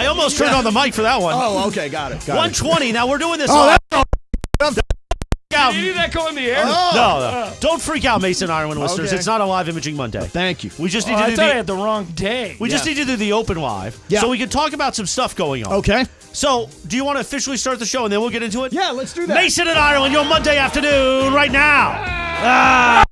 I almost turned on the mic for that one. Oh, okay, got it. 120. Now we're doing this. Oh, out. Did that go in the air? No. Don't freak out, Mason Ironman listeners. Okay. It's not a live imaging Monday. Thank you. We just need I to do thought I had the wrong day. we just need to do the open live so we can talk about some stuff going on. Okay. So, do you want to officially start the show and then we'll get into it? Yeah, let's do that. Mason and Ireland, your Monday afternoon right now.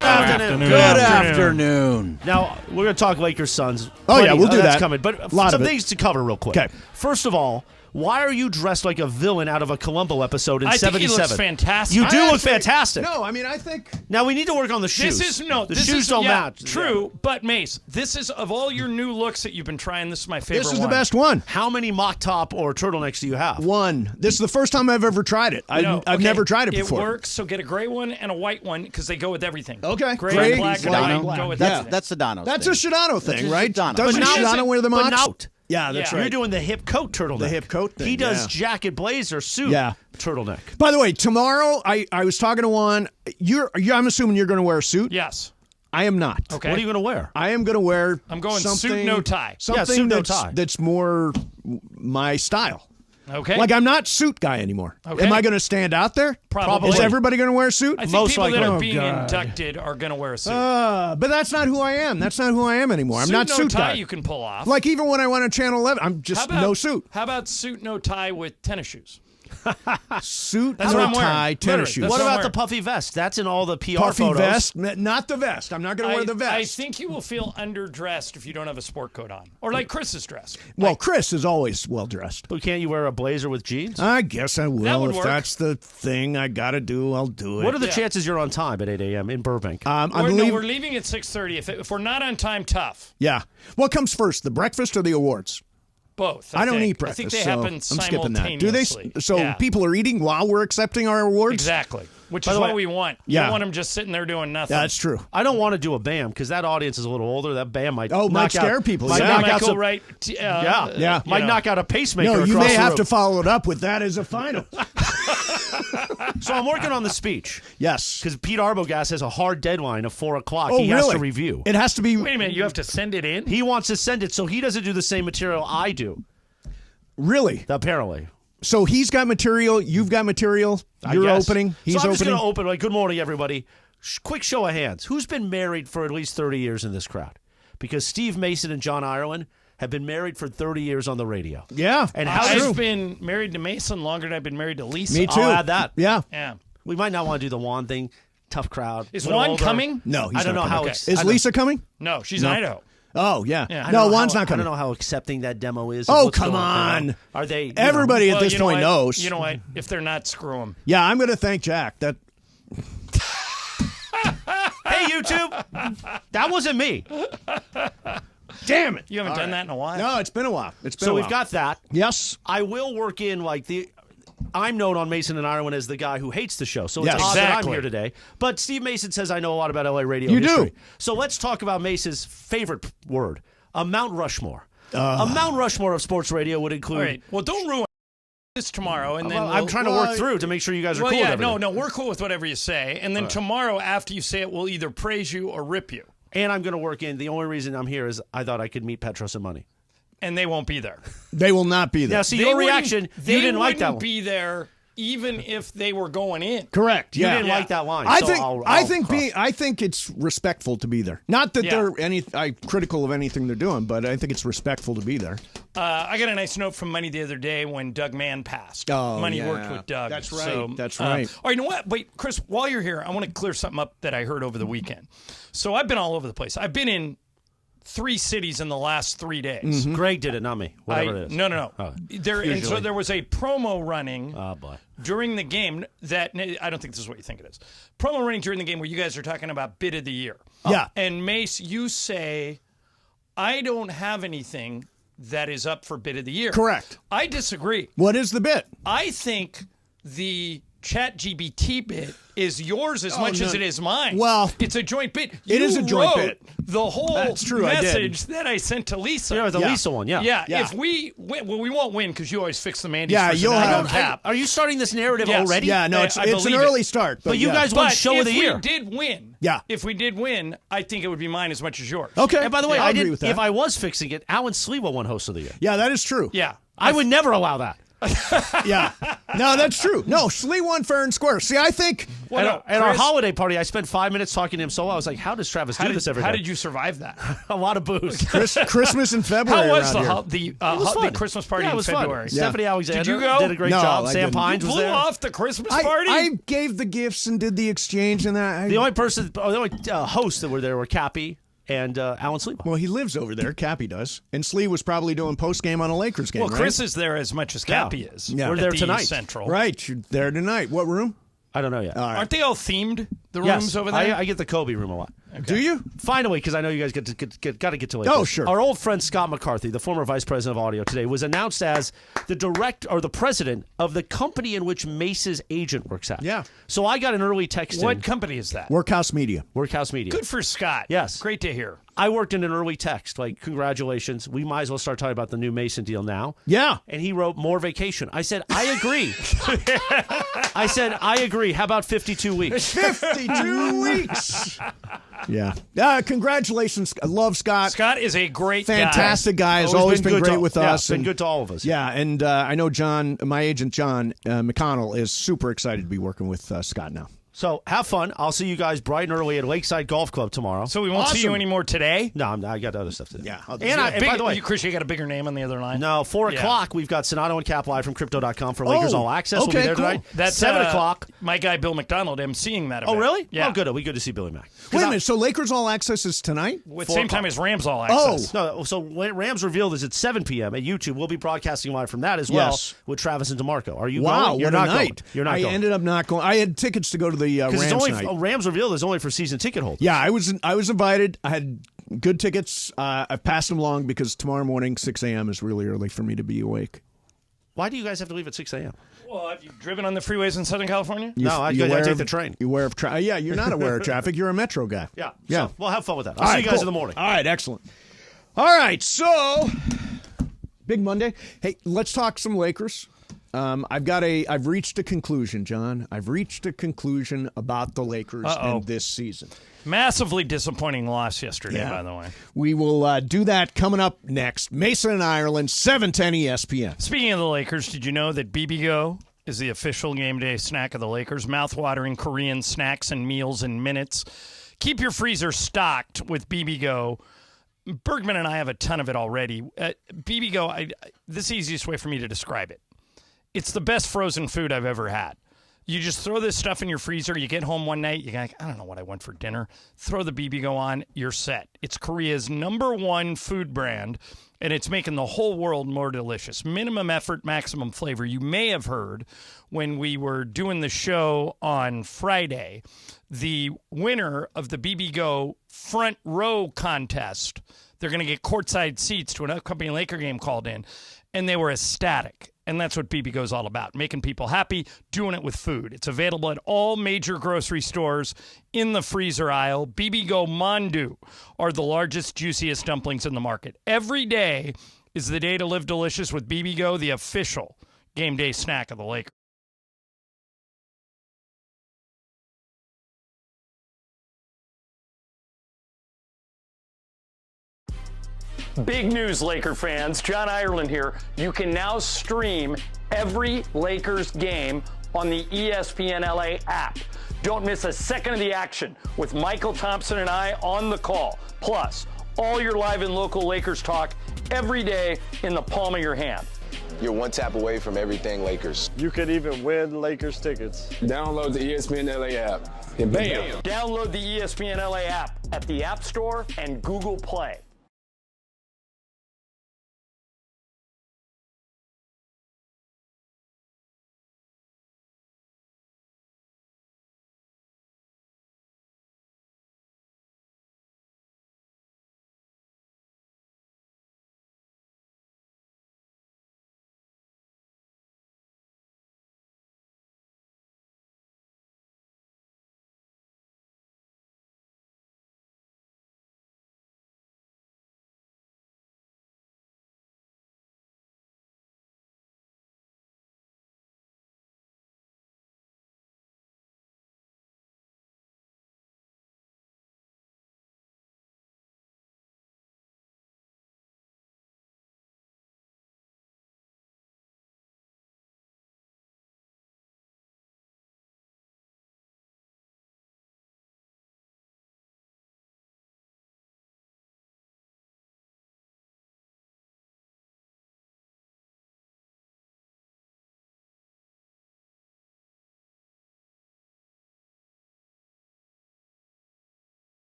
Good afternoon. Now, we're going to talk Lakers Suns. Oh, yeah, we'll do That's that. coming. But Lot some of it. things to cover real quick. Okay. First of all, why are you dressed like a villain out of a Columbo episode in I think 77? he looks fantastic. You do look fantastic. No, I mean, I think... Now, we need to work on the shoes. The shoes don't match. True, but Mace, this is, of all your new looks that you've been trying, this is my favorite This is one. the best one. How many mock top or turtlenecks do you have? One. This is the first time I've ever tried it. I've never tried it before. It works, so get a gray one and a white one because they go with everything. Okay. Gray and black and Sedano. white go with Yeah. everything. That's Sedano's That's thing. a Shadano thing, right? Sedano. Doesn't But now- Shadano wear the but mocks? now- Yeah, that's Yeah. right. You're doing the hip coat turtleneck. The hip coat thing, He does yeah. jacket, blazer, suit, turtleneck. By the way, tomorrow I was talking to Juan. I'm assuming you're going to wear a suit. Yes. I am not. Okay. What are you going to wear? I am going to wear. I'm going something, suit, no tie. Something suit, no that's, tie. that's more my style. Okay. Like I'm not suit guy anymore. Okay. Am I going to stand out there? Probably. Is everybody going to wear a suit? I think Most people likely. that Oh, are being God. inducted are going to wear a suit. But that's not who I am. That's not who I am anymore. I'm suit, not no suit tie guy. you can pull off. Like even when I went on Channel 11, I'm just no suit. How about suit, no tie with tennis shoes? Suit, That's no what I'm wearing. tie, tennis Literally, shoes. that's What I'm about wearing. the puffy vest? That's in all the PR Puffy photos. vest? Not the vest. I'm not going to wear the vest. I think you will feel underdressed if you don't have a sport coat on. Or like Chris is dressed. Well, Chris is always well dressed. But can't you wear a blazer with jeans? I guess I will. That would If work. that's the thing I got to do, I'll do it. What are the Yeah. chances you're on time at 8 a.m. in Burbank? I'm We're leaving. leaving at 6:30. If we're not on time, tough. Yeah. What comes first, the breakfast or the awards? Both. I don't think. eat breakfast. I think they so happen I'm skipping that. Do simultaneously. they? So Yeah. people are eating while we're accepting our awards? Exactly. Which By is the what way- we want. You Yeah. don't want them just sitting there doing nothing. That's true. I don't want to do a BAM because that audience is a little older. That BAM might Oh, might knock scare out, people. Might Yeah. knock might out go some, right. Yeah. might know. knock out a pacemaker. No, you across may the have room. to follow it up with that as a final. So I'm working on the speech Yes. because Pete Arbogast has a hard deadline of 4 o'clock. Oh, he really? has to review. It has to be. Wait a minute. You have to send it in? He wants to send it so he doesn't do the same material I do. Really? Apparently. So he's got material. You've got material. I You're guess. opening. He's so I'm just opening. going to open. Like, good morning, everybody. Quick show of hands. Who's been married for at least 30 years in this crowd? Because Steve Mason and John Ireland have been married for 30 years on the radio. Yeah. And how true. I've been married to Mason longer than I've been married to Lisa. Me too. I'll add that. Yeah. Yeah. We might not want to do the Juan thing. Tough crowd. Is Little Juan older. coming? No, he's I don't not know how. coming. ex- Is I don't- Lisa coming? No, she's in Idaho. Oh, yeah. Yeah. I No, don't know Juan's how- not I coming. don't know how accepting that demo is. Oh, What's come going on. Are they? Everybody at Well, this you know point what? knows. You know what? If they're not, screw them. Yeah, I'm going to thank Jack. That. Hey, YouTube. That wasn't me. Damn it. You haven't done that in a while. No, it's been a while. It's been So a we've while. got that. Yes. I will work in like the. I'm known on Mason and Ireland as the guy who hates the show, so it's Yes. odd that I'm Exactly. here today. But Steve Mason says I know a lot about LA radio You do. history. So let's talk about Mason's favorite word, a Mount Rushmore. A Mount Rushmore of sports radio would include. All right. Well, don't ruin this tomorrow, and then Well, I'm trying to work through to make sure you guys are Well, cool with yeah, everything. no, we're cool with whatever you say, and then tomorrow after you say it, we'll either praise you or rip you, And I'm going to work in. The only reason I'm here is I thought I could meet Petros and Money. and they won't be there. They will not be there. Now, see They your wouldn't- reaction. They You didn't like wouldn't that one. be there even if they were going in. Correct. You Yeah. didn't like that line. I so think I'll I think cross. I think it's respectful to be there. Not that Yeah. they're critical of anything they're doing, but I think it's respectful to be there. I got a nice note from Money the other day when Doug Mann passed. Oh, Money yeah. worked with Doug. That's right. So, That's right. Oh, you know what? Wait, Chris, while you're here, I want to clear something up that I heard over the weekend. So I've been all over the place. I've been in 3 cities in the last 3 days. Greg did it, not me. Whatever it is. No. Oh. And so there was a promo running Oh, boy. during the game that I don't think this is what you think it is. Promo running during the game where you guys are talking about bid of the year. Yeah. And Mace, you say, I don't have anything that is up for bid of the year. Correct. I disagree. What is the bit? I think the ChatGPT bit is yours as much as it is mine. Well, it's a joint bit. It is a joint bit. The whole That's true, I did. message that I sent to Lisa. Yeah, the Lisa one, yeah. Yeah, Yeah. if we win, well, we won't win because you always fix the Mandy's. Yeah, for you'll tonight have- on Cap. Are you starting this narrative Yes. already? Yeah, no, I it's an believe early it. start. But you yeah. guys won But show of the year. if we did win, Yeah. if we did win, I think it would be mine as much as yours. Okay. And by the way, I'll I agree did. with that. If I was fixing it, Alan Slewa won host of the year. Yeah, that is true. Yeah. I would never allow that. Yeah. No, that's true. No, Slee won fair and square. See, I think At our holiday party, I spent 5 minutes talking to him solo. I was like, how does Travis do this every day? How did you survive that? A lot of booze. Christmas in February. How was around the here. It was the fun. Christmas party Yeah, it in was February? Fun. Stephanie Alexander Did you go? did a great No, job. I Sam didn't. Pines You was blew there. off the Christmas party? I gave the gifts and did the exchange and that. The only hosts that were there were Cappy and Alan Slewa. Well, he lives over there. Cappy does. And Slee was probably doing post game on a Lakers game. Well, right? Chris is there as much as Cappy is. Yeah. We're at there the tonight. Central. Right. You're there tonight. What room? I don't know yet. All right. Aren't they all themed, the Yes, rooms over there? I get the Kobe room a lot. Do you? Finally, because I know you guys got to get to Lakers. Oh, sure. Our old friend Scott McCarthy, the former vice president of audio today, was announced as the president of the company in which Mace's agent works at. Yeah. So I got an early text. What company is that? Workhouse Media. Workhouse Media. Good for Scott. Yes. Great to hear. I worked in an early text, like, congratulations. We might as well start talking about the new Mason deal now. Yeah. And he wrote, more vacation. I said, I agree. I said, I agree. How about 52 weeks? 52 weeks. Yeah. Congratulations. I love Scott. Scott is a great Fantastic guy. Has always been good great to- with yeah, us. been and- good to all of us. Yeah, and I know John, my agent John McConnell, is super excited to be working with Scott now. So have fun. I'll see you guys bright and early at Lakeside Golf Club tomorrow. So we won't see you Awesome. anymore today? No, I got other stuff to do. Yeah. And by the way, Chris, you got a bigger name on the other line? no, 4 Yeah. o'clock, we've got Sonato and Cap live from Crypto.com for Lakers All Access. We'll be okay, there cool. tonight. That's 7 o'clock. My guy Bill McDonald emceeing that Oh, event. really? Yeah. Oh, good. It'll be good to see Billy Mack. Wait a minute. So Lakers All Access is tonight? With 4 same o'clock. time as Rams All Oh. Access. No, so when Rams Revealed is at 7 p.m. at YouTube. We'll be broadcasting live from that as well Yes. with Travis and DeMarco. Are you Wow, going? You're what not a going. night. You're not I going. ended up not going. I had tickets to go to the Because Rams it's only night. Rams Revealed is only for season ticket holders. Yeah, I was invited. I had good tickets. I've passed them along because tomorrow morning, 6 a.m. is really early for me to be awake. Why do you guys have to leave at 6 a.m.? Well, have you driven on the freeways in Southern California? No, I aware take of- the train. You aware of yeah, you're not aware of traffic. You're a metro guy. Yeah. Yeah. So we'll have fun with that. I'll All see right, you guys cool. in the morning. All right, excellent. All right, so big Monday. Hey, let's talk some Lakers. I've reached a conclusion, John. I've reached a conclusion about the Lakers and this season. Massively disappointing loss yesterday, by the way. We will do that coming up next. Mason and Ireland, 710 ESPN. Speaking of the Lakers, did you know that BBGO is the official game day snack of the Lakers? Mouth-watering Korean snacks and meals in minutes. Keep your freezer stocked with BBGO. Bergman and I have a ton of it already. BBGO, this is the easiest way for me to describe it. It's the best frozen food I've ever had. You just throw this stuff in your freezer. You get home one night. You're like, I don't know what I want for dinner. Throw the BBGO on. You're set. It's Korea's #1 food brand, and it's making the whole world more delicious. Minimum effort, maximum flavor. You may have heard when we were doing the show on Friday, the winner of the BBGO front row contest, they're going to get courtside seats to an upcoming Laker game called in, and they were ecstatic. And that's what BBGO is all about, making people happy, doing it with food. It's available at all major grocery stores in the freezer aisle. BBGO Mandu are the largest, juiciest dumplings in the market. Every day is the day to live delicious with BBGO, the official game day snack of the Lakers. Big news, Laker fans. John Ireland here. You can now stream every Lakers game on the ESPN LA app. Don't miss a second of the action with Michael Thompson and I on the call. Plus, all your live and local Lakers talk every day in the palm of your hand. You're one tap away from everything Lakers. You could even win Lakers tickets. Download the ESPN LA app. And bam! Download the ESPN LA app at the App Store and Google Play.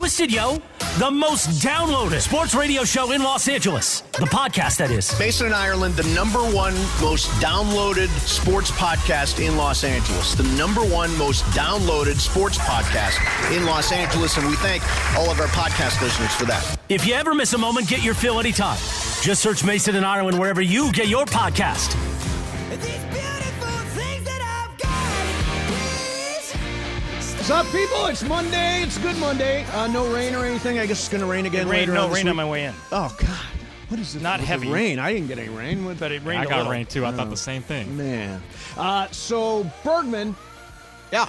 Listed, yo. The most downloaded sports radio show in Los Angeles. The podcast, that is. Mason and Ireland, the #1 most downloaded sports podcast in Los Angeles. The #1 most downloaded sports podcast in Los Angeles. And we thank all of our podcast listeners for that. If you ever miss a moment, get your fill anytime. Just search Mason and Ireland wherever you get your podcast. What's up, people? It's Monday. It's a good Monday. No rain or anything. I guess it's going to rain again later. No rain on my way in. Oh, God. What is this? Not heavy rain. I didn't get any rain. But it rained. I got rain too. I thought the same thing. Man. So Bergman. Yeah.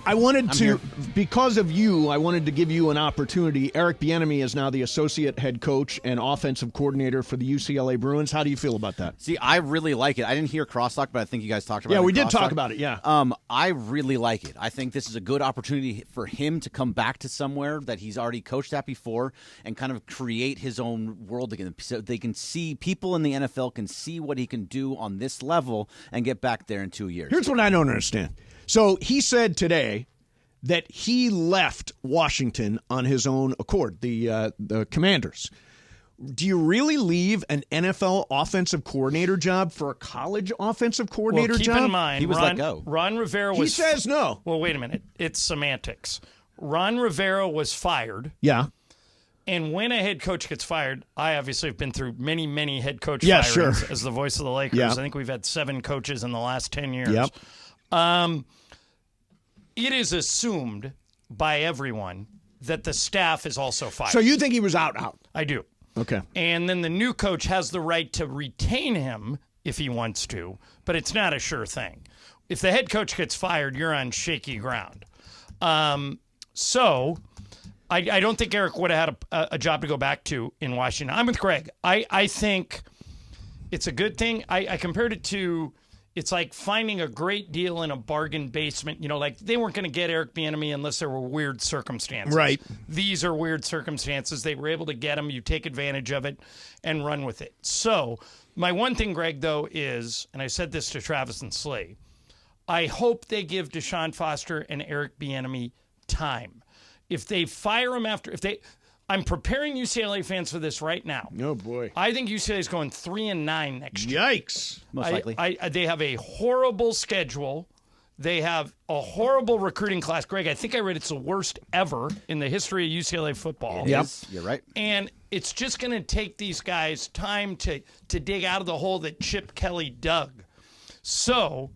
I wanted to, because of you, I wanted to give you an opportunity. Eric Bieniemy is now the associate head coach and offensive coordinator for the UCLA Bruins. How do you feel about that? See, I really like it. I didn't hear crosstalk, but I think you guys talked about it. Yeah, we did talk about it, yeah. I really like it. I think this is a good opportunity for him to come back to somewhere that he's already coached at before and kind of create his own world again. So they can see, people in the NFL can see what he can do on this level and get back there in 2 years. Here's what I don't understand. So he said today that he left Washington on his own accord, the Commanders. Do you really leave an NFL offensive coordinator job for a college offensive coordinator job? Keep in mind, he was let go. Ron Rivera was... He says no. Well, wait a minute. It's semantics. Ron Rivera was fired. Yeah. And when a head coach gets fired, I obviously have been through many, many head coach firings sure. as the voice of the Lakers. Yeah. I think we've had 7 coaches in the last 10 years. Yep. It is assumed by everyone that the staff is also fired. So you think he was out? I do. Okay. And then the new coach has the right to retain him if he wants to, but it's not a sure thing. If the head coach gets fired, you're on shaky ground. So I don't think Eric would have had a job to go back to in Washington. I'm with Greg. I think it's a good thing. I compared it to... It's like finding a great deal in a bargain basement. You know, like they weren't going to get Eric Bieniemy unless there were weird circumstances. Right. These are weird circumstances. They were able to get him. You take advantage of it and run with it. So my one thing, Greg, though, is, and I said this to Travis and Slay, I hope they give Deshaun Foster and Eric Bieniemy time. If they fire him I'm preparing UCLA fans for this right now. Oh, boy. I think UCLA is going 3-9 next year. Yikes. Most likely. They have a horrible schedule. They have a horrible recruiting class. Greg, I think I read it's the worst ever in the history of UCLA football. Yep. You're right. And it's just going to take these guys time to dig out of the hole that Chip Kelly dug. So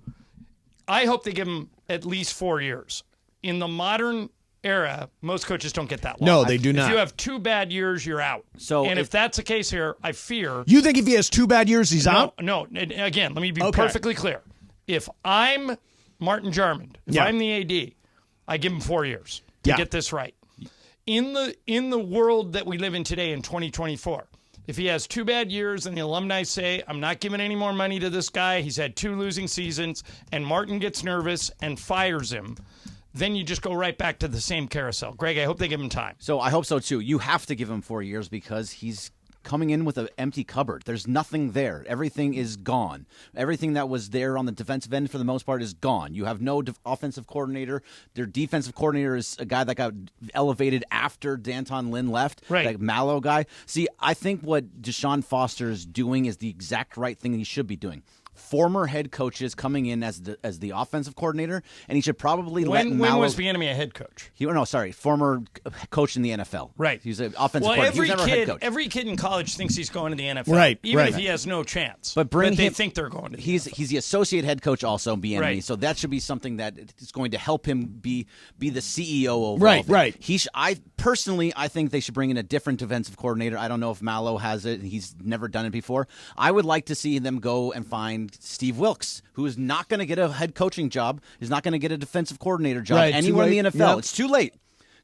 I hope they give them at least 4 years. In the modern era, most coaches don't get that long. No, they do not. If you have 2 bad years, you're out. And if that's the case here, I fear... You think if he has 2 bad years, he's out? No. Again, let me be perfectly clear. If I'm Martin Jarmond, if I'm the AD, I give him 4 years to get this right. In the world that we live in today in 2024, if he has 2 bad years and the alumni say, I'm not giving any more money to this guy, he's had 2 losing seasons, and Martin gets nervous and fires him, then you just go right back to the same carousel. Greg, I hope they give him time. So I hope so, too. You have to give him 4 years because he's coming in with an empty cupboard. There's nothing there. Everything is gone. Everything that was there on the defensive end for the most part is gone. You have no offensive coordinator. Their defensive coordinator is a guy that got elevated after D'Anton Lynn left, that Mallow guy. See, I think what Deshaun Foster is doing is the exact right thing he should be doing. Former head coaches coming in as the offensive coordinator, and he should probably let Mallow... When was Bieniemy a head coach? Former coach in the NFL. Right. He's an offensive coordinator. He was never a head coach. Every kid in college thinks he's going to the NFL. Right. Even if he has no chance. But they think they're going to the NFL. He's the associate head coach also, Bieniemy, so that should be something that is going to help him be the CEO overall. Right. I think they should bring in a different defensive coordinator. I don't know if Mallow has it. He's never done it before. I would like to see them go and find Steve Wilkes, who is not going to get a head coaching job, is not going to get a defensive coordinator job anywhere in the NFL. Yep. It's too late.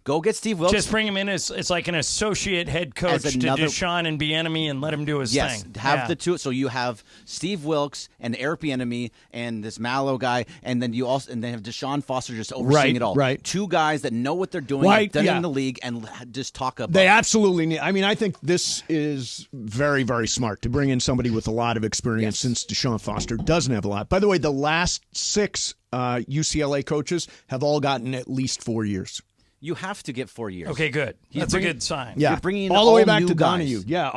Go get Steve Wilkes. Just bring him in as it's like an associate head coach to Deshaun and Bieniemy and let him do his thing. Yes, have the two. So you have Steve Wilkes and Eric Bieniemy and this Mallow guy, and then you also have Deshaun Foster just overseeing it all. Right. 2 guys that know what they're doing, have done it in the league, and just talk about They it. absolutely need. I mean, I think this is very, very smart to bring in somebody with a lot of experience since Deshaun Foster doesn't have a lot. By the way, the last 6 UCLA coaches have all gotten at least 4 years. You have to get 4 years. Okay, good. That's a good sign. Yeah, You're bringing in all the way all back new to guys. Donahue. Yeah,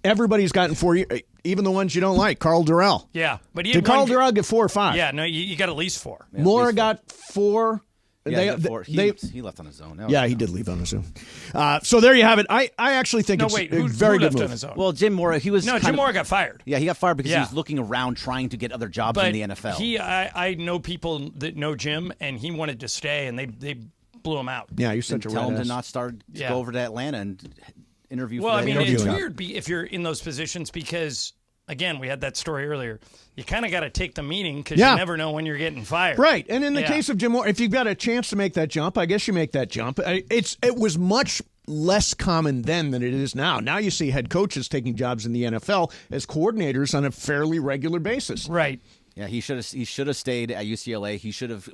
everybody's gotten 4 years, even the ones you don't like. Carl Durrell. Yeah, but he Did had Carl one- Durrell get 4 or 5? Yeah, no, you got at least 4. Yeah, Laura at least got 4. Yeah, he got 4. He left on his own. Yeah, he did leave on his own. So there you have it. I actually think it's wait, a who very good left move. on his own? Well, Jim Mora, he was Jim Mora got fired. Yeah, he got fired because Yeah. he was looking around trying to get other jobs But in the NFL. I know people that know Jim, and he wanted to stay, and they blew him out. Yeah, you're such a Tell him red to ass. not start to Yeah. go over to Atlanta and interview Well, for I that mean, interview it's job. weird if you're in those positions because, again, we had that story earlier. You kind of got to take the meeting because Yeah. you never know when you're getting fired. Right, and in the Yeah. case of Jim Moore, if you've got a chance to make that jump, I guess you make that jump. It was much less common then than it is now. Now you see head coaches taking jobs in the NFL as coordinators on a fairly regular basis. Right. Yeah, he should have stayed at UCLA. He should have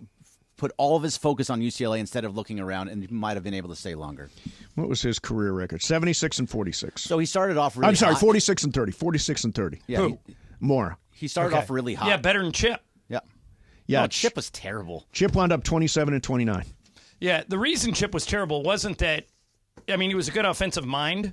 put all of his focus on UCLA instead of looking around, and he might have been able to stay longer. What was his career record? 76 and 46. So he started off really I'm sorry, hot. 46 and 30. 46 and 30. Yeah, Who? Moore. he started off really hot. Yeah, better than Chip. Yeah. Yeah, No, Chip was terrible. Chip wound up 27 and 29. Yeah, the reason Chip was terrible wasn't that, I mean, he was a good offensive mind,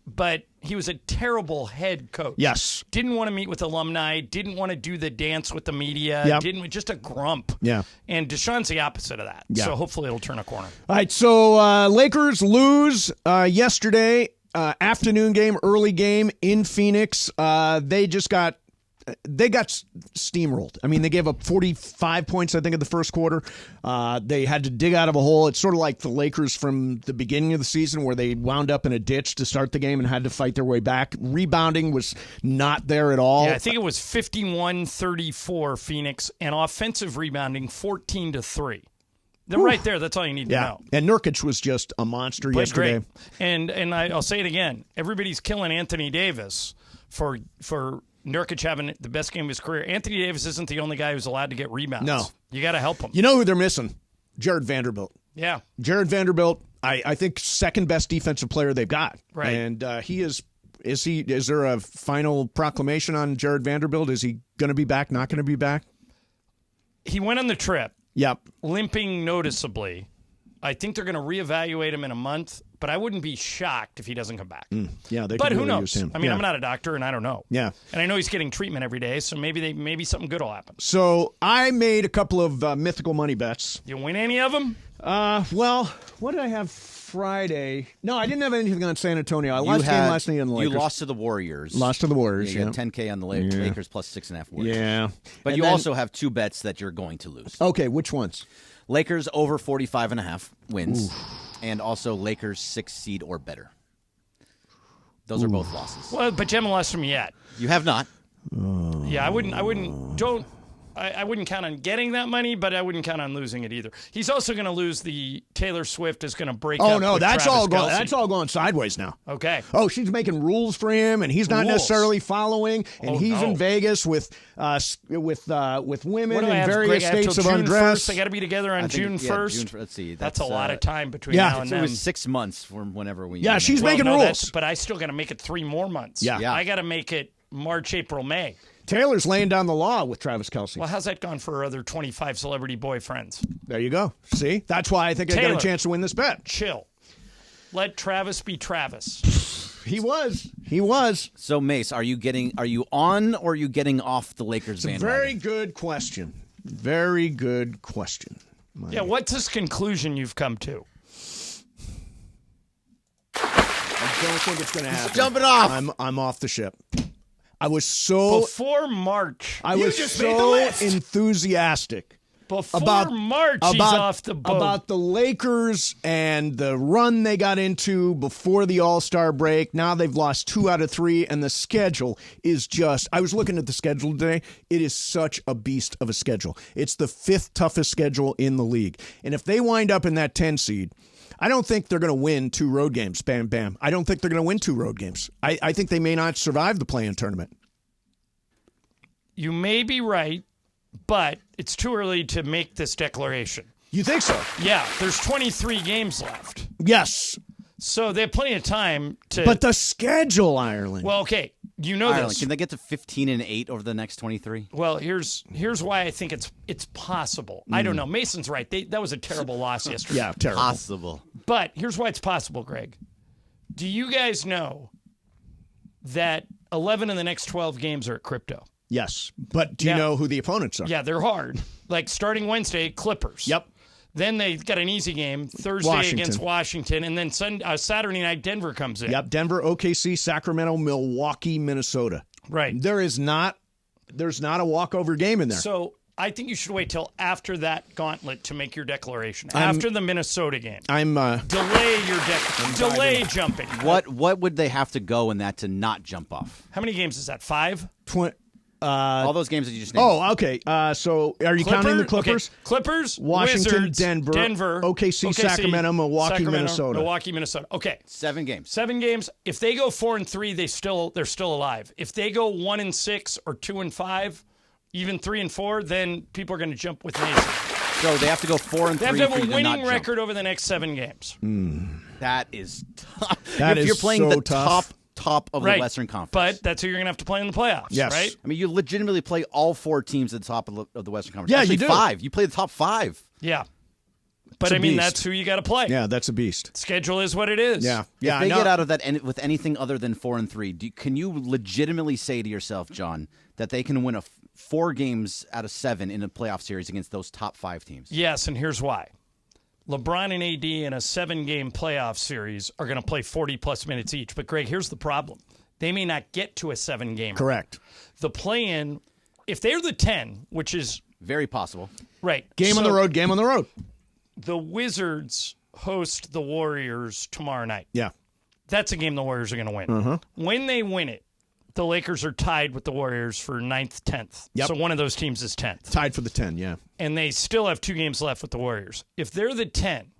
but he was a terrible head coach. Yes. Didn't want to meet with alumni, didn't want to do the dance with the media, Yep. just a grump. Yeah. And Deshaun's the opposite of that. Yeah. So hopefully it'll turn a corner. All right, so Lakers lose yesterday. Afternoon game, early game in Phoenix. They got steamrolled. I mean, they gave up 45 points, I think, in the first quarter. They had to dig out of a hole. It's sort of like the Lakers from the beginning of the season where they wound up in a ditch to start the game and had to fight their way back. Rebounding was not there at all. Yeah, I think it was 51-34 Phoenix, and offensive rebounding 14-3. They're right there. That's all you need to know. And Nurkic was just a monster Played yesterday. great. And I'll say it again. Everybody's killing Anthony Davis for Nurkic having the best game of his career. Anthony Davis isn't the only guy who's allowed to get rebounds. No. You got to help him. You know who they're missing? Jared Vanderbilt. Yeah. Jared Vanderbilt, I think second best defensive player they've got. Right. And he is there a final proclamation on Jared Vanderbilt? Is he going to be back, not going to be back? He went on the trip. Yep. Limping noticeably. I think they're going to reevaluate him in a month, but I wouldn't be shocked if he doesn't come back. Yeah, they But could who really knows? use him. I mean, Yeah. I'm not a doctor, and I don't know. Yeah. And I know he's getting treatment every day, so maybe something good will happen. So I made a couple of mythical money bets. You win any of them? Well, what did I have Friday? No, I didn't have anything on San Antonio. I lost game last night on the Lakers. You lost to the Warriors. Lost to the Warriors, You yeah. had 10K on the Lakers plus 6.5 Warriors. Yeah. But And you then- also have 2 bets that you're going to lose. Okay, which ones? Lakers over 45.5 wins, and also Lakers 6 seed or better. Those are both losses. Well, but you haven't lost them yet. You have not. Yeah, I wouldn't count on getting that money, but I wouldn't count on losing it either. He's also going to lose the Taylor Swift is going to break Oh up no, with that's Travis all going. Kelce. That's all going sideways now. Okay. Oh, she's making rules for him, and he's not Rules. necessarily following. And Oh, he's no. in Vegas with women What do I in have, various Greg? I have states till of June undress. 1st. They got to be together on I think- June yeah, 1st. Let's see. That's a lot of time between yeah. now and It then. was 6 months from whenever we. Yeah, she's making no, rules. but I still got to make it 3 more months. Yeah. I got to make it March, April, May. Taylor's laying down the law with Travis Kelce. Well, how's that gone for her other 25 celebrity boyfriends? There you go. See, that's why I think I got Taylor. a chance to win this bet. Chill. Let Travis be Travis. He was. So Mace, are you on or are you getting off the Lakers It's a bandwagon? very good question. Very good question. Yeah, what's this conclusion you've come to? I don't think it's going to happen. Jumping off. I'm off the ship. I was so Before March. I was so enthusiastic Before about March, he's off the boat. about the Lakers and the run they got into before the All-Star break. Now they've lost 2 out of 3, and the schedule is just. I was looking at the schedule today. It is such a beast of a schedule. It's the 5th toughest schedule in the league, and if they wind up in that 10 seed. I don't think they're going to win 2 road games. Bam, bam. I don't think they're going to win 2 road games. I think they may not survive the play-in tournament. You may be right, but it's too early to make this declaration. You think so? Yeah, there's 23 games left. Yes. So they have plenty of time to. But the schedule, Ireland. Well, okay. You know Ireland, this. can they get to 15-8 over the next 23? Well, here's why I think it's possible. I don't know. Mason's right. That was a terrible loss yesterday. Yeah, terrible. Possible. But here's why it's possible, Greg. Do you guys know that 11 of the next 12 games are at crypto? Yes. But do you know who the opponents are? Yeah, they're hard. Like starting Wednesday, Clippers. Yep. Then they got an easy game Thursday Washington. against Washington, and then Saturday night Denver comes in. Yep. Denver, OKC, Sacramento, Milwaukee, Minnesota. Right. There's not a walkover game in there. So I think you should wait till after that gauntlet to make your declaration. After the Minnesota game. Delay your delay jumping. What would they have to go in that to not jump off? How many games is that? 5? All those games that you just named. Oh, okay. So are you counting the Clippers? Okay. Clippers, Washington, Wizards, Denver, OKC, Sacramento, Milwaukee, Minnesota. Milwaukee, Minnesota. Okay. 7 games. 7 games. If they go 4-3, they're still alive. If they go 1-6 or 2-5, even 3-4, then people are going to jump with Mason. So they have to go 4-3. They have to have a winning record over the next 7 games. That is tough. That You're is playing so the tough. top of the Western Conference. But that's who you're going to have to play in the playoffs, Yes. right? I mean, you legitimately play all 4 teams at the top of the Western Conference. Yeah, Actually, you do. 5. You play the top 5. Yeah. But It's a I mean, beast. that's who you got to play. Yeah, that's a beast. Schedule is what it is. Yeah. If they get out of that with anything other than 4-3, can you legitimately say to yourself, John, that they can win 4 games out of 7 in a playoff series against those top 5 teams? Yes, and here's why. LeBron and AD in a 7-game playoff series are going to play 40-plus minutes each. But, Greg, here's the problem. They may not get to a 7-game. Correct. The play-in, if they're the 10, which is very possible. Right. Game on the road, game on the road. The Wizards host the Warriors tomorrow night. Yeah. That's a game the Warriors are going to win. When they win it, the Lakers are tied with the Warriors for 9th, 10th. Yep. So one of those teams is 10th. Tied for the 10, yeah. And they still have 2 games left with the Warriors. If they're the 10,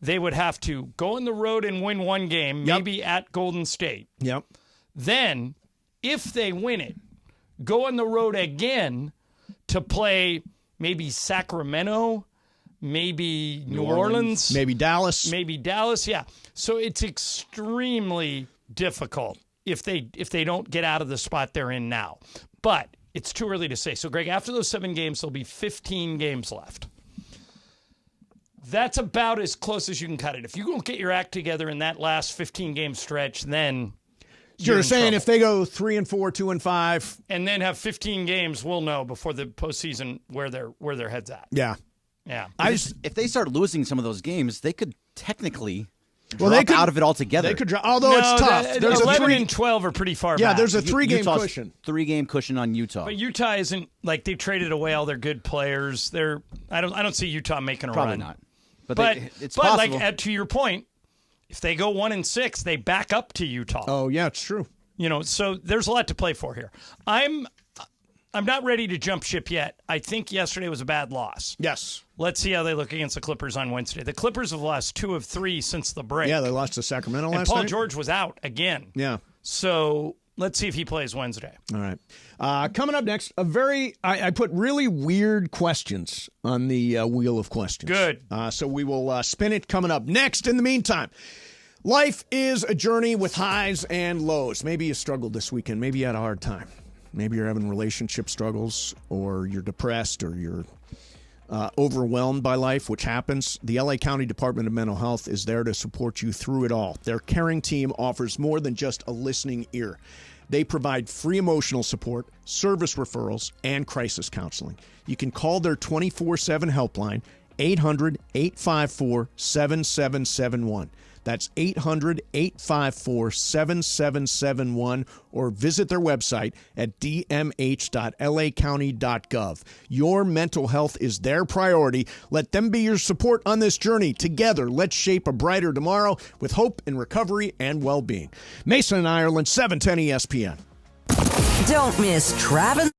they would have to go on the road and win 1 game, maybe at Golden State. Yep. Then, if they win it, go on the road again to play maybe Sacramento, maybe New Orleans, maybe Dallas. Yeah. So it's extremely difficult if they don't get out of the spot they're in now. But it's too early to say. So, Greg, after those 7 games, there'll be 15 games left. That's about as close as you can cut it. If you don't get your act together in that last 15-game stretch, then you're saying if they go 3-4, 2-5, and then have 15 games, we'll know before the postseason where their head's at. Yeah. Yeah. If they start losing some of those games, they could technically drop they could, out of it altogether. They could drop, although it's tough. There's 11 and 12 are pretty far back. Yeah, there's a 3-game cushion. 3-game cushion on Utah. But Utah isn't like they traded away all their good players. I don't see Utah making a Probably run. not. But it's but possible. like to your point, if they go 1-6, they back up to Utah. Oh yeah, it's true. So there's a lot to play for here. I'm not ready to jump ship yet. I think yesterday was a bad loss. Yes. Let's see how they look against the Clippers on Wednesday. The Clippers have lost 2 of 3 since the break. Yeah, they lost to Sacramento and last Paul night. George was out again. Yeah. So let's see if he plays Wednesday. All right. Coming up next, I put really weird questions on the wheel of questions. Good. So we will spin it coming up next. In the meantime, life is a journey with highs and lows. Maybe you struggled this weekend. Maybe you had a hard time. Maybe you're having relationship struggles, or you're depressed, or you're overwhelmed by life, which happens. The LA County Department of Mental Health is there to support you through it all. Their caring team offers more than just a listening ear. They provide free emotional support, service referrals, and crisis counseling. You can call their 24/7 helpline, 800-854-7771. That's 800-854-7771, or visit their website at dmh.lacounty.gov. Your mental health is their priority. Let them be your support on this journey. Together, let's shape a brighter tomorrow with hope in recovery and well-being. Mason and Ireland, 710 ESPN. Don't miss Travis.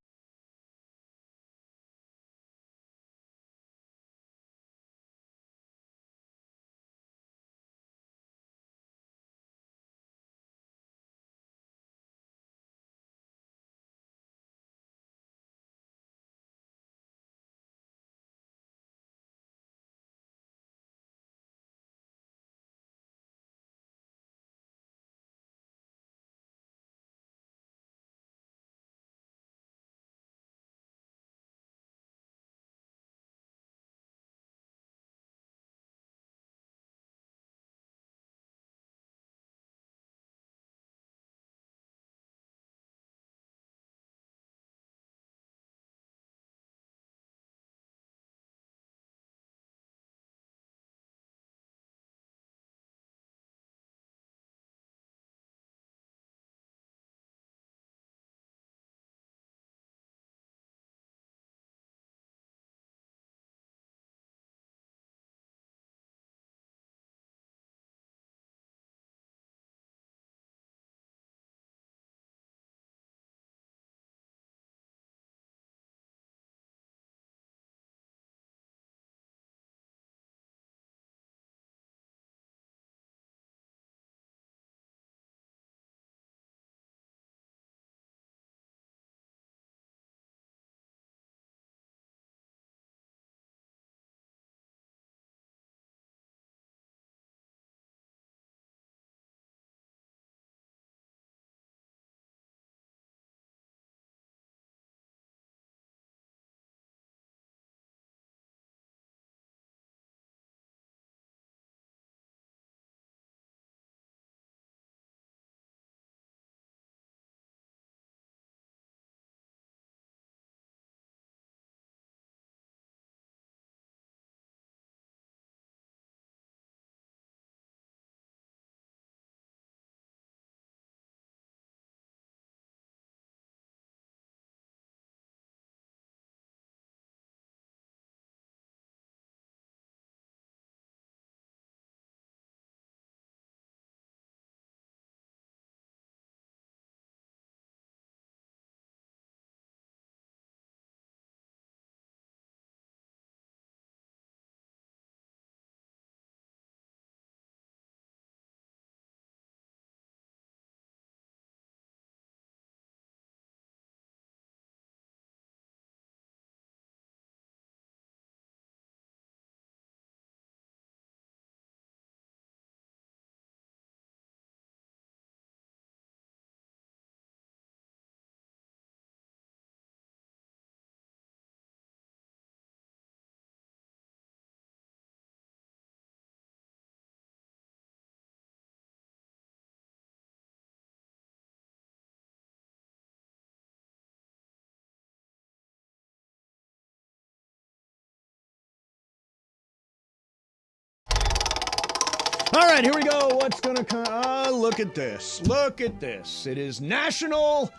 All right, here we go. What's going to come? Look at this. Look at this. It is National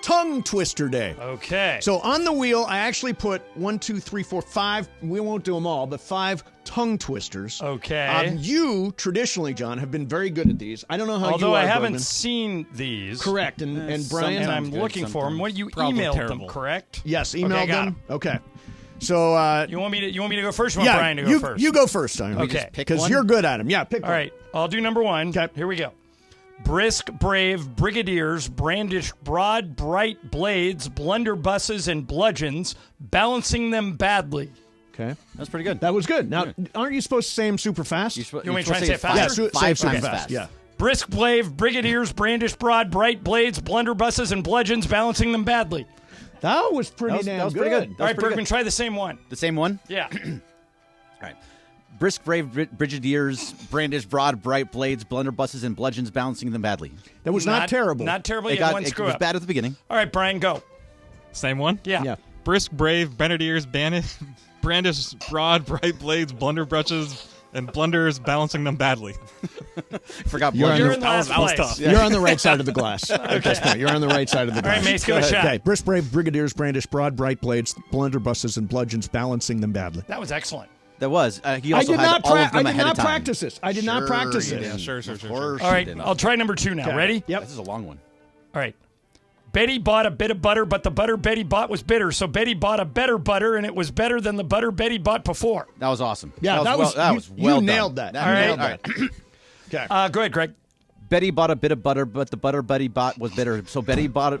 Tongue Twister Day. Okay. So on the wheel, I actually put 1, 2, 3, 4, 5. We won't do them all, but 5 tongue twisters. Okay. You, traditionally, John, have been very good at these. I don't know how Although you are, I haven't Bergman. seen these. Correct. And Brian? And I'm looking for them. What, you emailed them, correct? Yes, emailed got them. Okay. So you want me to go first? Or you want Brian to go first? You go first, Simon. Okay. Because you're good at them. Yeah, pick one. All right. I'll do number 1. Okay. Here we go. Brisk, brave brigadiers brandish broad, bright blades, blunderbusses, and bludgeons, balancing them badly. Okay. That's pretty good. That was good. Now, aren't you supposed to say them super fast? You want me to try and say it faster? Yeah, Five super times fast. fast. Yeah. Brisk, brave brigadiers brandish broad, bright blades, blunderbusses, and bludgeons, balancing them badly. That was pretty damn that was good. pretty good. All right, Bergman, try the same one. The same one? Yeah. All right. Brisk, brave brigadiers brandish broad, bright blades, blunderbusses, and bludgeons, balancing them badly. That was not terrible. Not terrible. It You had one was screw up. bad at the beginning. All right, Brian, go. Same one? Yeah. Brisk, brave, Benediers, brandish, broad, bright blades, blunderbrushes, and blunders, balancing them badly. Forgot You're bludgeons. You're in last that was place. tough. You're on the right side of the glass at this point. You're on the right side of the All glass. right, Mace, give it a shot. Okay. Brisk, brave brigadiers brandish broad, bright blades, blunderbusses, and bludgeons, balancing them badly. That was excellent. That was. He I also did had not, all of them I did ahead not of time. practice this. I did not practice you this. didn't. Sure. Of course All right, you didn't. I'll try number 2 now. Okay. Ready? Yep. This is a long one. All right. Betty bought a bit of butter, but the butter Betty bought was bitter. So Betty bought a better butter, and it was better than the butter Betty bought before. That was awesome. Yeah, that was well you done. nailed that. All You right. nailed All that. right. Okay. Go ahead, Greg. Betty bought a bit of butter, but the butter Betty bought was bitter. So Betty bought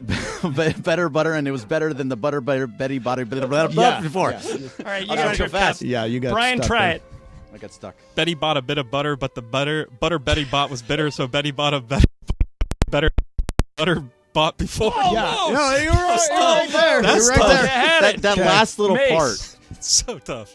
better butter, and it was better than the butter Betty bought before. All right, you I got got to too fast. Yeah, you got Brian, stuck try there. it. I got stuck. Betty bought a bit of butter, but the butter Betty bought was bitter, so Betty bought a better butter bought before. Yeah. No, you're right there. That's You're right tough. there. You had it. That last little Mace. part. It's so tough.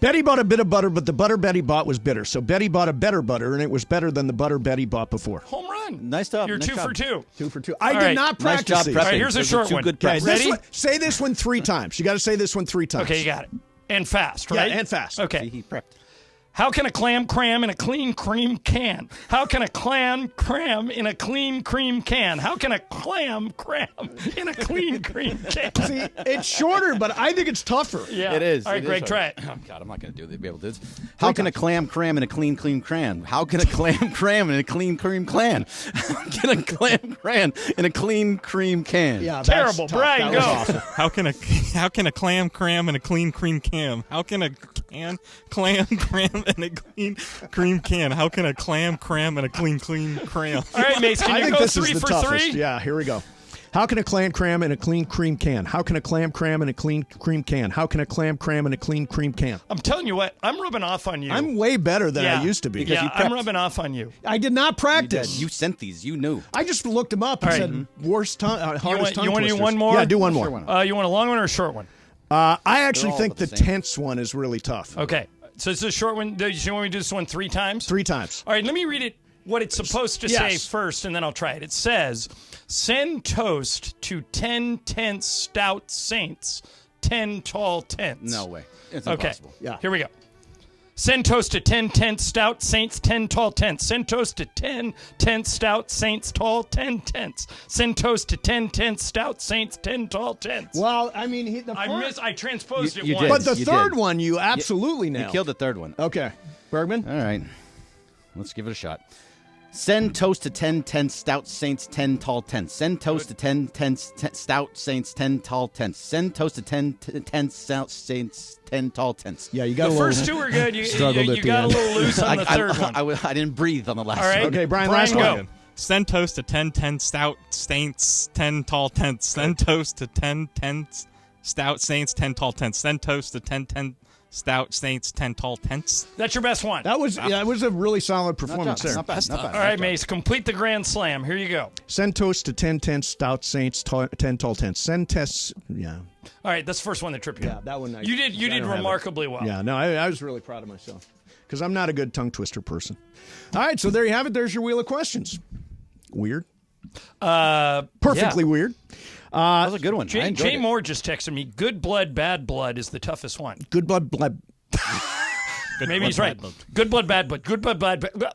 Betty bought a bit of butter, but the butter Betty bought was bitter. So Betty bought a better butter, and it was better than the butter Betty bought before. Home run. Nice job. You're Nice 2 job. for 2. 2 for 2. I All did right. not Nice practice job these. prepping. All right, here's a Those are short 2 one. good Okay, preps. Ready? say this one 3 times. You got to say this one 3 times. Okay, you got it. And fast, Yeah, right? and fast. Okay. See, he prepped. How can a clam cram in a clean cream can? How can a clam cram in a clean cream can? How can a clam cram in a clean cream can? See, it's shorter, but I think it's tougher. Yeah. It is. All right, It is Greg, hard. try it. Oh, God, I'm not going to be able to do this. How can a clam cram in a clean cram? How can a clam cram in a clean cream can? How can a clam cram in a clean cream can? Yeah, that's Terrible. tough. Brian, That was go. awesome. How can a clam cram in a clean cream can? How can a clam cram in a clean cream can? How can a clam cram in a clean cram? All right, Mace, can I you think go this 3 is the for toughest. 3? Yeah, here we go. How can a clam cram in a clean cream can? How can a clam cram in a clean cream can? How can a clam cram in a clean cream can? I'm telling you what, I'm rubbing off on you. I'm way better than I used to be. Yeah, you I'm prepped. rubbing off on you. I did not You did. practice. You sent these. You knew. I just looked them up and All right. said worst tongue, hardest tongue you want to do twisters. one more? Yeah, do one more. Sure, why not? You want a long one or a short one? I actually all think about the the same. tense one is really tough. Okay. So it's a short one. Do you want me to do this one 3 times? 3 times. All right, let me read it, what it's supposed to Yes. say first, and then I'll try it. It says, send toast to 10 tense stout saints, 10 tall tents. No way. It's Okay. impossible. Yeah. Here we go. Send toast to 10 tense stout saints, 10 tall tents. Send toast to 10 tense stout saints, tall 10 tents. Send toast to 10 tense stout saints, 10 tall tents. Well, I mean, I transposed You it did. once. but the You third did. one you absolutely You nailed. killed the third one. Okay, Bergman. All right. Let's give it a shot. Send toast to 10 tense stout saints, 10 tall tents. Send toast to 10 tense stout saints, 10 tall tents. Send toast to 10 tense stout saints, 10 tall tents. Yeah, you got The a little first 2 were good. You struggled at the got a end. little loose on the third one. I didn't breathe on the last All right. one. Okay, Brian, Brian, last go. one. Send toast to 10 stout saints, 10 tall tents. Send toast to 10 stout saints, 10 tall tents. Send toast to 10 stout saints, 10 tall tents. That's your best one. That was a really solid performance there. Not bad. Not bad. All right, Mace, complete the grand slam. Here you go. Send toast to 10 stout saints, 10 tall tents. Send tests. Yeah. All right, that's the first one that tripped you. Yeah, that one. You did I don't have it. remarkably well. Yeah, no, I was really proud of myself because I'm not a good tongue twister person. All right, so there you have it. There's your wheel of questions. Weird. Perfectly weird. That was a good one. I Jay enjoyed it. Moore just texted me, good blood, bad blood is the toughest one. Good blood. Maybe he's right. Good blood, bad blood. Good blood, bad blood.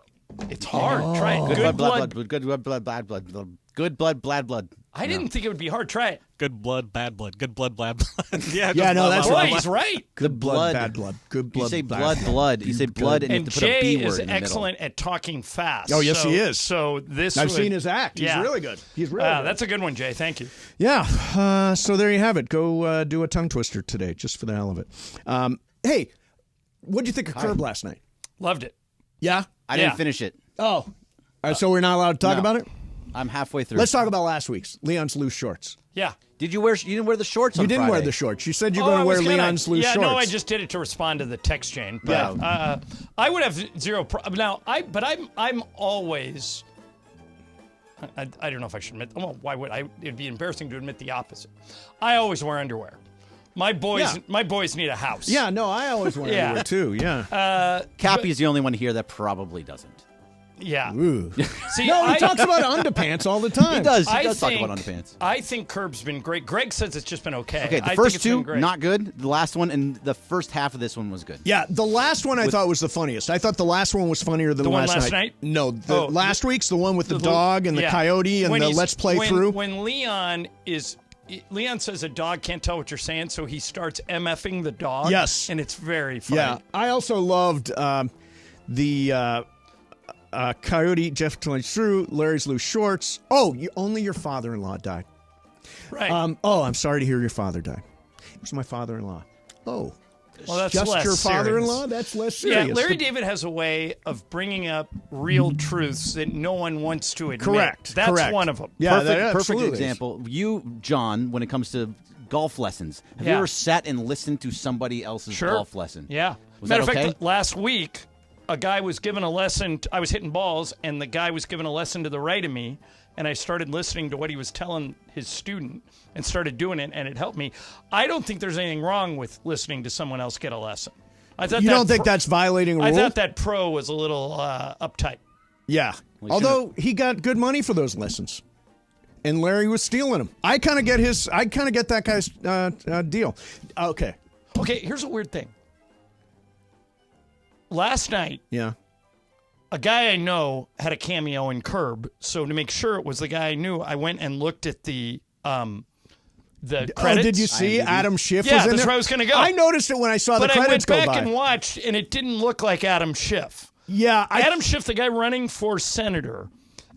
It's hard. Try it. Good blood. Good blood, bad blood. Good blood, bad blood. I didn't think it would be hard. Try it. Good blood, bad blood. Good blood, bad blood. Yeah, no, that's Boy, right. he's right. Good blood, bad blood. Good blood, You say bad blood. You say blood, and you And have to put a Jay B word is in the middle. excellent at talking fast. Oh, yes, he is. So this I've would- seen his act. He's Yeah. really good. He's really good. That's a good one, Jay. Thank you. Yeah. So there you have it. Go do a tongue twister today, just for the hell of it. Hey, what did you think of Curb last night? Loved it. Yeah? I didn't finish it. Oh. All right, so we're not allowed to talk No. about it? I'm halfway through. Let's talk about last week's. Leon's loose shorts. Yeah. Did you wear? You didn't wear the shorts on You didn't wear Friday. the shorts. You said you're Oh, going I to wear was gonna- Leon's loose yeah, shorts. no, I just did it to respond to the text chain. But I would have zero problem. Now, I'm always. I don't know if I should admit. Well, why would I? It'd be embarrassing to admit the opposite. I always wear underwear. My boys need a house. Yeah, no, I always wear Yeah. underwear too. Yeah. Cappy's the only one here that probably doesn't. Yeah. Ooh. See, No, he talks about underpants all the time. He does. He I does talk think- about underpants. I think Curb's been great. Greg says it's just been okay. Okay, I the think first it's been two great. not good. The last one and the first half of this one was good. Yeah, the last one I thought was the funniest. I thought the last one was funnier than The one last last night? No, the last week's the one with the The- dog and the yeah. coyote and When the he's- let's play when- through. When Leon says a dog can't tell what you're saying, so he starts MFing the dog. Yes. And it's very funny. Yeah, I also loved the coyote, Jeff plays through, Larry's loose shorts. Oh, only your father-in-law died. Right. I'm sorry to hear your father died. It was my father-in-law. Oh. Well, that's just less your father-in-law? serious. That's less serious. Yeah, Larry David has a way of bringing up real truths that no one wants to admit. Correct. That's correct. one of them. Yeah, Perfect absolutely. example. You, John, when it comes to golf lessons, have Yeah. you ever sat and listened to somebody else's Sure. golf lesson? Yeah. Was Matter that of okay? fact, last week, a guy was given a lesson. I was hitting balls, and the guy was giving a lesson to the right of me, and I started listening to what he was telling his student and started doing it, and it helped me. I don't think there's anything wrong with listening to someone else get a lesson. I thought You that don't think that's violating a rule? I thought that pro was a little uptight. Yeah. Well, Although he got good money for those lessons. And Larry was stealing them. I kind of get that guy's deal. Okay. Okay, here's a weird thing. Last night, Yeah. a guy I know had a cameo in Curb, so to make sure it was the guy I knew, I went and looked at the credits. Oh, did you see IMDb? Adam Schiff Yeah, was in that's there? where I was gonna go. I noticed it when I saw But the I credits went go back by. and watched, and it didn't look like Adam Schiff. Yeah, Adam Schiff, the guy running for senator,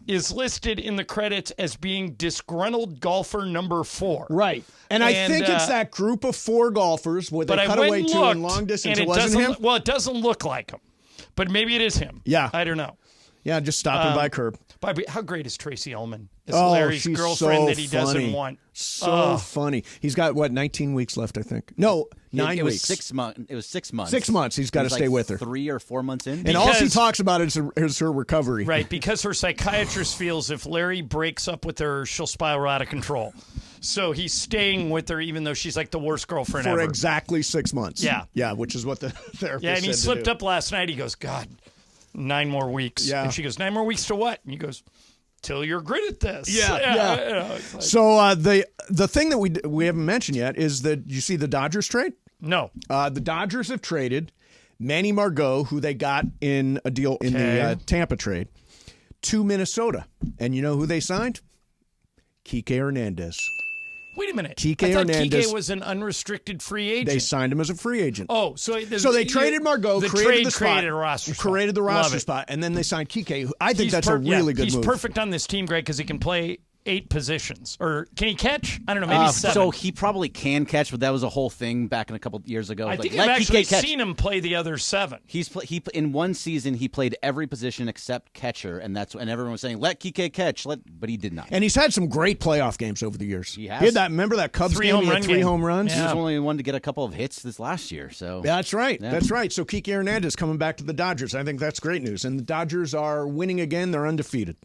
is listed in the credits as being disgruntled golfer number 4. Right. And I think it's that group of 4 golfers where they But cut I went away and to looked, in long distance. and It wasn't him? Well, it doesn't look like him, but maybe it is him. Yeah. I don't know. Yeah, just stopping by Curb. By how great is Tracy Ullman? Is Oh, Larry's she's girlfriend so that he doesn't funny. want. So funny. He's got, 19 weeks left, I think. No, 9 It was weeks. 6 months. It was 6 months. 6 months. He's got It to was stay like with her. 3 or 4 months in. And all she Because- talks about is her recovery. Right, because her psychiatrist feels if Larry breaks up with her, she'll spiral out of control. So he's staying with her even though she's like the worst girlfriend For ever. exactly 6 months. Yeah. Yeah, which is what the therapist Yeah, and he said to slipped do. up last night. He goes, God, 9 more weeks. Yeah. And she goes, 9 more weeks to what? And he goes, till you're great at this. Yeah. You know, it's like- So the thing that we haven't mentioned yet is that you see the Dodgers trade? no. The Dodgers have traded Manny Margot, who they got in a deal in the Tampa trade, to Minnesota. And you know who they signed? Kike Hernandez. Wait a minute. Kike I thought Hernandez- Kike was an unrestricted free agent. They signed him as a free agent. Oh, so they traded Margot, the created trade the spot, created a roster spot. created the Love roster it. spot, and then they signed Kike. Who I think He's that's a really good he's move. perfect on this team, Greg, because he can play 8 positions. Or can he catch? I don't know, maybe 7. So he probably can catch, but that was a whole thing back in a couple years ago. I Like, think let I've actually Kike catch. seen him play the other 7. In one season he played every position except catcher, and everyone was saying let Kike catch, but he did not. And he's had some great playoff games over the years. He has. He had that. Remember that Cubs 3 game? home He had run 3 game. home runs. He was Yeah. only one to get a couple of hits this last year. So That's right. Yeah. That's right. So Kike Hernandez coming back to the Dodgers. I think that's great news. And the Dodgers are winning again. They're undefeated.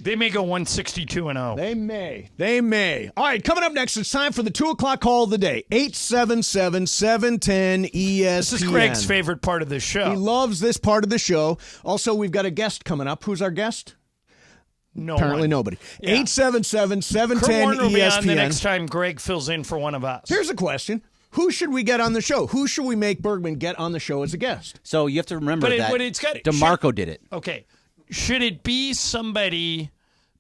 They may go 162-0. They may. They may. All right, coming up next, it's time for the 2 o'clock call of the day. 877-710-ESPN. This is Greg's favorite part of this show. He loves this part of the show. Also, we've got a guest coming up. Who's our guest? No Apparently one. nobody. Yeah. 877-710-ESPN. Kurt Warner will be on the next time Greg fills in for one of us. Here's a question. Who should we get on the show? Who should we make Bergman get on the show as a guest? you have to remember But that it's got DeMarco did it. Okay. should it be somebody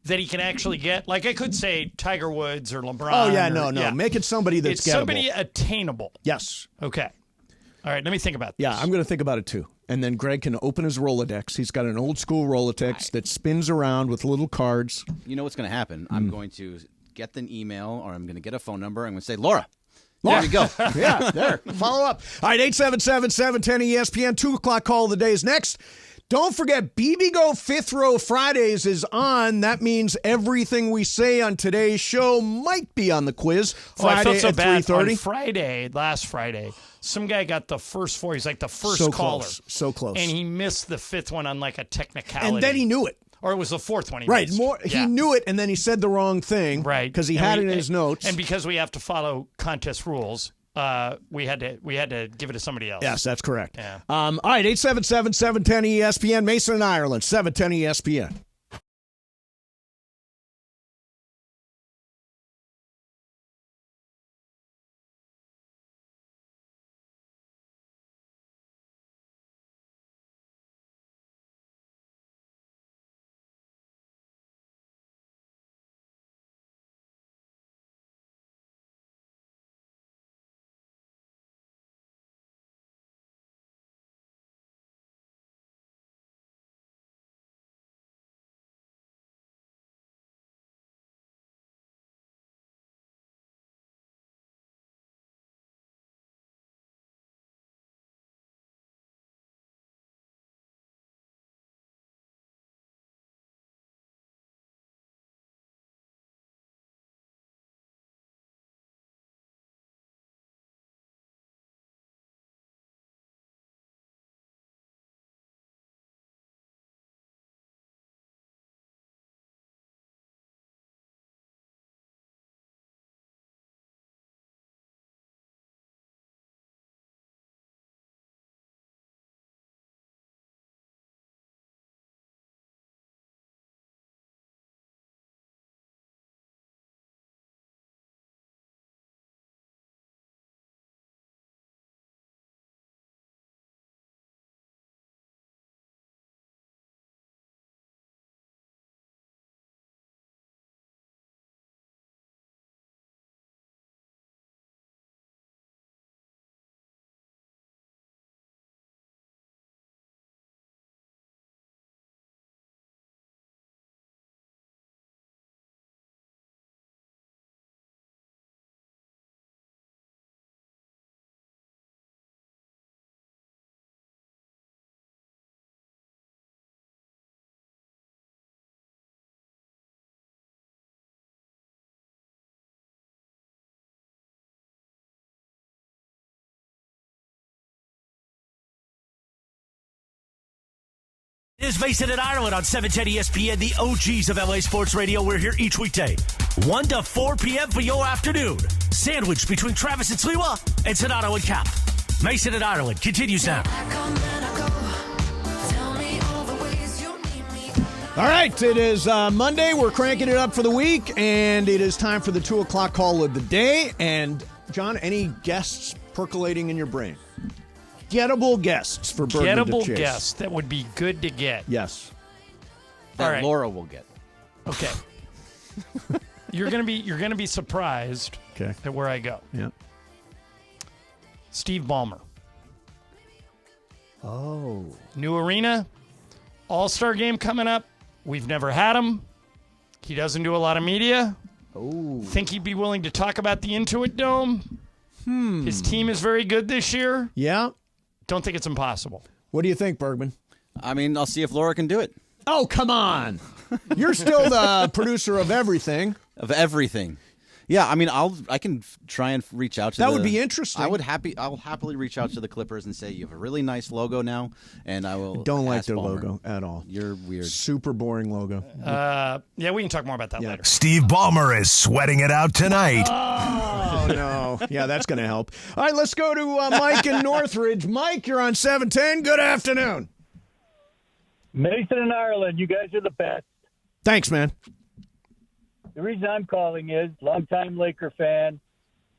that he can actually get? Like I could say Tiger Woods or LeBron. Oh, yeah, or, no. Make it somebody that's it's gettable. somebody attainable. Yes. Okay. All right, let me think about this. Yeah, I'm going to think about it too. And then Greg can open his Rolodex. He's got an old school Rolodex that spins around with little cards. You know what's going to happen? I'm going to get an email or I'm going to get a phone number. I'm going to say, Laura. There you go. Yeah, there. Follow up. All right, 877-710-ESPN. 2 o'clock call of the day is next. Don't forget, BB Go Fifth Row Fridays is on. That means everything we say on today's show might be on the quiz. Friday I felt so at bad 3:30. on last Friday. Some guy got the first 4. He's like the first So caller. close. So close. And he missed the 5th one on like a technicality. And then he knew it. Or it was the 4th one he Right. missed. He knew it, and then he said the wrong thing. Right. Because he And had we- it in his notes. And because we have to follow contest rules, we had to give it to somebody else. Yes, that's correct. Yeah. All right, 877-710-ESPN. Mason in Ireland, 710 ESPN. It is Mason in Ireland on 710 ESPN, the OGs of LA Sports Radio. We're here each weekday, 1 to 4 p.m. for your afternoon. Sandwiched between Travis and Sliwa and Sonato and Cap. Mason in Ireland continues now. All right, it is Monday. We're cranking it up for the week, and it is time for the 2 o'clock call of the day. And, John, any guests percolating in your brain? Gettable guests for Bergen to Gettable chase. guests that would be good to get. Yes. That All right. Laura will get. Okay. You're gonna be surprised at where I go. Yeah. Steve Ballmer. Oh. New arena, All-Star game coming up. We've never had him. He doesn't do a lot of media. Oh. Think he'd be willing to talk about the Intuit Dome? His team is very good this year. Yeah. Don't think it's impossible. What do you think, Bergman? I mean, I'll see if Laura can do it. Oh, come on. You're still the producer of everything. Of everything. Yeah, I mean, I can try and reach out to That would be interesting. I'll happily reach out to the Clippers and say you have a really nice logo now, and I will. Don't like ask their Ballmer. logo at all. You're weird. Super boring logo. Yeah, we can talk more about that later. Steve Ballmer is sweating it out tonight. Oh, no. Yeah, that's going to help. All right, let's go to Mike in Northridge. Mike, you're on 710. Good afternoon. Mason in Ireland, you guys are the best. Thanks, man. The reason I'm calling is longtime Laker fan,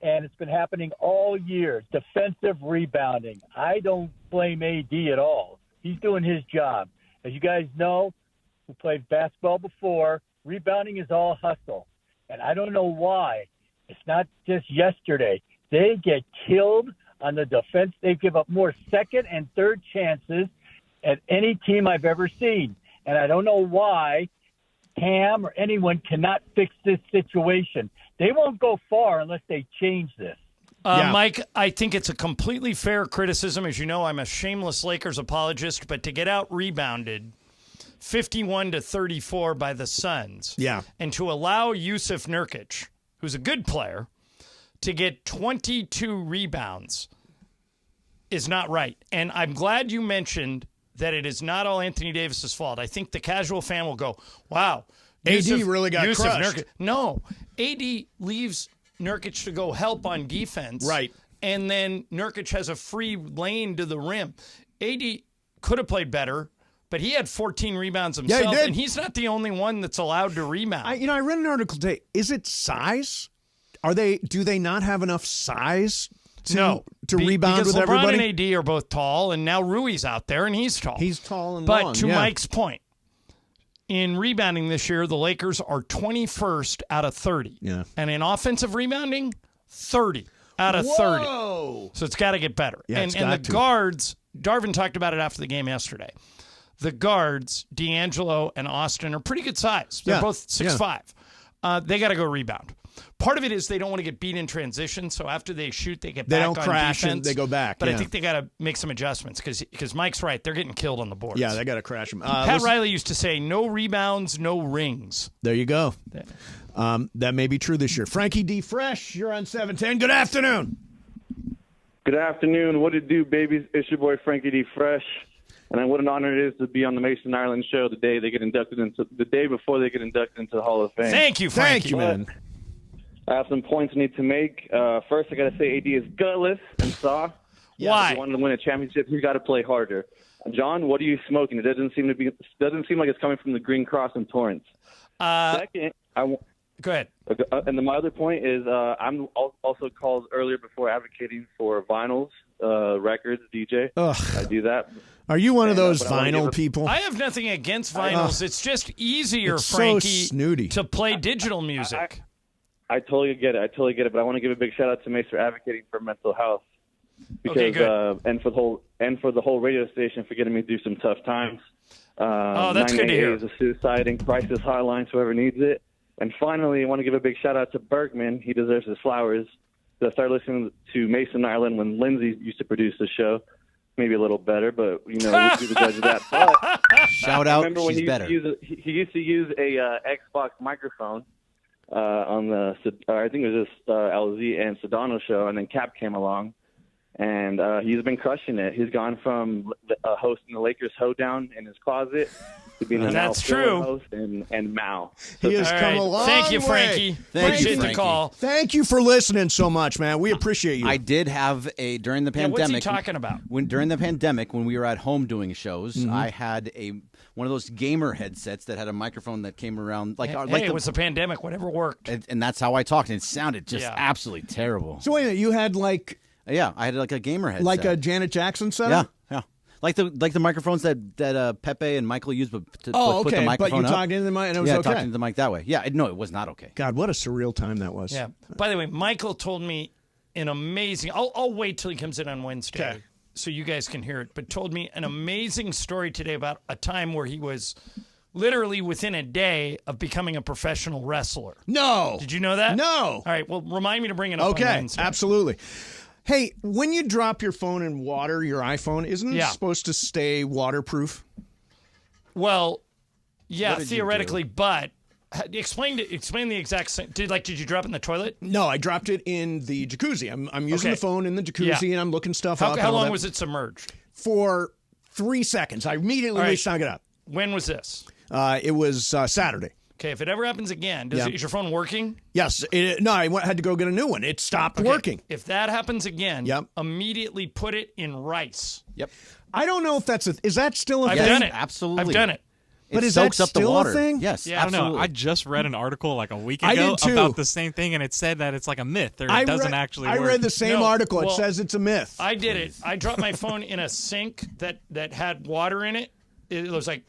and it's been happening all year. Defensive rebounding. I don't blame AD at all. He's doing his job. As you guys know, who played basketball before, rebounding is all hustle. And I don't know why. It's not just yesterday. They get killed on the defense. They give up more second and third chances at any team I've ever seen. And I don't know why Cam or anyone cannot fix this situation. They won't go far unless they change this. Mike, I think it's a completely fair criticism. As you know, I'm a shameless Lakers apologist, but to get out rebounded 51-34 by the Suns, and to allow Yusuf Nurkic, who's a good player, to get 22 rebounds is not right. And I'm glad you mentioned that it is not all Anthony Davis's fault. I think the casual fan will go, wow, AD really got crushed. Nurkic. No, AD leaves Nurkic to go help on defense. Right. And then Nurkic has a free lane to the rim. AD could have played better, but he had 14 rebounds himself. Yeah, he did. And he's not the only one that's allowed to rebound. I read an article today. Is it size? Do they not have enough size to rebound with LeBron everybody? And AD are both tall, and now Rui's out there, and he's tall. He's tall and but long. to Mike's point, in rebounding this year, the Lakers are 21st out of 30. Yeah. And in offensive rebounding, 30 out of 30. So it's got to get better. Yeah, and the guards, Darvin talked about it after the game yesterday. The guards, D'Angelo and Austin, are pretty good size. They're both 6'5". They got to go rebound. Part of it is they don't want to get beat in transition, so after they shoot, they get back on defense. They don't crash and they go back. But I think they got to make some adjustments because Mike's right. They're getting killed on the boards. Yeah, they got to crash them. Pat Riley used to say, no rebounds, no rings. There you go. That may be true this year. Frankie D. Fresh, you're on 710. Good afternoon. Good afternoon. What it do, babies? It's your boy Frankie D. Fresh. And what an honor it is to be on the Mason Ireland show the day before they get inducted into the Hall of Fame. Thank you, Frankie. Thank you, man. I have some points I need to make. First, I got to say AD is gutless and soft. Why? If you want to win a championship, you got to play harder. John, what are you smoking? It doesn't seem like it's coming from the Green Cross in Torrance. Second, go ahead. And then my other point is I'm also called earlier before advocating for vinyls, records, DJ. Ugh. I do that. Are you one of those vinyl people? I have nothing against vinyls. It's just easier, It's so Frankie, snooty. to play digital music. I totally get it. But I want to give a big shout out to Mace for advocating for mental health, because and for the whole radio station for getting me through some tough times. That's good to hear. is a suicide and crisis hotline, so whoever needs it. And finally, I want to give a big shout out to Bergman. He deserves his flowers. I started listening to Mason Ireland when Lindsay used to produce the show. Maybe a little better, but we'll be the judge of that. But shout I out, remember when she's he better. Used to use a Xbox microphone on the I think it was this LZ and Sedano show, and then Cap came along, and he's been crushing it. He's gone from hosting the Lakers hoedown in his closet to being a That's now true. host and Mao. He has All come right. a long Thank you, way. Frankie. Appreciate the call. Thank you for listening so much, man. We appreciate you. I did have during the pandemic. What's he talking about? During the pandemic, when we were at home doing shows, I had one of those gamer headsets that had a microphone that came around It was a pandemic. Whatever worked. and that's how I talked, and it sounded just absolutely terrible. So wait a minute, you had I had like a gamer headset, like a Janet Jackson setup? Yeah. Like the microphones that Pepe and Michael used to put the okay. microphone But you up. talked into the mic and it was okay. talking into the mic that way. Yeah, no, it was not okay. God, what a surreal time that was. Yeah. By the way, Michael told me an amazing. I'll wait till he comes in on Wednesday so you guys can hear it. But told me an amazing story today about a time where he was literally within a day of becoming a professional wrestler. No. Did you know that? No. All right. Well, remind me to bring it up on Okay, Wednesday. absolutely. Hey, when you drop your phone in water, your iPhone, isn't it supposed to stay waterproof? Well, yeah, What did you theoretically, but explain the exact same. Did you drop it in the toilet? No, I dropped it in the jacuzzi. I'm using the phone in the jacuzzi and I'm looking stuff up. How long was it submerged? For 3 seconds. I immediately sunk it up. When was this? It was Saturday. Okay, if it ever happens again, is your phone working? Yes. I had to go get a new one. It stopped working. If that happens again, immediately put it in rice. Yep. I don't know if is that still a thing? I've done it. Absolutely. I've done it. But is soaks that up the still water. a thing? Yes, Yeah, I don't know. absolutely. I just read an article like a week I ago did too. about the same thing, and it said that it's like a myth, or it doesn't actually work. I read the same No, article. It well, says it's a myth. I did it. I dropped my phone in a sink that had water in it. It was like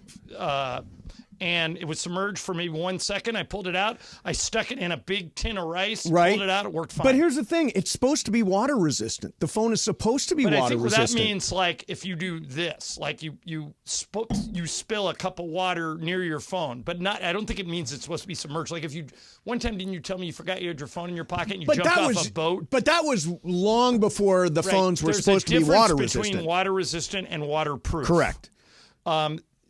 and it was submerged for maybe 1 second. I pulled it out. I stuck it in a big tin of rice, Right. pulled it out. It worked fine. But here's the thing. It's supposed to be water resistant. The phone is supposed to be But water I think resistant. that means like if you do this, like you spill a cup of water near your phone, but not. I don't think it means it's supposed to be submerged. Like if you one time didn't you tell me you forgot you had your phone in your pocket and you jumped off a boat? But that was long before the Right. phones were There's supposed a to be water difference resistant. between water resistant and waterproof. Correct.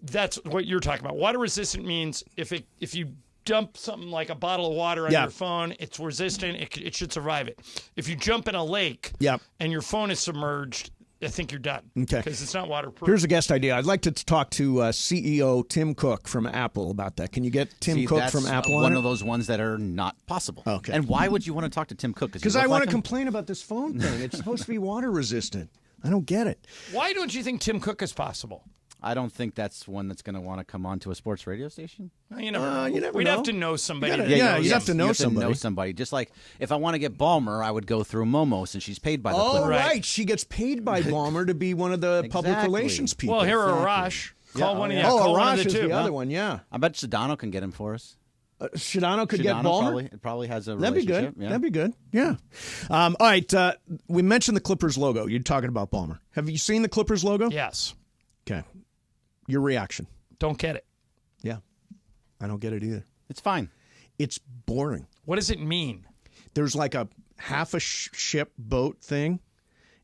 That's what you're talking about. Water resistant means if you dump something like a bottle of water on Yeah. your phone, it's resistant. It should survive it. If you jump in a lake Yep. and your phone is submerged, I think you're done. Okay. Because it's not waterproof. Here's a guest idea. I'd like to talk to CEO Tim Cook from Apple about that. Can you get Tim See, Cook that's from Apple one on of it? those ones that are not possible. Okay. And why would you want to talk to Tim Cook? Because I want to complain about this phone thing. It's supposed to be water resistant. I don't get it. Why don't you think Tim Cook is possible? I don't think that's one that's going to want to come on to a sports radio station. Well, you never know. You never We'd know. have to know somebody. You'd have to know somebody. Just like if I want to get Ballmer, I would go through Momos, and she's paid by the Oh, Clippers. right. She gets paid by Ballmer to be one of the public Exactly. relations people. Well, here Arash. Call one of you. Call one of Arash the is two. the other one, yeah. I bet Sedano can get him for us. Shadano could get Ballmer? Probably has a That'd be relationship. good. Yeah. That'd be good. Yeah. All right. We mentioned the Clippers logo. You're talking about Ballmer. Have you seen the Clippers logo? Yes. Okay. Your reaction? Don't get it. Yeah. I don't get it either. It's fine. It's boring. What does it mean? There's like a half a ship boat thing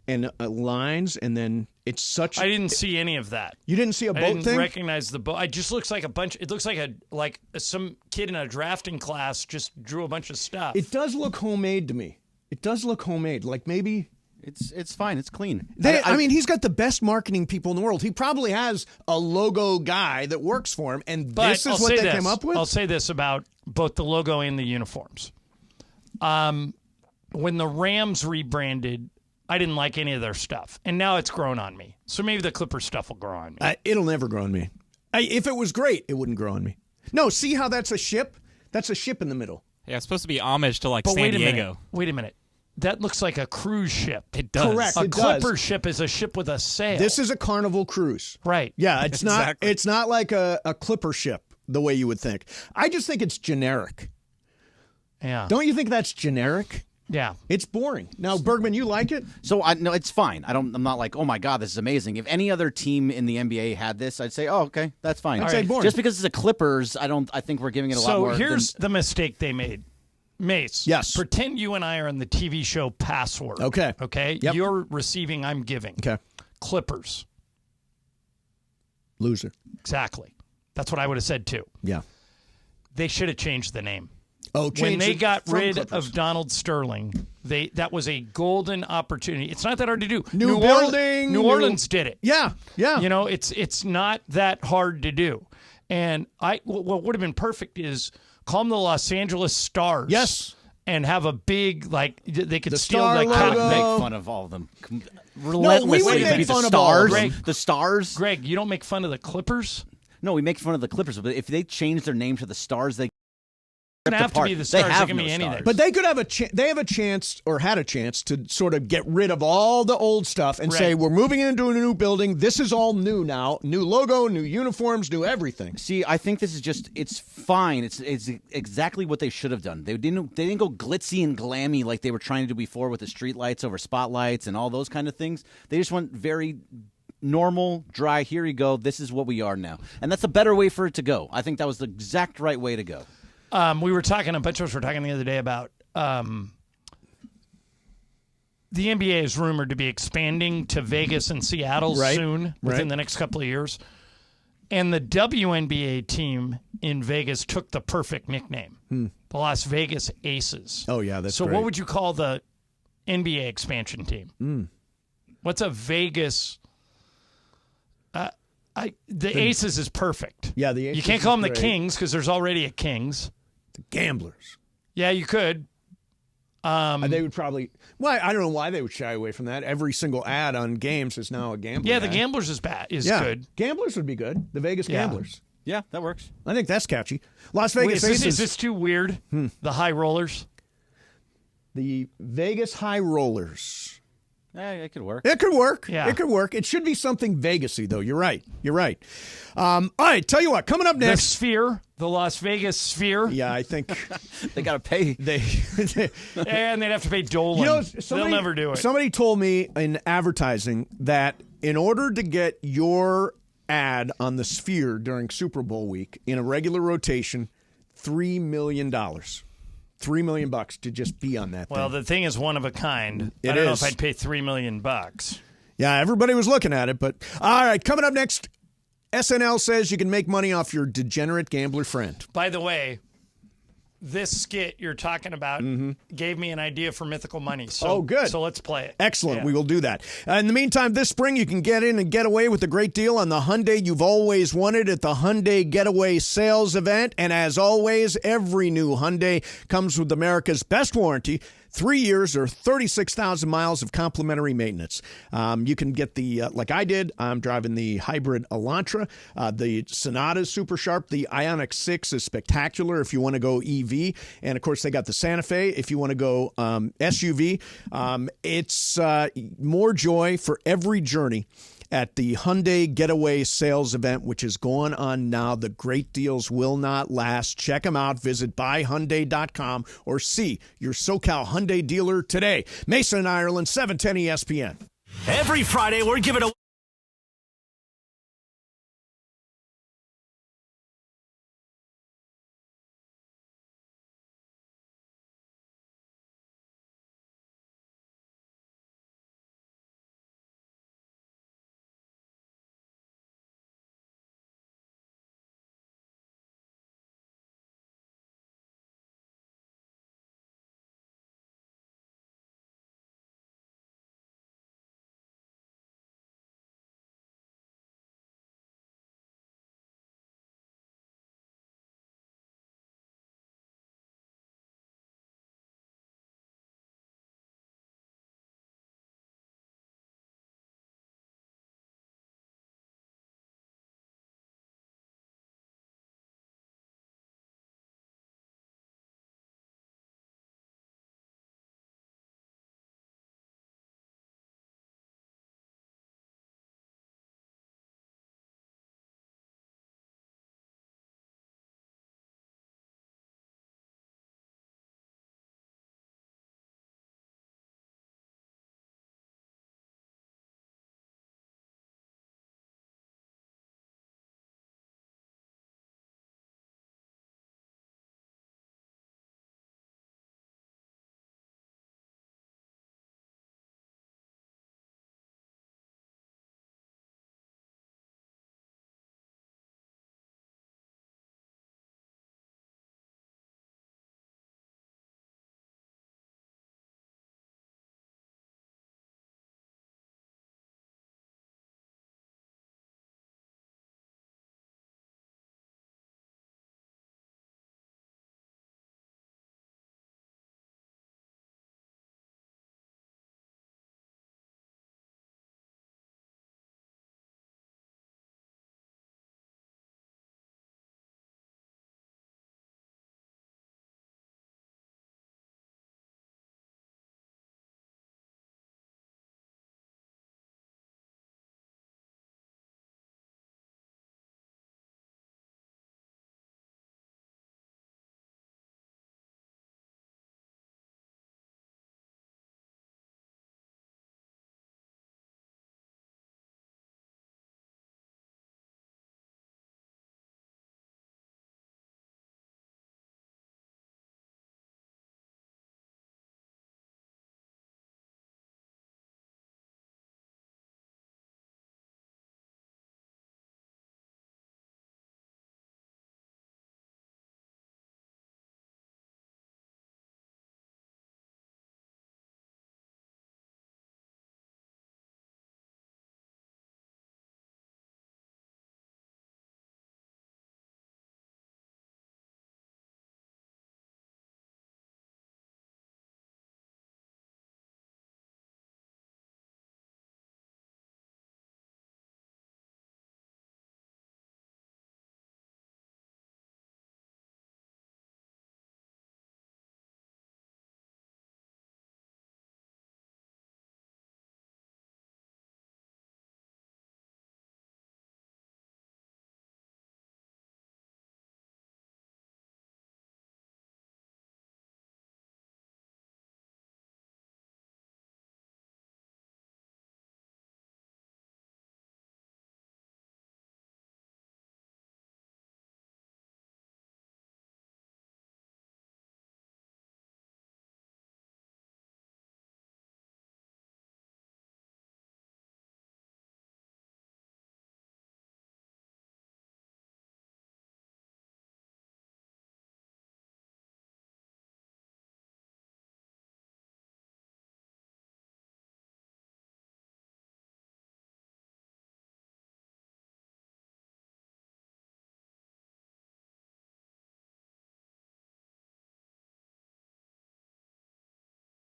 and lines, and then it's such. I didn't see any of that. You didn't see a boat I didn't thing? recognize the boat. It just looks like a bunch. It looks like some kid in a drafting class just drew a bunch of stuff. It does look homemade to me. It does look homemade. Like maybe. It's fine. It's clean. I mean, he's got the best marketing people in the world. He probably has a logo guy that works for him, and But this is I'll what say they this. came up with? I'll say this about both the logo and the uniforms. When the Rams rebranded, I didn't like any of their stuff, and now it's grown on me. So maybe the Clippers stuff will grow on me. It'll never grow on me. If it was great, it wouldn't grow on me. No, see how that's a ship? That's a ship in the middle. Yeah, it's supposed to be homage to like But San wait a Diego. minute. Wait a minute. That looks like a cruise ship. It does. Correct. A it Clipper does. ship is a ship with a sail. This is a Carnival cruise. Right. Yeah, it's Exactly. not. It's not like a Clipper ship the way you would think. I just think it's generic. Yeah. Don't you think that's generic? Yeah. It's boring. Now, Bergman, you like it? So no, it's fine. I'm not like, oh my god, this is amazing. If any other team in the NBA had this, I'd say, oh okay, that's fine. I'd say boring. Just because it's a Clippers, I think we're giving it a lot more. So here's the mistake they made. Mace. Yes. Pretend you and I are in the TV show Password. Okay. Okay. Yep. You're receiving, I'm giving. Okay. Clippers. Loser. Exactly. That's what I would have said too. Yeah. They should have changed the name. Oh, When change they it got from rid Clippers. of Donald Sterling, that was a golden opportunity. It's not that hard to do. New building, New new- Orleans did it. Yeah. Yeah. You know, it's not that hard to do. And what would have been perfect is call them the Los Angeles Stars. Yes. And have a big, like, they could The steal star like logo. make fun of all of them relentlessly. make Be fun the of all of stars. them. The stars. Greg, you don't make fun of the Clippers? No, we make fun of the Clippers, but if they change their name to the Stars, they Doesn't have to be the Stars. They It have can no be anything. stars. But they could have they have a chance or had a chance to sort of get rid of all the old stuff and say, Right. we're moving into a new building. This is all new now. New logo, new uniforms, new everything. See, I think this is it's fine. It's exactly what they should have done. They didn't go glitzy and glammy like they were trying to do before with the street lights over spotlights and all those kind of things. They just went very normal, dry. Here you go. This is what we are now, and that's a better way for it to go. I think that was the exact right way to go. We were talking, a bunch of us were talking the other day about the NBA is rumored to be expanding to Vegas and Seattle soon, within the next couple of years. And the WNBA team in Vegas took the perfect nickname, the Las Vegas Aces. Oh, yeah, that's So great. what would you call the NBA expansion team? What's a Vegas... the Aces is perfect. Yeah, the Aces You can't call is them the great. Kings because there's already a Kings. The Gamblers. Yeah, you could. They would probably. Why? I don't know why they would shy away from that. Every single ad on games is now a gambler. Yeah, the ad. Gamblers is bad. Is Yeah, good. Gamblers would be good. The Vegas Yeah. Gamblers. Yeah, that works. I think that's catchy. Las Wait, Vegas is Aces. this too weird? The High Rollers. The Vegas High Rollers. It could work. It could work. Yeah. It could work. It should be something Vegas-y, though. You're right. All right, tell you what, coming up next. The Sphere, the Las Vegas Sphere. Yeah, I think they got to pay. And they'd have to pay Dolan. They'll never do it. Somebody told me in advertising that in order to get your ad on the Sphere during Super Bowl week in a regular rotation, $3 million. $3 million to just be on that Well, thing. the thing is one of a kind. It I don't know is. if I'd pay $3 million. Yeah, everybody was looking at it, but all right, coming up next, SNL says you can make money off your degenerate gambler friend. By the way, this skit you're talking about gave me an idea for Mythical Money. So, good. So let's play it. Excellent. Yeah. We will do that. In the meantime, this spring, you can get in and get away with a great deal on the Hyundai you've always wanted at the Hyundai Getaway Sales Event. And as always, every new Hyundai comes with America's best warranty. 3 years or 36,000 miles of complimentary maintenance. You can get the, like I did, I'm driving the hybrid Elantra. The Sonata is super sharp. The Ioniq 6 is spectacular if you want to go EV. And, of course, they got the Santa Fe if you want to go SUV. It's more joy for every journey at the Hyundai Getaway Sales Event, which is going on now. The great deals will not last. Check them out. Visit buyhyundai.com or see your SoCal Hyundai dealer today. Mason and Ireland, 710 ESPN. Every Friday, we're giving away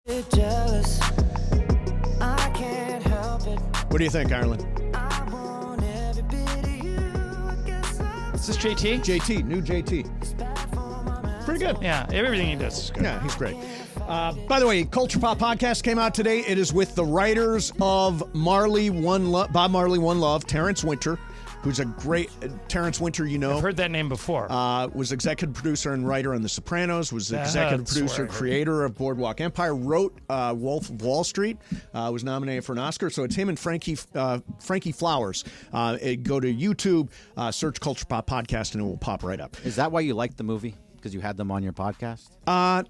Jealous, I can't help it. What do you think, Ireland? Is this JT? JT, new JT. Pretty good. Yeah, everything he does is good. Yeah, he's great. By the way, Culture Pop Podcast came out today. It is with the writers of Bob Marley, One Love, Terrence Winter, who's a great Terrence Winter, you know. I've heard that name before. Was executive producer and writer on The Sopranos, was executive producer, creator of Boardwalk Empire, wrote Wolf of Wall Street, was nominated for an Oscar. So it's him and Frankie Flowers. Go to YouTube, search Culture Pop Podcast, and it will pop right up. Is that why you liked the movie? Because you had them on your podcast?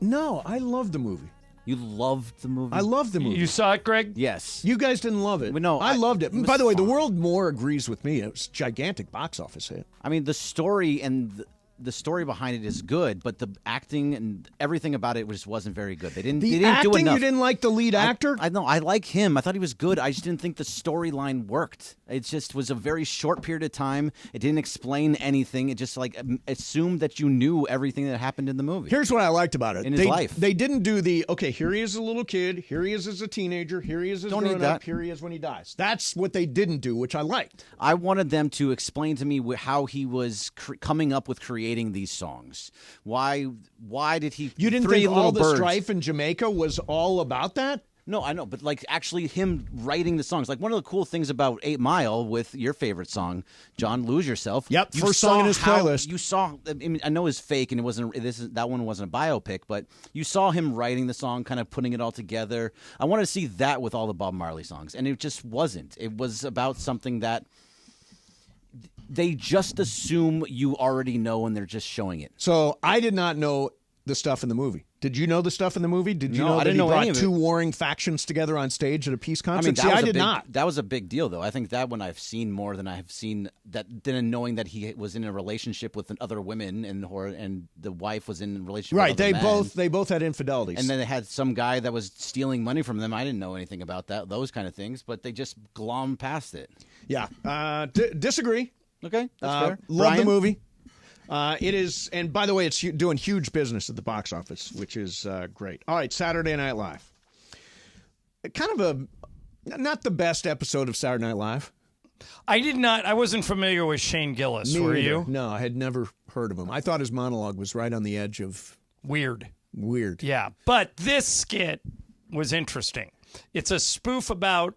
No, I love the movie. You loved the movie? I love the movie. You saw it, Greg? Yes. You guys didn't love it. No, I loved it. was By the way, fun. the world more agrees with me. It was a gigantic box office hit. I mean, the story and the story behind it is good, but the acting and everything about it just wasn't very good. They didn't do enough. You didn't like the lead actor? I know. I like him. I thought he was good. I just didn't think the storyline worked. It just was a very short period of time. It didn't explain anything. It just assumed that you knew everything that happened in the movie. Here's what I liked about it. In his life. They didn't do here he is as a little kid, here he is as a teenager, here he is as grown up, here he is when he dies. That's what they didn't do, which I liked. I wanted them to explain to me how he was coming up with creating these songs. Why did he? You didn't think all the strife in Jamaica was all about that? No, I know, but actually him writing the songs. Like one of the cool things about 8 Mile with your favorite song, John, Lose Yourself. Yep, first song in his playlist. You saw. I mean, I know it's fake, and that one wasn't a biopic, but you saw him writing the song, kind of putting it all together. I wanted to see that with all the Bob Marley songs, and it just wasn't. It was about something that they just assume you already know, and they're just showing it. So I did not know the stuff in the movie. Did you know the stuff in the movie? Did you know that he brought two warring factions together on stage at a peace concert? I mean, I did not. That was a big deal, though. I think that one I've seen more than I have seen than knowing that he was in a relationship with other women and the wife was in a relationship with other men. They both had infidelities. And then they had some guy that was stealing money from them. I didn't know anything about those kind of things, but they just glom past it. Yeah. Disagree. Okay, that's fair. Love the movie. It is, and by the way, it's doing huge business at the box office, which is great. All right, Saturday Night Live. Kind of not the best episode of Saturday Night Live. I wasn't familiar with Shane Gillis, Me were either. you? No, I had never heard of him. I thought his monologue was right on the edge of Weird. Yeah, but this skit was interesting. It's a spoof about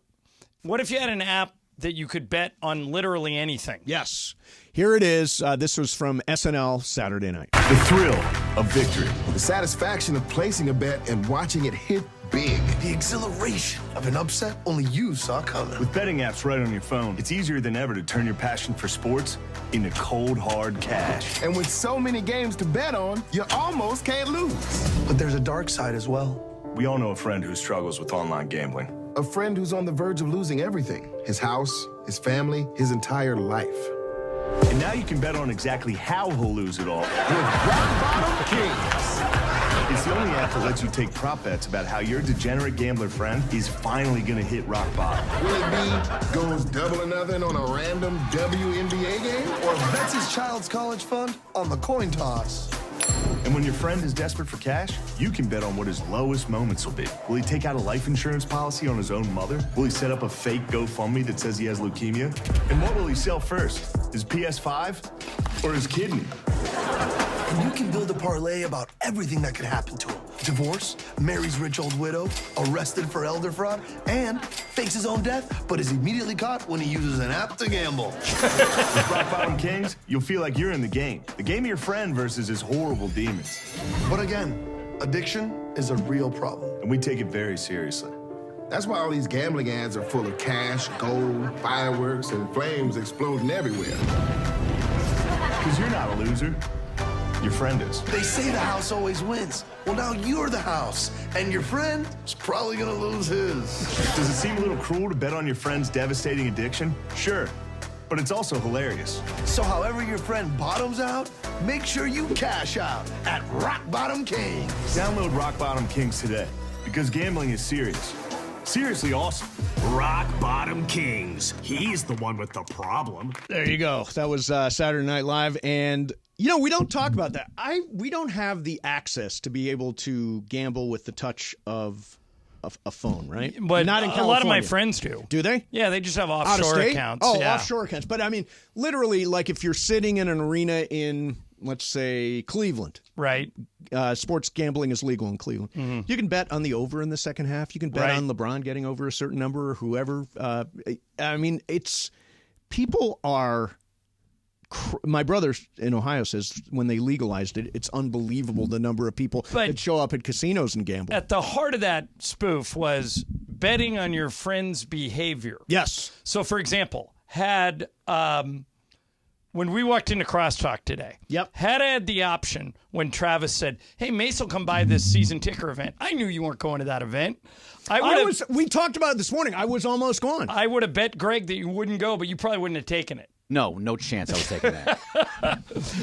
what if you had an app that you could bet on literally anything. Yes. Here it is. This was from SNL Saturday night. The thrill of victory. The satisfaction of placing a bet and watching it hit big. The exhilaration of an upset only you saw coming. With betting apps right on your phone, it's easier than ever to turn your passion for sports into cold, hard cash. And with so many games to bet on, you almost can't lose. But there's a dark side as well. We all know a friend who struggles with online gambling. A friend who's on the verge of losing everything. His house, his family, his entire life. And now you can bet on exactly how he'll lose it all. With Rock Bottom Kings. It's the only app that lets you take prop bets about how your degenerate gambler friend is finally going to hit rock bottom. Will it be goes double or nothing on a random WNBA game? Or bets his child's college fund on the coin toss? And when your friend is desperate for cash, you can bet on what his lowest moments will be. Will he take out a life insurance policy on his own mother? Will he set up a fake GoFundMe that says he has leukemia? And what will he sell first? His PS5 or his kidney? And you can build a parlay about everything that could happen to him. Divorce, marries rich old widow, arrested for elder fraud, and fakes his own death, but is immediately caught when he uses an app to gamble. With Rock Bottom Kings, you'll feel like you're in the game. The game of your friend versus his horrible demons. But again, addiction is a real problem. And we take it very seriously. That's why all these gambling ads are full of cash, gold, fireworks, and flames exploding everywhere. Because you're not a loser. Your friend is. They say the house always wins. Well, now you're the house, and your friend is probably gonna lose his. Does it seem a little cruel to bet on your friend's devastating addiction? Sure, but it's also hilarious. So however your friend bottoms out, make sure you cash out at Rock Bottom Kings. Download Rock Bottom Kings today, because gambling is serious. Seriously awesome. Rock Bottom Kings. He's the one with the problem. There you go. That was Saturday Night Live, and we don't talk about that. We don't have the access to be able to gamble with the touch of a phone, right? But not in a California. lot of my friends do. Do they? Yeah, they just have Out of offshore state? accounts. Oh, yeah. offshore accounts. But I mean, literally, like if you're sitting in an arena in, let's say, Cleveland. Right. Sports gambling is legal in Cleveland. Mm-hmm. You can bet on the over in the second half. You can bet Right. on LeBron getting over a certain number or whoever. I mean, people are. My brother in Ohio says when they legalized it, it's unbelievable the number of people that show up at casinos and gamble. At the heart of that spoof was betting on your friend's behavior. Yes. So, for example, had when we walked into Crosstalk today, had I had the option when Travis said, "Hey, Mace will come by this season ticker event," I knew you weren't going to that event. We talked about it this morning. I was almost gone. I would have bet Greg that you wouldn't go, but you probably wouldn't have taken it. No chance I was taking that.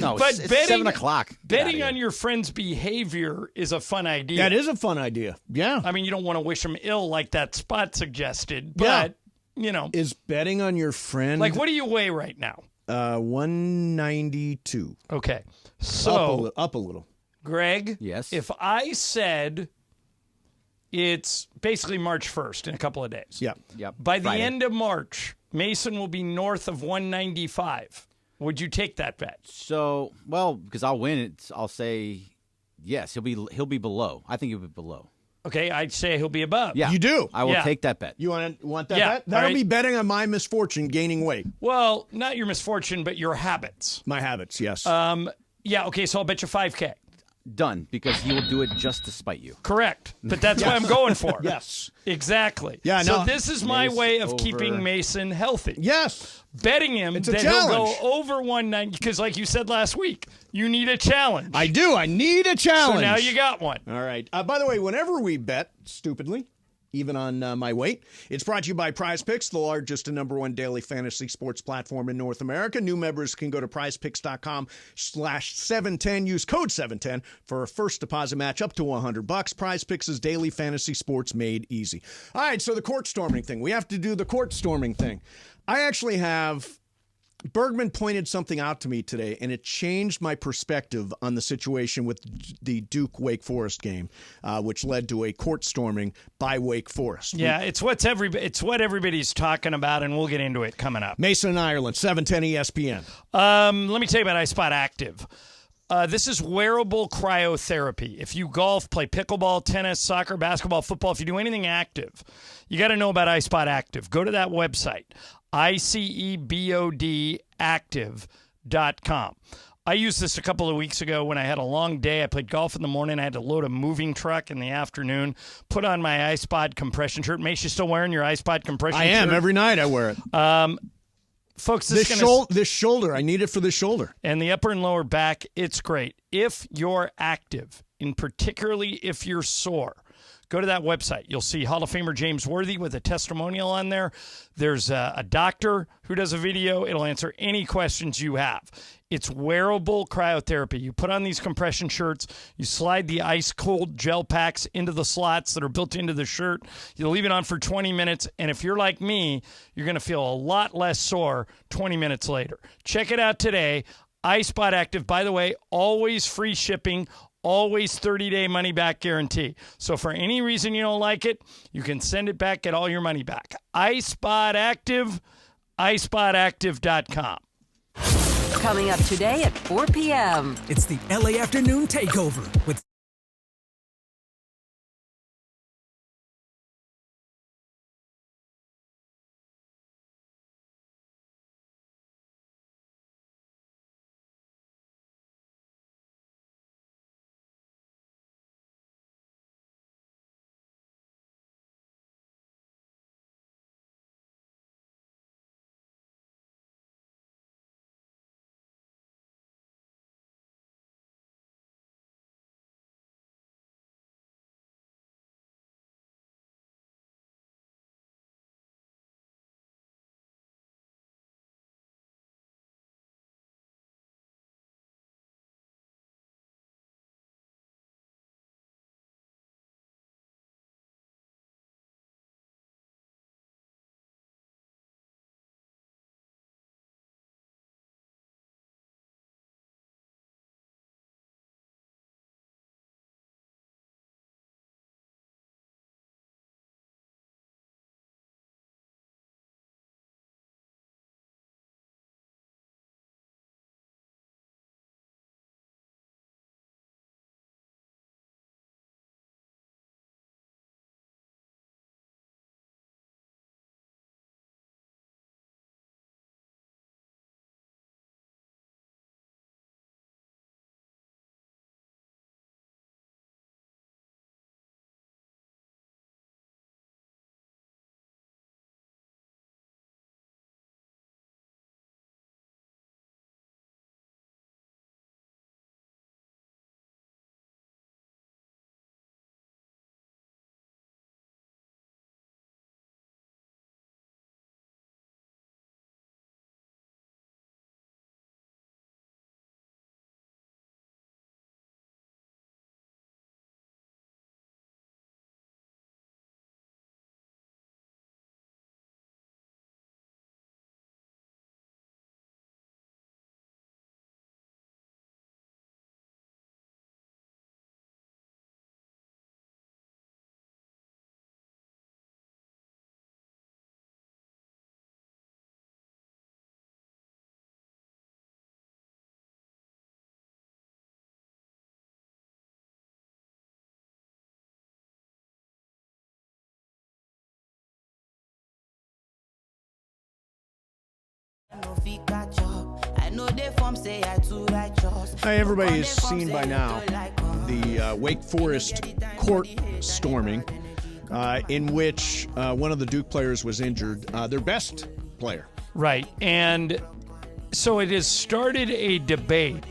No, But it's betting, 7 o'clock. Get Betting outta on your friend's behavior is a fun idea. That is a fun idea. Yeah. I mean, you don't want to wish them ill like that spot suggested, but, you know. Is betting on your friend. Like, what do you weigh right now? 192. Okay. So. Up a little. Greg? Yes. If I said it's basically March 1st in a couple of days. Yeah. Yep. By the Friday. end of March, Mason will be north of 195. Would you take that bet? So, well, because I'll win it, I'll say yes. He'll be below. I think he'll be below. Okay, I'd say he'll be above. Yeah, You do? I will Yeah. take that bet. You want that Yeah, bet? That'll all right. be betting on my misfortune gaining weight. Well, not your misfortune, but your habits. My habits, yes. Yeah, okay, so I'll bet you 5K. Done, because he will do it just to spite you. Correct. But that's what I'm going for. Yes. Exactly. Yeah, so no. this is my Mace way of over. keeping Mason healthy. Yes. Betting him It's a that he'll challenge. go over 190, because like you said last week, you need a challenge. I do. I need a challenge. So now you got one. All right. By the way, whenever we bet, stupidly, even on my weight, it's brought to you by Prize Picks, the largest and number one daily fantasy sports platform in North America. New members can go to prizepicks.com/710. Use code 710 for a first deposit match up to $100. Prize Picks is daily fantasy sports made easy. All right, so the court storming thing. We have to do the court storming thing. I actually have... Bergman pointed something out to me today, and it changed my perspective on the situation with the Duke-Wake Forest game, which led to a court storming by Wake Forest. Yeah, it's what everybody's talking about, and we'll get into it coming up. Mason and Ireland, 710 ESPN. Let me tell you about iSpot Active. This is wearable cryotherapy. If you golf, play pickleball, tennis, soccer, basketball, football, if you do anything active, you got to know about iSpot Active. Go to that website, ICEBODactive.com. I used this a couple of weeks ago when I had a long day. I played golf in the morning. I had to load a moving truck in the afternoon, put on my iSpot compression shirt. Mace, you still wearing your iSpot compression shirt? I am. Every night I wear it. Folks, this shoulder, I need it for the shoulder. And the upper and lower back, it's great. If you're active, and particularly if you're sore, go to that website. You'll see Hall of Famer James Worthy with a testimonial on there. There's a doctor who does a video. It'll answer any questions you have. It's wearable cryotherapy. You put on these compression shirts. You slide the ice-cold gel packs into the slots that are built into the shirt. You leave it on for 20 minutes, and if you're like me, you're going to feel a lot less sore 20 minutes later. Check it out today. iSpot Active, by the way, always free shipping, always 30-day money-back guarantee. So for any reason you don't like it, you can send it back, get all your money back. iSpot Active, iSpotActive.com. Coming up today at 4 p.m. It's the LA Afternoon Takeover with fit catch up. I know they form say I too righteous. Hey, everybody has seen by now the Wake Forest court storming in which one of the Duke players was injured, their best player. Right. And so it has started a debate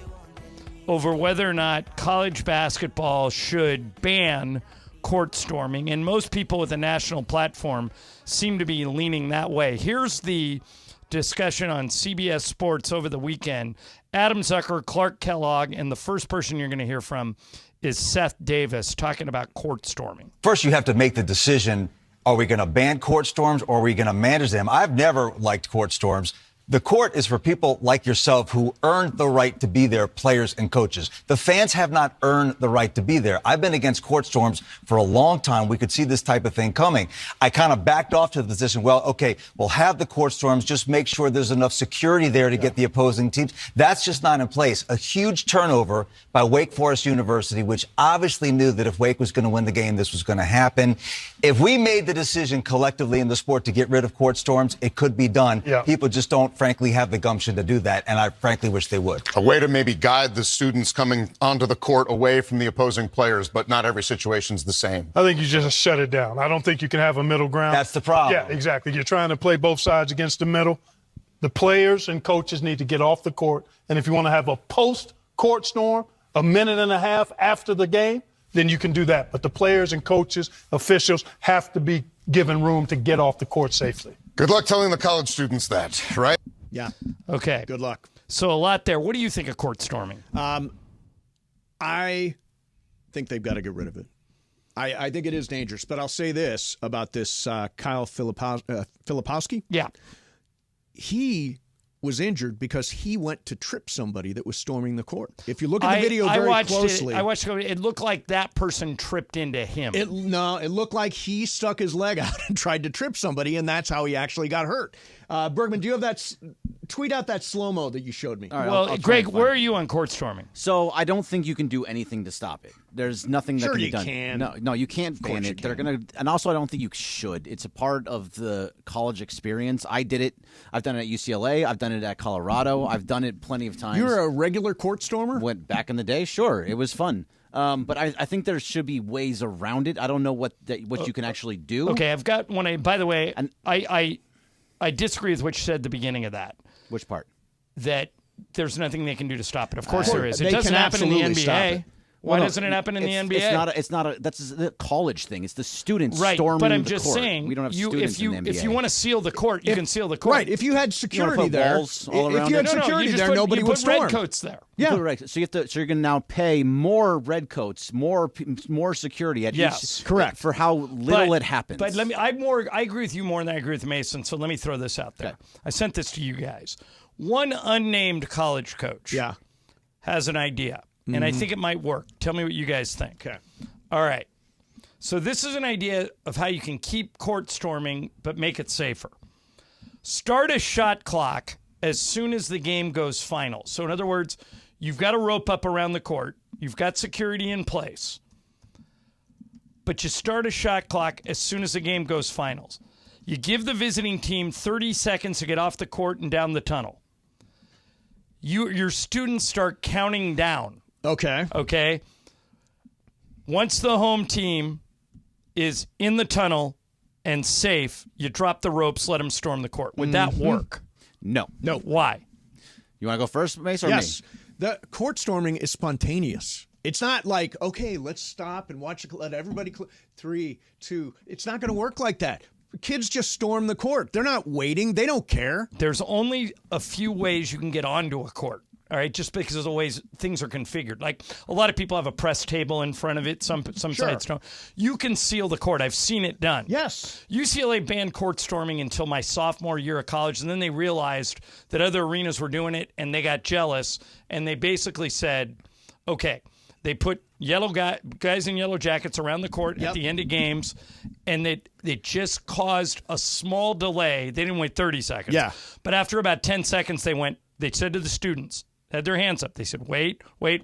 over whether or not college basketball should ban court storming. And most people with a national platform seem to be leaning that way. Here's the discussion on CBS Sports over the weekend. Adam Zucker, Clark Kellogg, and the first person you're going to hear from is Seth Davis talking about court storming. First, you have to make the decision, are we going to ban court storms or are we going to manage them? I've never liked court storms. The court is for people like yourself who earned the right to be there, players and coaches. The fans have not earned the right to be there. I've been against court storms for a long time. We could see this type of thing coming. I kind of backed off to the position, well, okay, we'll have the court storms, just make sure there's enough security there to get the opposing teams. That's just not in place. A huge turnover by Wake Forest University, which obviously knew that if Wake was going to win the game, this was going to happen. If we made the decision collectively in the sport to get rid of court storms, it could be done. Yeah. People just don't, frankly, have the gumption to do that, and I frankly wish they would. A way to maybe guide the students coming onto the court away from the opposing players, but not every situation's the same. I think you just shut it down. I don't think you can have a middle ground. That's the problem. Yeah, exactly. You're trying to play both sides against the middle. The players and coaches need to get off the court, and if you want to have a post-court storm, a minute and a half after the game, then you can do that. But the players and coaches, officials have to be given room to get off the court safely. Good luck telling the college students that, right? Yeah. Okay. Good luck. So a lot there. What do you think of court storming? I think they've got to get rid of it. I think it is dangerous. But I'll say this about this Kyle Filipowski. Yeah. He was injured because he went to trip somebody that was storming the court. If you look at the video very closely. I watched it. It looked like that person tripped into him. It looked like he stuck his leg out and tried to trip somebody, and that's how he actually got hurt. Bergman, do you have that? Tweet out that slow-mo that you showed me. All right, well, I'll Greg, where are you on court storming? So I don't think you can do anything to stop it. There's nothing that can be done. Sure you can. No, you can't ban it. They're gonna, and also I don't think you should. It's a part of the college experience. I did it. I've done it at UCLA. I've done it at Colorado. I've done it plenty of times. You're a regular court stormer? Went back in the day. Sure, it was fun. But I think there should be ways around it. I don't know what you can actually do. Okay, I've got one. By the way, and I disagree with what you said at the beginning of that. Which part? That there's nothing they can do to stop it. Of course there is. It They doesn't can happen in the absolutely stop NBA. it. Why doesn't it happen in the NBA? It's not. That's a college thing. It's the students right, storming but I'm the just court. saying, We don't have students in the NBA. if you want to seal the court, you can seal the court. Right. If you had security there, walls all around if you had it? security you there, put, nobody you would put storm. red coats there. Yeah. Right. So so you're going to now pay more red coats, more security at Yes. each. Correct. For how little it happens. But I agree with you more than I agree with Mason. So let me throw this out there. Okay. I sent this to you guys. One unnamed college coach has an idea, and I think it might work. Tell me what you guys think. Okay. All right. So this is an idea of how you can keep court storming but make it safer. Start a shot clock as soon as the game goes final. So in other words, you've got a rope up around the court. You've got security in place. But you start a shot clock as soon as the game goes finals. You give the visiting team 30 seconds to get off the court and down the tunnel. Your students start counting down. Okay. Okay. Once the home team is in the tunnel and safe, you drop the ropes, let them storm the court. Would that work? No. Why? You want to go first, Mace, or Yes. me? The court storming is spontaneous. It's not like, okay, let's stop and let everybody 3, 2. It's not going to work like that. Kids just storm the court. They're not waiting. They don't care. There's only a few ways you can get onto a court. All right, just because of the ways things are configured. Like a lot of people have a press table in front of it. Some sites don't. You can seal the court. I've seen it done. Yes. UCLA banned court storming until my sophomore year of college, and then they realized that other arenas were doing it, and they got jealous, and they basically said, okay, they put guys in yellow jackets around the court at the end of games, and they just caused a small delay. They didn't wait 30 seconds. Yeah. But after about 10 seconds, they said to the students, had their hands up. They said, wait. All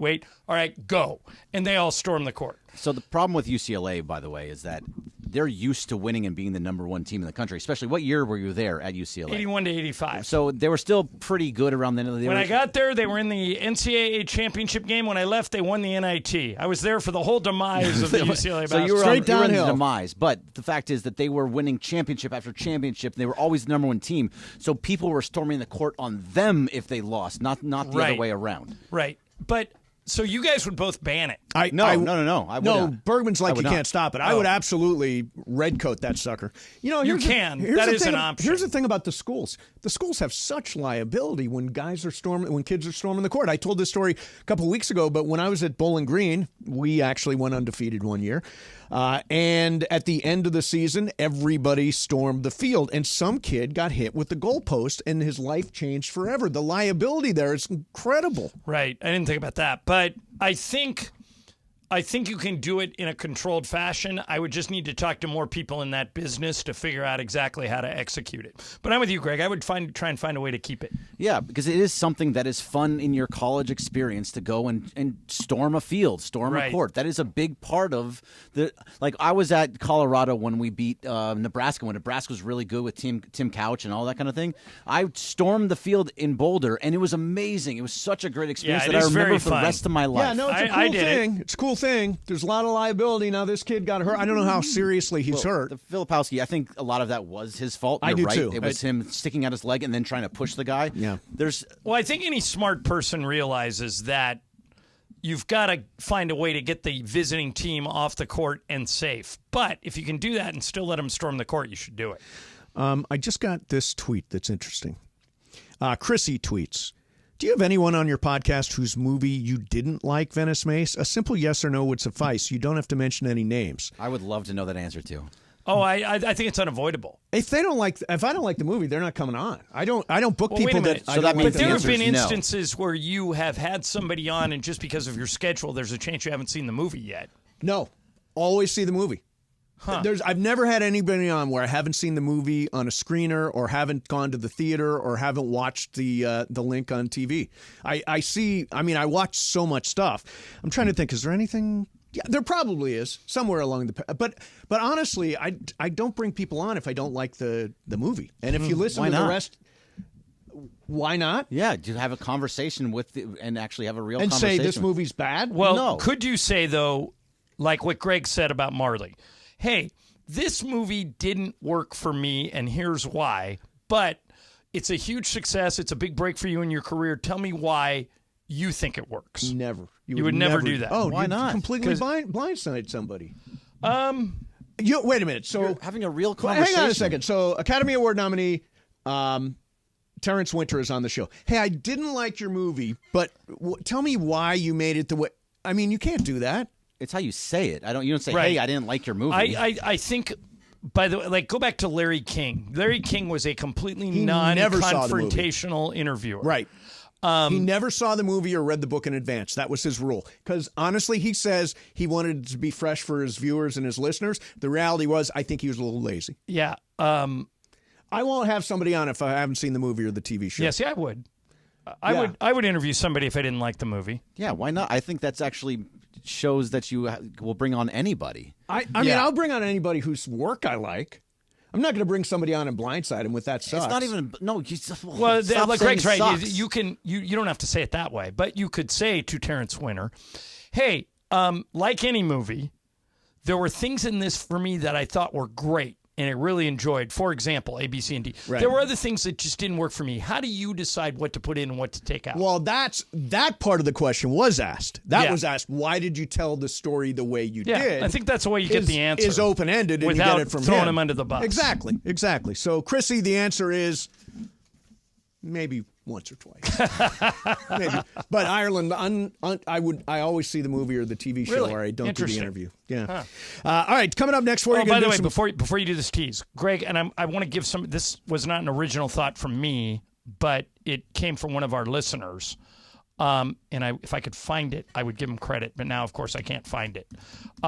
right, go. And they all stormed the court. So the problem with UCLA, by the way, is that they're used to winning and being the number one team in the country. Especially, what year were you there at UCLA? 81 to 85. So they were still pretty good around the end of the day. When I got there, they were in the NCAA championship game. When I left, they won the NIT. I was there for the whole demise of the UCLA basketball. So you were Straight on the downhill. demise. But the fact is that they were winning championship after championship. They were always the number one team. So people were storming the court on them if they lost, not the other way around. Right. But so you guys would both ban it. No. I would No, not. Bergman's like, I would you not. can't stop it. I would absolutely redcoat that sucker. You here's can. here's That the is thing an option. Here's the thing about the schools. The schools have such liability when kids are storming the court. I told this story a couple of weeks ago, but when I was at Bowling Green, we actually went undefeated one year. And at the end of the season, everybody stormed the field, and some kid got hit with the goalpost, and his life changed forever. The liability there is incredible. Right. I didn't think about that. But I think you can do it in a controlled fashion. I would just need to talk to more people in that business to figure out exactly how to execute it. But I'm with you, Greg. I would try and find a way to keep it. Yeah, because it is something that is fun in your college experience to go and storm a field, storm a court. That is a big part of the. Like, I was at Colorado when we beat Nebraska, when Nebraska was really good with Tim Couch and all that kind of thing. I stormed the field in Boulder, and it was amazing. It was such a great experience that I remember for the rest of my life. Yeah, no, it's a cool thing. It's a cool thing. There's a lot of liability. Now this kid got hurt. I don't know how seriously he's hurt. The Filipowski, I think a lot of that was his fault. I You're do right. too. It was him sticking out his leg and then trying to push the guy. Yeah. Well, I think any smart person realizes that you've got to find a way to get the visiting team off the court and safe. But if you can do that and still let them storm the court, you should do it. I just got this tweet that's interesting. Chrissy tweets, do you have anyone on your podcast whose movie you didn't like, Venice Mace? A simple yes or no would suffice. You don't have to mention any names. I would love to know that answer, too. Oh, I think it's unavoidable. If I don't like the movie, they're not coming on. I don't book Well, people wait a minute. that. I don't But like there have the been answers. instances where you have had somebody on, and just because of your schedule, there's a chance you haven't seen the movie yet. No, always see the movie. Huh. I've never had anybody on where I haven't seen the movie on a screener, or haven't gone to the theater, or haven't watched the link on TV. I watch so much stuff. I'm trying to think. Is there anything? Yeah, there probably is somewhere along the. But honestly, I don't bring people on if I don't like the movie. And if you listen Why to not? the rest, why not? Yeah, to have a conversation with and actually have a real And conversation. say this movie's bad? Well, No. could you say, though, like what Greg said about Marley, hey, this movie didn't work for me, and here's why, but it's a huge success. It's a big break for you in your career. Tell me why you think it works. Never. You would never do that. Oh, Why you not? completely blindside somebody. Wait a minute. So You're having a real Well, conversation. hang on a second. So, Academy Award nominee Terrence Winter is on the show. Hey, I didn't like your movie, but tell me why you made it the way. I mean, you can't do that. It's how you say it. You don't say, Right. "Hey, I didn't like your movie." I think, by the way, like, go back to Larry King. Larry King was a completely He never saw the movie. non-confrontational interviewer. Right. He never saw the movie or read the book in advance. That was his rule. Because honestly, he says he wanted it to be fresh for his viewers and his listeners. The reality was, I think he was a little lazy. Yeah. I won't have somebody on if I haven't seen the movie or the TV show. Yes, yeah, I would. I would interview somebody if I didn't like the movie. Yeah, why not? I think that's actually shows that you will bring on anybody. I mean, I'll bring on anybody whose work I like. I'm not going to bring somebody on and blindside him with that sucks. It's not even Well, stop like saying Greg's right. sucks. You don't have to say it that way, but you could say to Terrence Winter, "Hey, like any movie, there were things in this for me that I thought were great and I really enjoyed. For example, A, B, C, and D. Right. There were other things that just didn't work for me. How do you decide what to put in and what to take out?" Well, that part of the question was asked. That Yeah. was asked. Why did you tell the story the way you did? I think that's the way you get the answer. Is open ended, and without you get it from throwing him. him under the bus. Exactly. So, Chrissy, the answer is maybe once or twice, maybe. But Ireland, I always see the movie or the TV show, Really? or I don't do the Interesting. interview. Yeah. Huh. All right, coming up next for you. Oh, by the way, before you do this tease, Greg, and I want to give some. This was not an original thought from me, but it came from one of our listeners. And if I could find it, I would give him credit. But now, of course, I can't find it.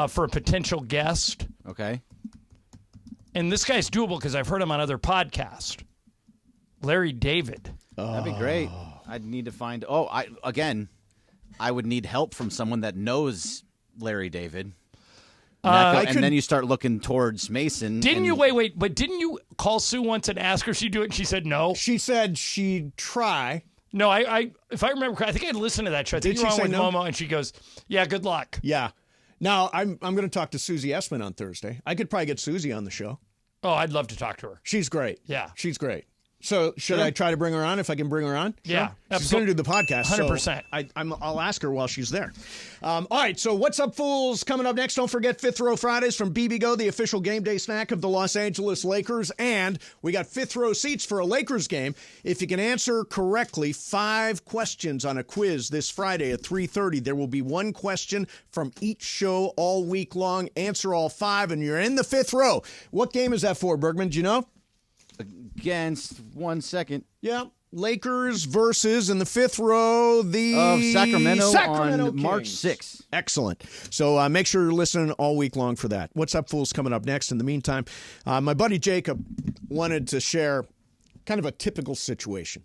For a potential guest. Okay. And this guy's doable because I've heard him on other podcasts. Larry David. That'd be great. I'd need to find. I would need help from someone that knows Larry David. And then you start looking towards Mason. Didn't you wait? But didn't you call Sue once and ask her if she'd do it? And she said no. She said she'd try. No, if I remember correctly, I think I listened to that show. I think Did you were she on say with no? Momo, and she goes, "Yeah, good luck." Yeah. Now I'm going to talk to Susie Essman on Thursday. I could probably get Susie on the show. Oh, I'd love to talk to her. She's great. Yeah. She's great. So should I try to bring her on if I can bring her on? Yeah, She's going to do the podcast. 100%. So I'll ask her while she's there. All right. So what's up, fools? Coming up next, don't forget Fifth Row Fridays from BBGO, the official game day snack of the Los Angeles Lakers. And we got fifth row seats for a Lakers game. If you can answer correctly 5 questions on a quiz this Friday at 3:30, there will be 1 question from each show all week long. Answer all 5 and you're in the fifth row. What game is that for, Bergman? Do you know? Against 1 second. Yeah. Lakers versus, in the fifth row, the Sacramento on Kings. March 6th. Excellent. So make sure you're listening all week long for that. What's up, fools? Coming up next. In the meantime, my buddy Jacob wanted to share kind of a typical situation.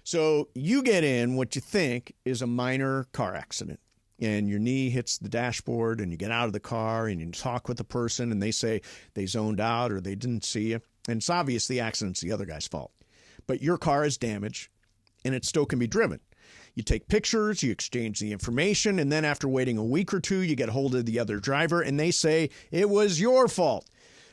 So you get in what you think is a minor car accident, and your knee hits the dashboard, and you get out of the car, and you talk with the person, and they say they zoned out or they didn't see you. And it's obvious the accident's the other guy's fault. But your car is damaged, and it still can be driven. You take pictures, you exchange the information, and then after waiting a week or 2, you get hold of the other driver, and they say it was your fault.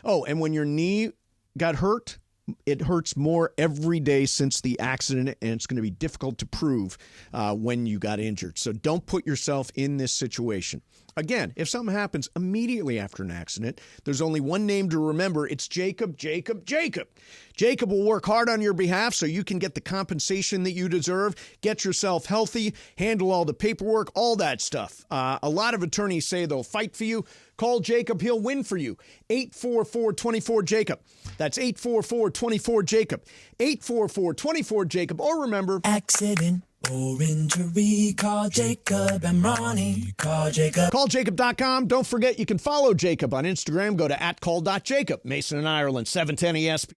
Oh, and when your knee got hurt, it hurts more every day since the accident, and it's going to be difficult to prove when you got injured. So don't put yourself in this situation. Again, if something happens immediately after an accident, there's only one name to remember. It's Jacob, Jacob, Jacob. Jacob will work hard on your behalf so you can get the compensation that you deserve, get yourself healthy, handle all the paperwork, all that stuff. A lot of attorneys say they'll fight for you. Call Jacob. He'll win for you. 844-24-JACOB. That's 844-24-JACOB. 844-24-JACOB. Or remember, accident or injury, call Jacob and Bronny. Call Jacob. CallJacob.com. Don't forget you can follow Jacob on Instagram. Go to @call.jacob. Mason and Ireland, 710 ESPN.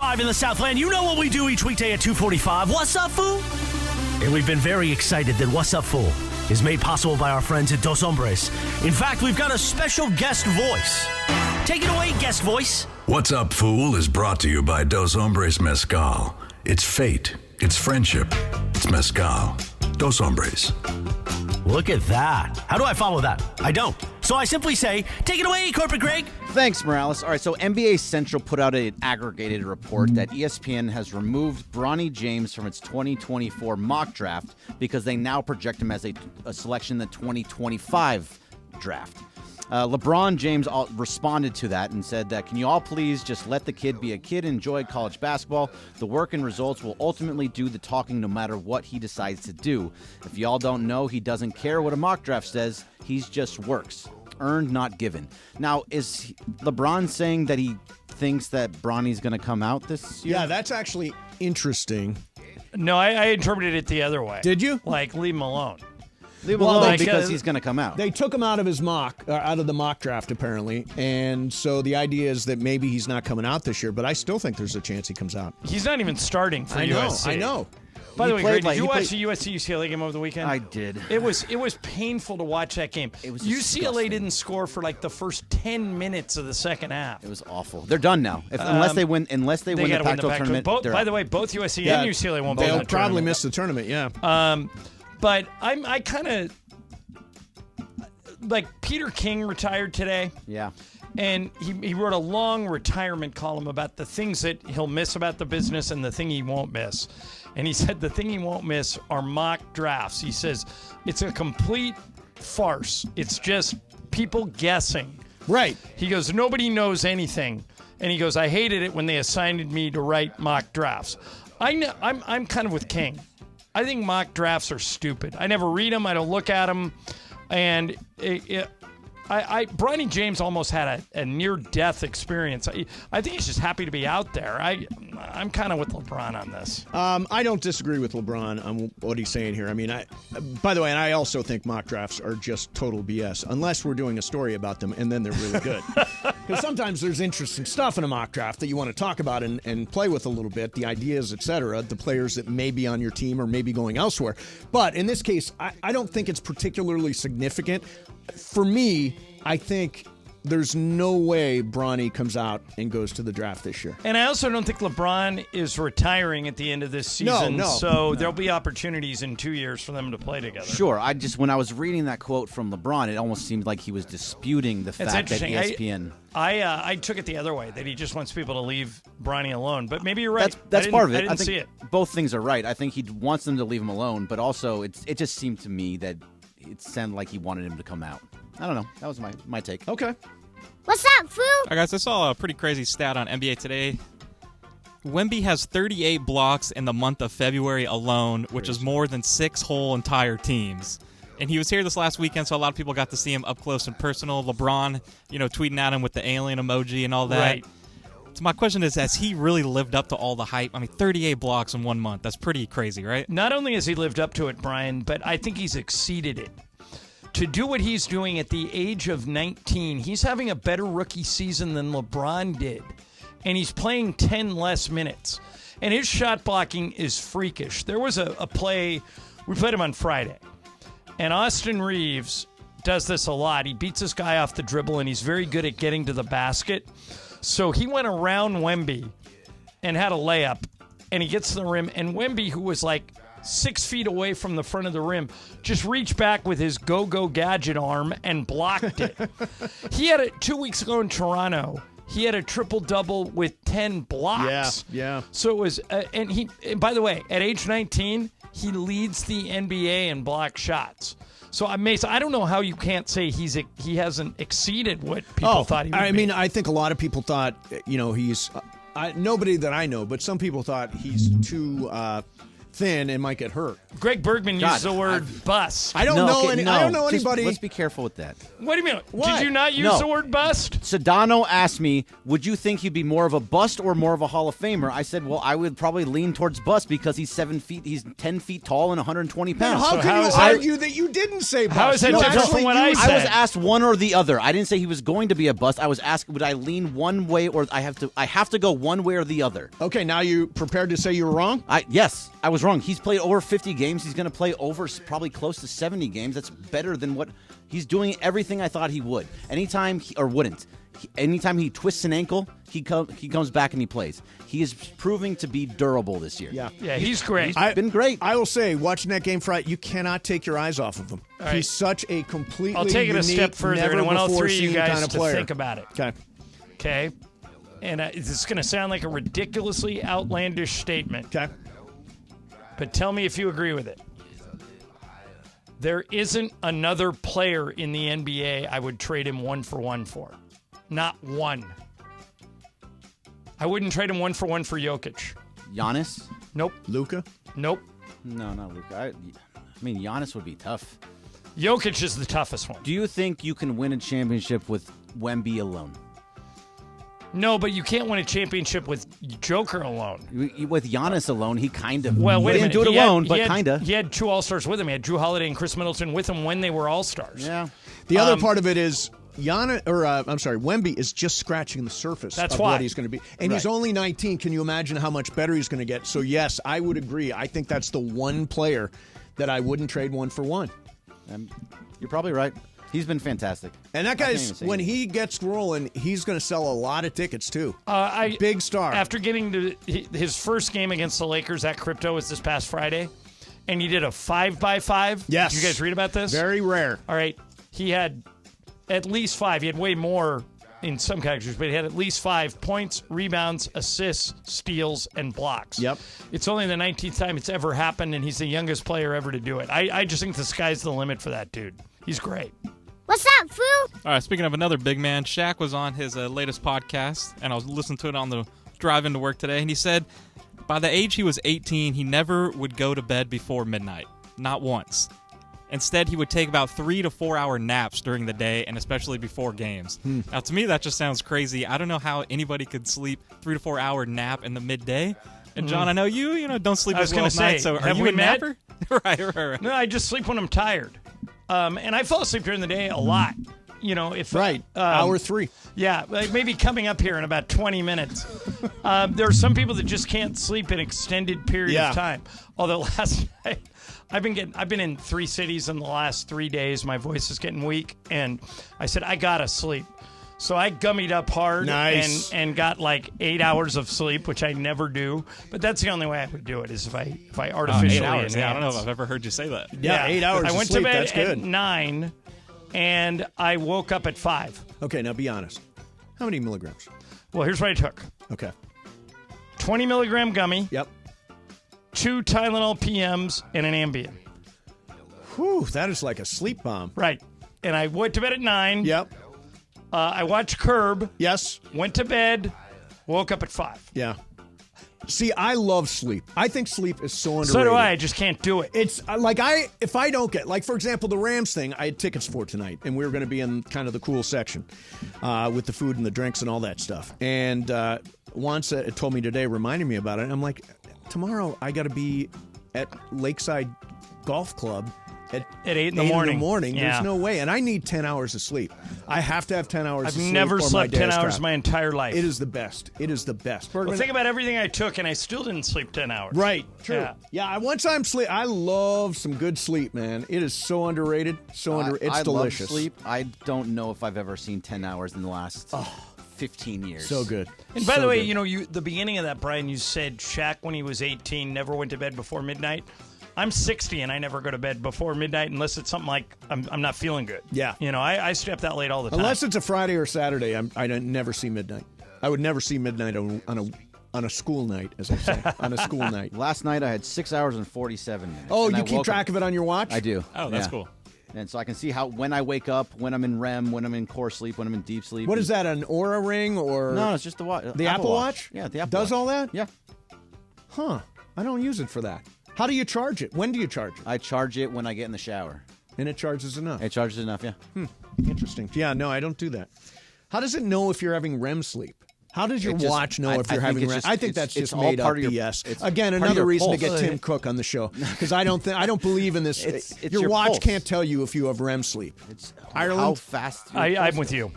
Live in the Southland, you know what we do each weekday at 2:45. What's up, fool? And we've been very excited that What's Up, Fool is made possible by our friends at Dos Hombres. In fact, we've got a special guest voice. Take it away, guest voice. What's Up, Fool is brought to you by Dos Hombres Mezcal. It's fate. It's friendship. It's mezcal. Dos Hombres. Look at that. How do I follow that? I don't. So I simply say, take it away, Corporate Greg. Thanks, Morales. All right, so NBA Central put out an aggregated report that ESPN has removed Bronny James from its 2024 mock draft because they now project him as a selection in the 2025 draft. LeBron James responded to that and said that, can you all please just let the kid be a kid and enjoy college basketball? The work and results will ultimately do the talking no matter what he decides to do. If y'all don't know, he doesn't care what a mock draft says. He's just works. Earned, not given. Now, is LeBron saying that he thinks that Bronny's going to come out this year? Yeah, that's actually interesting. No, I interpreted it the other way. Did you? Like, leave him alone. Leave him alone because he's going to come out. They took him out of his out of the mock draft, apparently. And so the idea is that maybe he's not coming out this year, but I still think there's a chance he comes out. He's not even starting for USC. I know. By the way, Greg, did you watch the USC-UCLA game over the weekend? I did. It was painful to watch that game. It was UCLA disgusting. didn't score for like the first 10 minutes of the second half. It was awful. They're done now. Unless they win the Pac-12 tournament. By the way, both USC and UCLA won't be in the They'll probably tournament. miss the tournament, yeah. But I kind of like Peter King retired today. Yeah. And he wrote a long retirement column about the things that he'll miss about the business and the thing he won't miss. And he said the thing he won't miss are mock drafts. He says it's a complete farce. It's just people guessing. Right. He goes, nobody knows anything. And he goes, I hated it when they assigned me to write mock drafts. I'm kind of with King. I think mock drafts are stupid. I never read them. I don't look at them. And Bronny James almost had a near-death experience. I think he's just happy to be out there. I'm kind of with LeBron on this. I don't disagree with LeBron on what he's saying here. I mean, by the way, and I also think mock drafts are just total BS, unless we're doing a story about them, and then they're really good. Because sometimes there's interesting stuff in a mock draft that you want to talk about and play with a little bit, the ideas, et cetera, the players that may be on your team or may be going elsewhere. But in this case, I don't think it's particularly significant. For me, I think there's no way Bronny comes out and goes to the draft this year. And I also don't think LeBron is retiring at the end of this season. So there'll be opportunities in 2 years for them to play together. Sure. When I was reading that quote from LeBron, it almost seemed like he was disputing the fact that ESPN. I took it the other way, that he just wants people to leave Bronny alone. But maybe you're right. That's part of it. I didn't see it. Both things are right. I think he wants them to leave him alone, but also it just seemed to me that it sounded like he wanted him to come out. I don't know. That was my take. Okay. What's up, fool? All right, guys, I saw a pretty crazy stat on NBA Today. Wemby has 38 blocks in the month of February alone, which is more than 6 whole entire teams. And he was here this last weekend, so a lot of people got to see him up close and personal. LeBron, tweeting at him with the alien emoji and all that. Right. So my question is, has he really lived up to all the hype? I mean, 38 blocks in 1 month. That's pretty crazy, right? Not only has he lived up to it, Brian, but I think he's exceeded it. To do what he's doing at the age of 19, he's having a better rookie season than LeBron did. And he's playing 10 less minutes. And his shot blocking is freakish. There was a play, we played him on Friday. And Austin Reeves does this a lot. He beats this guy off the dribble, and he's very good at getting to the basket. So he went around Wemby and had a layup. And he gets to the rim. And Wemby, who was like 6 feet away from the front of the rim, just reached back with his go-go gadget arm and blocked it. He had it 2 weeks ago in Toronto. He had a triple-double with 10 blocks. Yeah. So it was, and by the way, at age 19, he leads the NBA in block shots. So Mason, I don't know how you can't say he hasn't exceeded what people thought he would be. I mean, I think a lot of people thought, he's nobody that I know, but some people thought he's too thin and might get hurt. Greg Bergman used the word bust. I don't know anybody. Let's be careful with that. What do you mean? What? Did you not use the word bust? Sedano asked me, would you think he'd be more of a bust or more of a Hall of Famer? I said, well, I would probably lean towards bust because he's 10 feet tall and 120 pounds. How can you argue that you didn't say bust? How is that different from what I said? I was asked one or the other. I didn't say he was going to be a bust. I was asked, would I lean one way or I have to go one way or the other. Okay, now you prepared to say you were wrong? Yes, I was wrong. He's played over 50 games. He's going to play over probably close to 70 games. That's better than what he's doing. Everything I thought he would. Anytime he twists an ankle, he comes back and he plays. He is proving to be durable this year. Yeah, he's great. He's been great. I will say, watching that game Friday, you cannot take your eyes off of him. All right. He's such a completely I'll take it a step further, and I want all three of you guys kind of to player. think about it. Okay? And this is going to sound like a ridiculously outlandish statement. Okay. But tell me if you agree with it. There isn't another player in the NBA I would trade him 1-for-1 for. Not one. I wouldn't trade him 1-for-1 for Jokic. Giannis? Nope. Luka? Nope. No, not Luka. I mean, Giannis would be tough. Jokic is the toughest one. Do you think you can win a championship with Wemby alone? No, but you can't win a championship with Joker alone. With Giannis alone, he kind of Wait a didn't minute. do it alone, but kind of. He had two All-Stars with him. He had Drew Holiday and Chris Middleton with him when they were All-Stars. Yeah. The other part of it is Wemby is just scratching the surface of what he's going to be. And he's only 19. Can you imagine how much better he's going to get? So, yes, I would agree. I think that's the one player that I wouldn't trade 1-for-1. You're probably right. He's been fantastic. And that guy's, when he gets rolling, he's going to sell a lot of tickets, too. Big star. After getting to his first game against the Lakers at Crypto was this past Friday, and he did a 5x5. Yes. Did you guys read about this? Very rare. All right. He had at least 5. He had way more in some categories, but he had at least 5 points, rebounds, assists, steals, and blocks. Yep. It's only the 19th time it's ever happened, and he's the youngest player ever to do it. I just think the sky's the limit for that dude. He's great. What's up, Foo? All right, speaking of another big man, Shaq was on his latest podcast, and I was listening to it on the drive into work today, and he said by the age he was 18, he never would go to bed before midnight. Not once. Instead, he would take about 3 to 4 hour naps during the day, and especially before games. Now, to me, that just sounds crazy. I don't know how anybody could sleep 3 to 4 hour nap in the midday. And John, I know you don't sleep as well at night, so are you a napper? Right. No, I just sleep when I'm tired. And I fall asleep during the day a lot. Hour 3. Yeah, like maybe coming up here in about 20 minutes. There are some people that just can't sleep an extended period of time. Although last night, I've been in 3 cities in the last 3 days. My voice is getting weak, and I said I gotta sleep. So I gummied up hard and got like 8 hours of sleep, which I never do. But that's the only way I would do it is if I artificially 8 hours. enhance. Yeah, I don't know if I've ever heard you say that. Yeah, 8 hours I of went sleep, to bed that's good. at 9, and I woke up at 5. Okay, now be honest. How many milligrams? Well, here's what I took. Okay. 20 milligram gummy. Yep. 2 Tylenol PMs and an Ambien. Whew, that is like a sleep bomb. Right. And I went to bed at 9. Yep. I watched Curb. Yes. Went to bed. Woke up at 5. Yeah. See, I love sleep. I think sleep is so underrated. So do I. I just can't do it. It's like if I don't get, like, for example, the Rams thing, I had tickets for tonight, and we were going to be in kind of the cool section with the food and the drinks and all that stuff. And Juan told me today, reminding me about it. And I'm like, tomorrow I got to be at Lakeside Golf Club at 8 in the morning. Yeah. There's no way. And I need 10 hours of sleep. I have to have 10 hours of sleep. I've never slept 10 hours my entire life. It is the best. It is the best. Well, think about everything I took, and I still didn't sleep 10 hours. Right. True. Yeah. Once I'm sleep, I love some good sleep, man. It is so underrated. It's delicious. Love sleep. I don't know if I've ever seen 10 hours in the last 15 years. So good. And by the way, the beginning of that, Brian, you said Shaq when he was 18 never went to bed before midnight. I'm 60 and I never go to bed before midnight unless it's something like I'm not feeling good. Yeah. I stay up that late all the time. Unless it's a Friday or Saturday, I never see midnight. I would never see midnight on a school night, as I say, on a school night. Last night I had 6 hours and 47 minutes. Oh, you keep track of it on your watch? I do. Oh, that's cool. And so I can see when I wake up, when I'm in REM, when I'm in core sleep, when I'm in deep sleep. What is that, an Oura ring or? No, it's just the watch. The Apple Watch? Yeah, the Apple Does Watch. all that? Yeah. Huh. I don't use it for that. How do you charge it? When do you charge it? I charge it when I get in the shower. And it charges enough? It charges enough, yeah. Interesting. Yeah, no, I don't do that. How does it know if you're having REM sleep? How does your watch know if you're having REM? I think that's just made up BS. Again, another reason to get Tim Cook on the show, because I don't believe in this. It's your watch pulse. can't tell you if you have REM sleep. Ireland? How fast? I'm with you.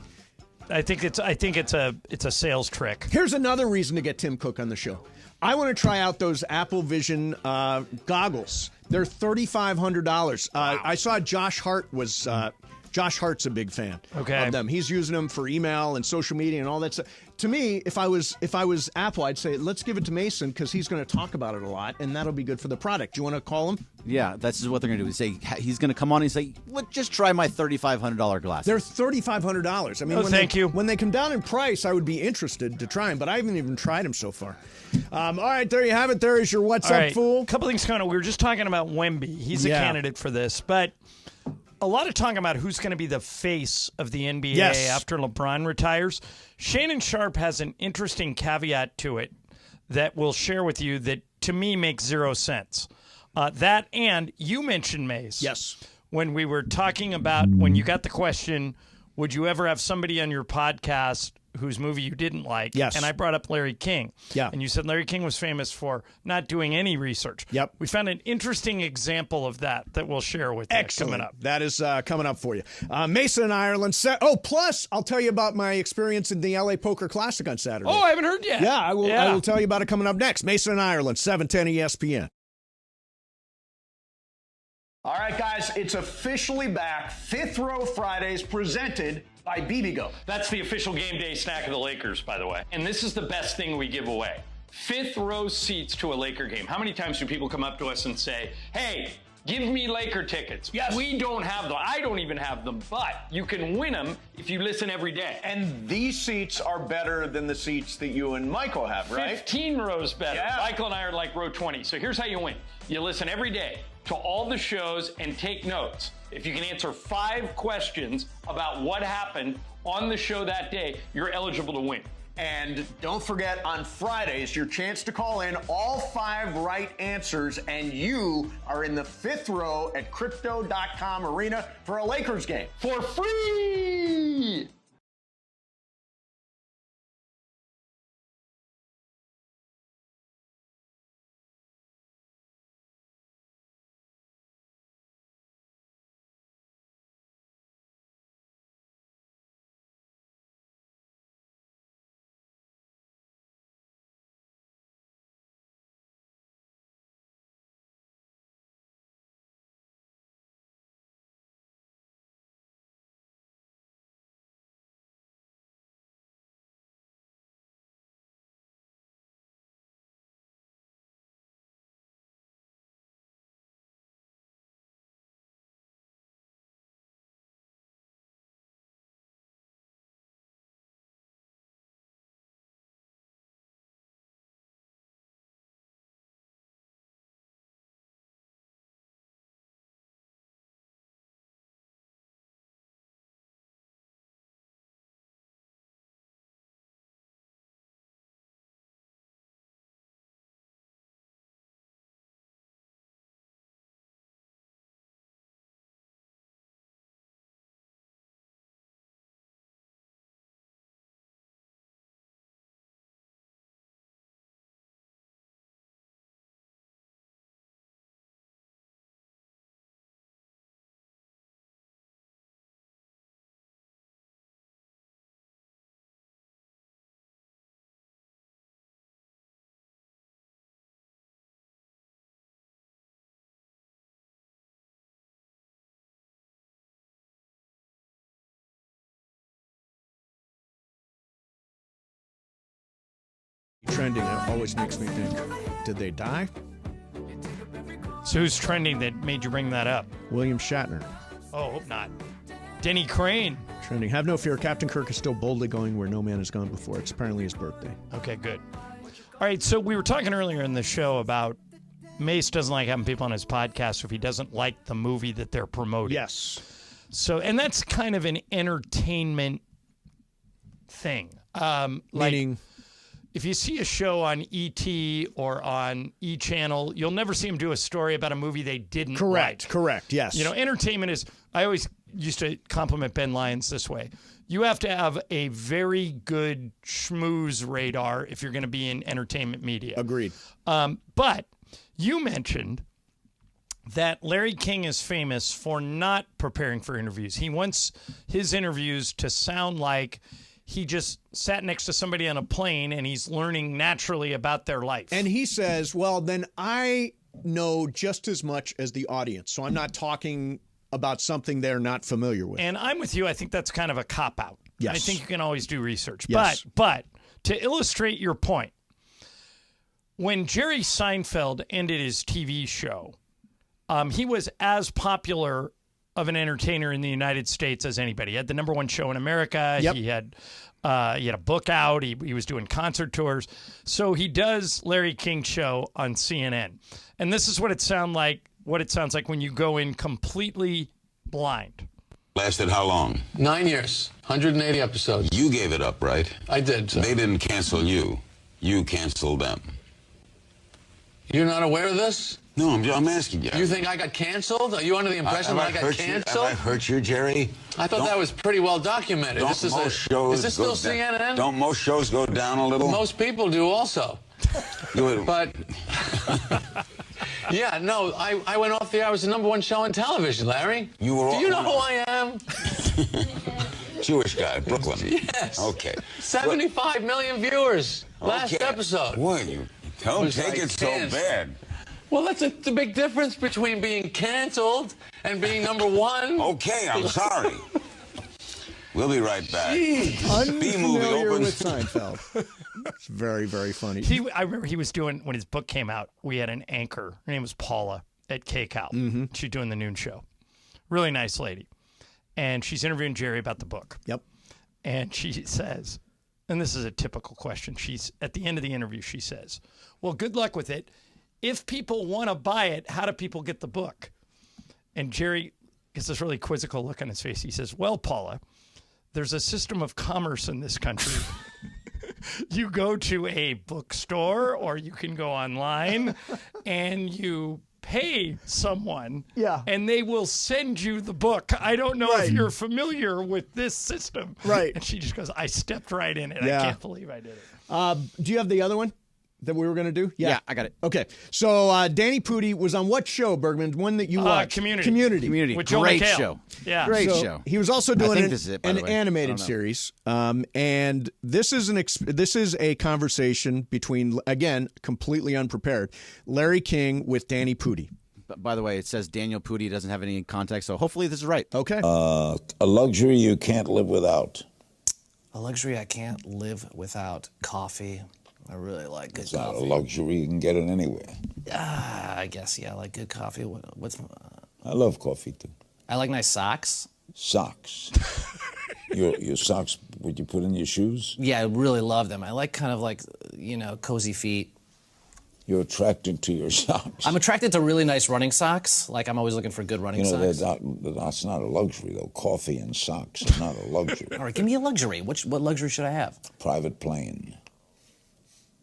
I think it's a sales trick. Here's another reason to get Tim Cook on the show. I want to try out those Apple Vision goggles. They're $3,500. I saw Josh Hart was. Josh Hart's a big fan of them. He's using them for email and social media and all that stuff. To me, if I was Apple, I'd say let's give it to Mason because he's going to talk about it a lot, and that'll be good for the product. Do you want to call him? Yeah, that's what they're going to do. Say he's going to come on and say, "Let's just try my $3,500 glasses." They're $3,500. I mean, when they come down in price, I would be interested to try them, but I haven't even tried them so far. All right, there you have it. There is your What's Up, Fool. A couple things going on. We were just talking about Wemby. He's a candidate for this, but a lot of talking about who's going to be the face of the NBA after LeBron retires. Shannon Sharp has an interesting caveat to it that we'll share with you that to me makes zero sense. That and you mentioned Mace. Yes. When we were talking about when you got the question, would you ever have somebody on your podcast whose movie you didn't like? Yes. And I brought up Larry King. Yeah. And you said Larry King was famous for not doing any research. Yep. We found an interesting example of that we'll share with you coming up. That is coming up for you. Mason in Ireland. Plus, I'll tell you about my experience in the LA Poker Classic on Saturday. Oh, I haven't heard yet. Yeah, I will tell you about it coming up next. Mason in Ireland, 710 ESPN. All right, guys, it's officially back. Fifth Row Fridays presented by BBGO. That's the official game day snack of the Lakers, by the way. And this is the best thing we give away. Fifth row seats to a Laker game. How many times do people come up to us and say, hey, give me Laker tickets? Yes. We don't have them. I don't even have them, but you can win them if you listen every day. And these seats are better than the seats that you and Michael have, right? 15 rows better. Yeah. Michael and I are like row 20. So here's how you win. You listen every day to all the shows and take notes. If you can answer 5 questions about what happened on the show that day, you're eligible to win. And don't forget, on Fridays, your chance to call in all 5 right answers, and you are in the fifth row at Crypto.com Arena for a Lakers game. For free! Trending, it always makes me think, did they die? So who's trending that made you bring that up? William Shatner. Oh, hope not. Denny Crane. Trending. Have no fear, Captain Kirk is still boldly going where no man has gone before. It's apparently his birthday. Okay, good. All right, so we were talking earlier in the show about Mace doesn't like having people on his podcast if he doesn't like the movie that they're promoting. Yes. So, and that's kind of an entertainment thing. Meaning? if you see a show on ET or on E! Channel, you'll never see them do a story about a movie they didn't like. Correct, yes. You know, entertainment is, I always used to compliment Ben Lyons this way. You have to have a very good schmooze radar if you're going to be in entertainment media. Agreed. But you mentioned that Larry King is famous for not preparing for interviews. He wants his interviews to sound like he just sat next to somebody on a plane and he's learning naturally about their life. And he says, well, then I know just as much as the audience. So I'm not talking about something they're not familiar with. And I'm with you. I think that's kind of a cop-out. Yes. I think you can always do research. Yes. But to illustrate your point, when Jerry Seinfeld ended his TV show, he was as popular of an entertainer in the United States as anybody. He had the #1 show in America. Yep. He had a book out. He was doing concert tours. So he does Larry King show on CNN. And this is what it sounds like when you go in completely blind. Lasted how long? 9 years, 180 episodes. You gave it up, right? I did. So. They didn't cancel you. You canceled them. You're not aware of this? No, I'm asking you. You think I got canceled? Are you under the impression that I got canceled? Have I hurt you, Jerry? I thought that was pretty well documented. Is this still CNN? Don't most shows go down a little? Most people do also. But, yeah, no, I went off the air. I was the #1 show on television, Larry. You were. Do you know who I am? Jewish guy, Brooklyn. Yes. Okay. 75 million viewers last episode. Boy, you don't take it so bad. Well, that's the big difference between being canceled and being #1. Okay, I'm sorry. We'll be right back. Unfamiliar with Seinfeld. It's very, very funny. I remember he was doing, when his book came out, we had an anchor. Her name was Paula at KCAL. Mm-hmm. She's doing the noon show. Really nice lady. And she's interviewing Jerry about the book. Yep. And she says, and this is a typical question, she's at the end of the interview, she says, well, good luck with it. If people want to buy it, how do people get the book? And Jerry gets this really quizzical look on his face. He says, well, Paula, there's a system of commerce in this country. You go to a bookstore or you can go online and you pay someone and they will send you the book. I don't know if you're familiar with this system. Right. And she just goes, I stepped right in it. Yeah. I can't believe I did it. Do you have the other one that we were going to do? Yeah, I got it. Okay. So Danny Pudi was on what show, Bergman? One that you watched? Community. With Joel Great McHale. show. Yeah. Great So show. He was also I doing think this is it, by the an way. I animated don't know. series, and this is a conversation between, again, completely unprepared, Larry King with Danny Pudi. By the way, it says Daniel Pudi doesn't have any context, so hopefully this is right. Okay. A luxury you can't live without. A luxury I can't live without. Coffee. I really like good It's not coffee. a luxury. You can get it anywhere. I guess, yeah, I like good coffee. What's? I love coffee, too. I like nice socks. Socks. Your socks, would you put in your shoes? Yeah, I really love them. I like kind of like, cozy feet. You're attracted to your socks. I'm attracted to really nice running socks. Like, I'm always looking for good running socks. That's not a luxury, though. Coffee and socks are not a luxury. All right, give me a luxury. What luxury should I have? Private plane.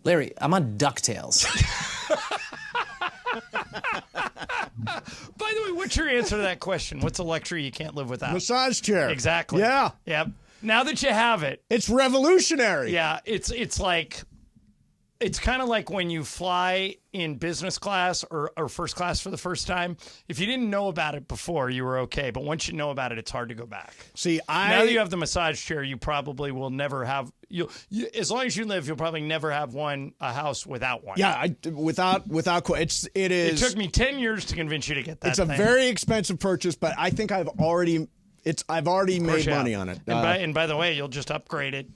Larry, I'm on DuckTales. By the way, what's your answer to that question? What's a luxury you can't live without? Massage chair. Exactly. Yeah. Yep. Now that you have it. It's revolutionary. Yeah, it's like, it's kind of like when you fly in business class or first class for the first time. If you didn't know about it before, you were okay. But once you know about it, it's hard to go back. See, now that you have the massage chair, you probably will never have. You as long as you live, you'll probably never have a house without one. Yeah, without it is. It took me 10 years to convince you to get that. It's a thing. very expensive purchase, but I think I've already made money on it. And by the way, you'll just upgrade it.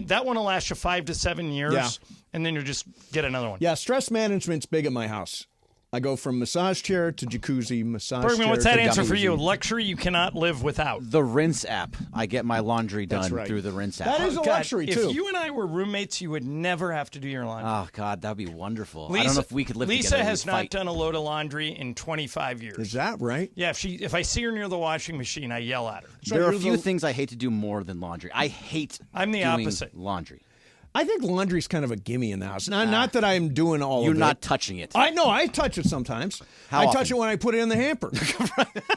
That one will last you 5 to 7 years. Yeah. And then you'll just get another one. Yeah, stress management's big at my house. I go from massage chair to jacuzzi, massage Bergman, chair what's that to answer for jacuzzi. you? Luxury you cannot live without. The Rinse app. I get my laundry That's done right. through the Rinse app. That is a luxury, too. If you and I were roommates, you would never have to do your laundry. Oh, God, that would be wonderful. I don't know if we could live Lisa together. has We'd not fight. done a load of laundry in 25 years. Is that right? Yeah, if I see her near the washing machine, I yell at her. There are a few things I hate to do more than laundry. I'm the opposite. Laundry. I think laundry's kind of a gimme in the house. Not that I'm doing all of it. You're not touching it. I know. I touch it sometimes. I touch it when I put it in the hamper.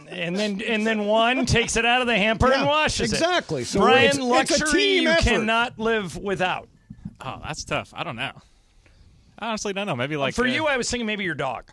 and then Juan takes it out of the hamper and washes exactly. it. So Brian, it's a luxury team you effort. cannot live without. Oh, that's tough. I don't know. I honestly don't know. Maybe like For you, I was thinking maybe your dog.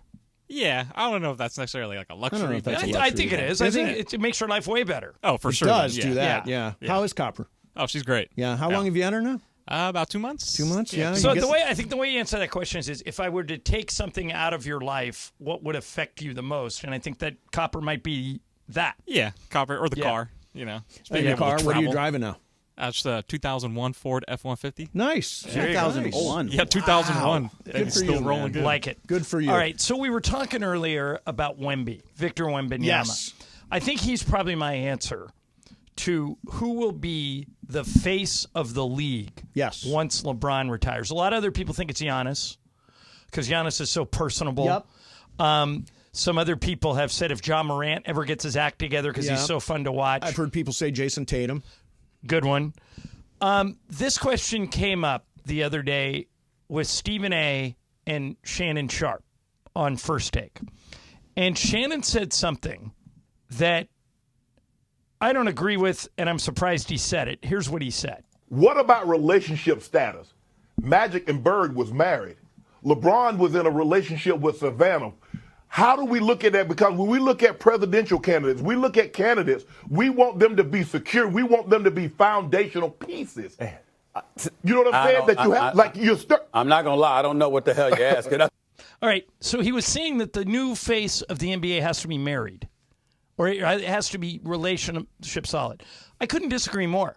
Yeah, I don't know if that's necessarily like a luxury. I think it is. I think it makes your life way better. Oh, for sure. It does do that. Yeah. How is Copper? Oh, she's great. Yeah. How long have you had her now? About 2 months. 2 months. Yeah. So I think the way you answer that question is if I were to take something out of your life, what would affect you the most? And I think that Copper might be that. Yeah, Copper or the car. You know, In the car. What are you driving now? It's the 2001 Ford F-150. Nice. 2001. Yeah, 2001. Wow. It's still rolling good. Like it. Good for you. All right. So we were talking earlier about Wemby, Victor Wembanyama. Yes. I think he's probably my answer to who will be the face of the league. Yes. Once LeBron retires. A lot of other people think it's Giannis because Giannis is so personable. Yep. Some other people have said if Ja Morant ever gets his act together because he's so fun to watch. I've heard people say Jason Tatum. Good one. This question came up the other day with Stephen A. and Shannon Sharp on First Take. And Shannon said something that I don't agree with, and I'm surprised he said it. Here's what he said. What about relationship status? Magic and Bird was married. LeBron was in a relationship with Savannah. How do we look at that? Because when we look at presidential candidates, we look at candidates, we want them to be secure. We want them to be foundational pieces. You know what I'm saying? I'm not going to lie. I don't know what the hell you're asking. All right. So he was saying that the new face of the NBA has to be married, or it has to be relationship solid. I couldn't disagree more.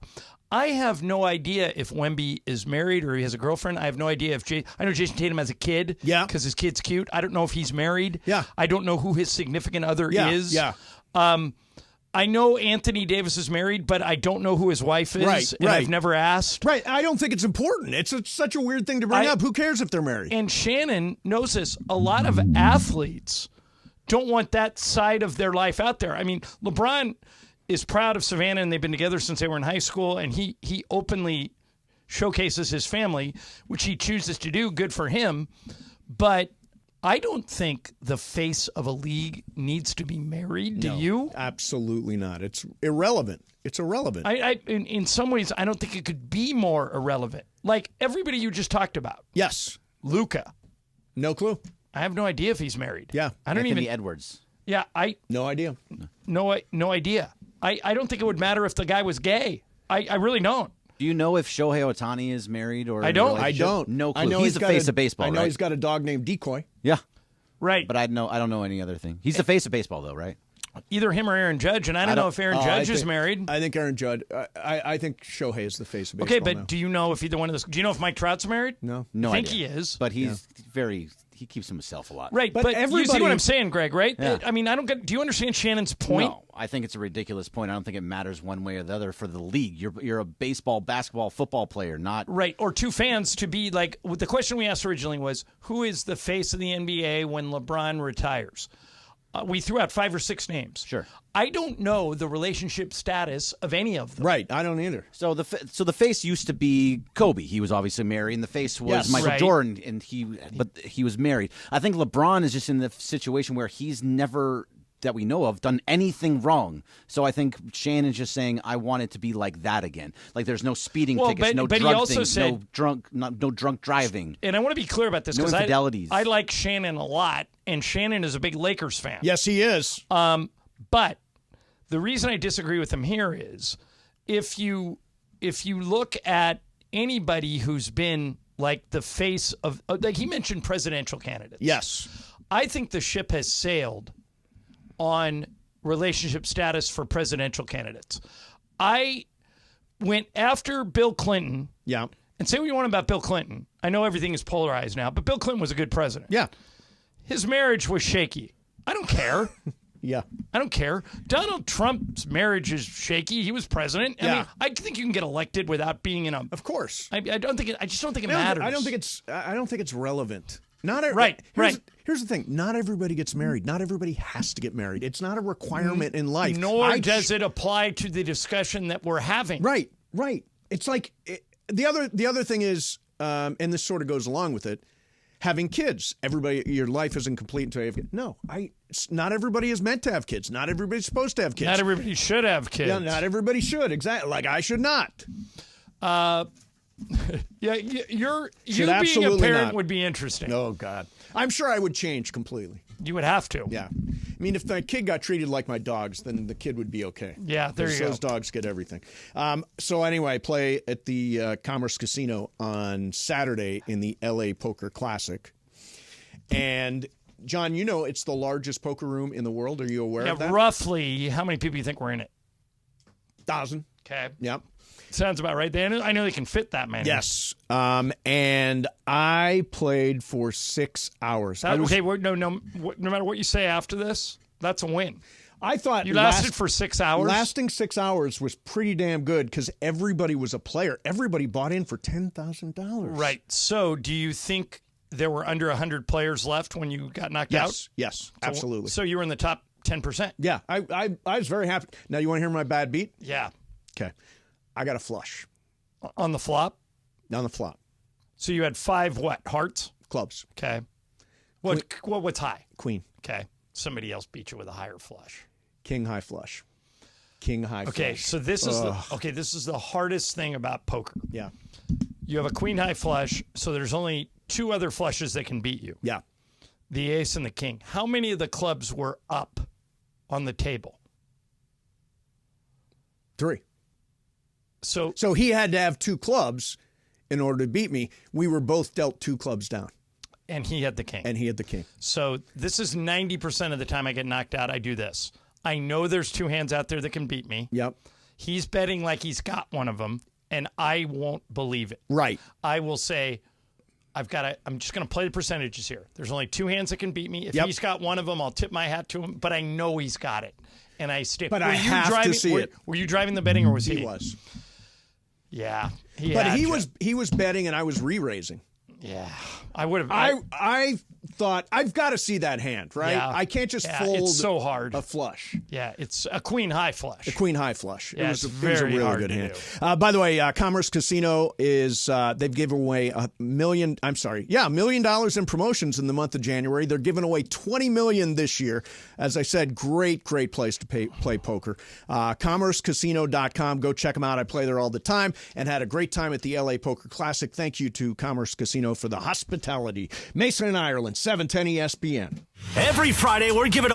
I have no idea if Wemby is married or he has a girlfriend. I have no idea if I know Jason Tatum has a kid. Yeah. Because his kid's cute. I don't know if he's married. Yeah. I don't know who his significant other is. Yeah. I know Anthony Davis is married, but I don't know who his wife is. Right. And I've never asked. Right. I don't think it's important. It's such a weird thing to bring up. Who cares if they're married? And Shannon knows this. A lot of athletes don't want that side of their life out there. I mean, LeBron is proud of Savannah, and they've been together since they were in high school, and he openly showcases his family, which he chooses to do. Good for him. But I don't think the face of a league needs to be married. Do you? Absolutely not. It's irrelevant. It's irrelevant. In some ways, I don't think it could be more irrelevant. Like everybody you just talked about. Yes. Luka. No clue. I have no idea if he's married. Yeah. I don't Anthony even. Edwards. Yeah, No idea. No idea. I don't think it would matter if the guy was gay. I really don't. Do you know if Shohei Ohtani is married or? I don't. I don't. No clue. I know he's the face of baseball. I know right? he's got a dog named Decoy. Yeah. Right. But I don't know any other thing. He's the face of baseball, though, right? Either him or Aaron Judge, and I don't know if Aaron Judge is married. I think Aaron Judge. I think Shohei is the face of baseball. Okay, but now. do you know if either one of those? Do you know if Mike Trout's married? No. No, I think idea. he is. But he's he keeps himself a lot. Right, but you see what I'm saying, Greg, right? Yeah. I mean, I don't get. Do you understand Shannon's point? No, I think it's a ridiculous point. I don't think it matters one way or the other for the league. You're a baseball, basketball, football player, not right. Or two fans to be like. The question we asked originally was, who is the face of the NBA when LeBron retires? We threw out 5 or 6 names. Sure. I don't know the relationship status of any of them. Right. I don't either. So the face used to be Kobe. He was obviously married, and the face was Michael Jordan, and he was married. I think LeBron is just in the situation where he's never, that we know of, done anything wrong. So I think Shannon's just saying, I want it to be like that again. Like there's no speeding tickets, no but drug he also things, said, no drunk driving. And I want to be clear about this No because infidelities. I like Shannon a lot, and Shannon is a big Lakers fan. Yes, he is. But the reason I disagree with him here is if you look at anybody who's been like the face of, like he mentioned presidential candidates. Yes. I think the ship has sailed on relationship status for presidential candidates. I went after Bill Clinton. Yeah. And say what you want about Bill Clinton. I know everything is polarized now, but Bill Clinton was a good president. Yeah. His marriage was shaky. I don't care. Yeah. I don't care. Donald Trump's marriage is shaky. He was president. I mean, I think you can get elected without being in a. Of course. I just don't think it matters. I don't think it's relevant. Right. Here's the thing. Not everybody gets married. Not everybody has to get married. It's not a requirement in life. Nor does it apply to the discussion that we're having. Right. It's like the other thing is, and this sort of goes along with it, having kids. Your life isn't complete until you have kids. No, not everybody is meant to have kids. Not everybody's supposed to have kids. Not everybody should have kids. Yeah, not everybody should. Exactly. Like I should not. Yeah, you Should being a absolutely parent not. would be interesting. Oh God, I'm sure I would change completely. You would have to. Yeah, I mean, if my kid got treated like my dogs, then the kid would be okay. Yeah, there you go. Those dogs get everything. So anyway, I play at the Commerce Casino on Saturday in the LA Poker Classic, and John, it's the largest poker room in the world. Are you aware of that? Roughly, how many people do you think were in it? 1,000. Okay. Yep. Sounds about right. I know they can fit that many. Yes. And I played for 6 hours. No matter what you say after this, that's a win. I thought you lasted for 6 hours. Lasting 6 hours was pretty damn good because everybody was a player. Everybody bought in for $10,000. Right. So, do you think there were under 100 players left when you got knocked out? Yes, absolutely. So you were in the top 10%. Yeah, I was very happy. Now you want to hear my bad beat? Yeah. Okay. I got a flush. On the flop? On the flop. So you had 5 what? Hearts? Clubs. Okay. What's high? Queen. Okay. Somebody else beat you with a higher flush. King high flush. King high flush. Okay, so this is the hardest thing about poker. Yeah. You have a queen high flush, so there's only 2 other flushes that can beat you. Yeah. The ace and the king. How many of the clubs were up on the table? 3. So he had to have 2 clubs in order to beat me. We were both dealt 2 clubs down. And he had the king. So this is 90% of the time I get knocked out, I do this. I know there's 2 hands out there that can beat me. Yep. He's betting like he's got one of them, and I won't believe it. Right. I will say, I'm just going to play the percentages here. There's only 2 hands that can beat me. If he's got one of them, I'll tip my hat to him, but I know he's got it. And I stick. But I have to see it. Were you driving the betting or was he? He was. Yeah. He was betting and I was re-raising. Yeah. I would have. I thought, I've got to see that hand, right? Yeah. I can't just fold it's so hard. a flush. Yeah, it's a queen high flush. A queen high flush. Yeah, it was it's a really hard good to hand. By the way, Commerce Casino is, they've given away $1 million in promotions in the month of January. They're giving away $20 million this year. As I said, great place to play poker. CommerceCasino.com. Go check them out. I play there all the time and had a great time at the LA Poker Classic. Thank you to Commerce Casino for the hospitality. Mason and Ireland, 710 ESPN. Every Friday, we're giving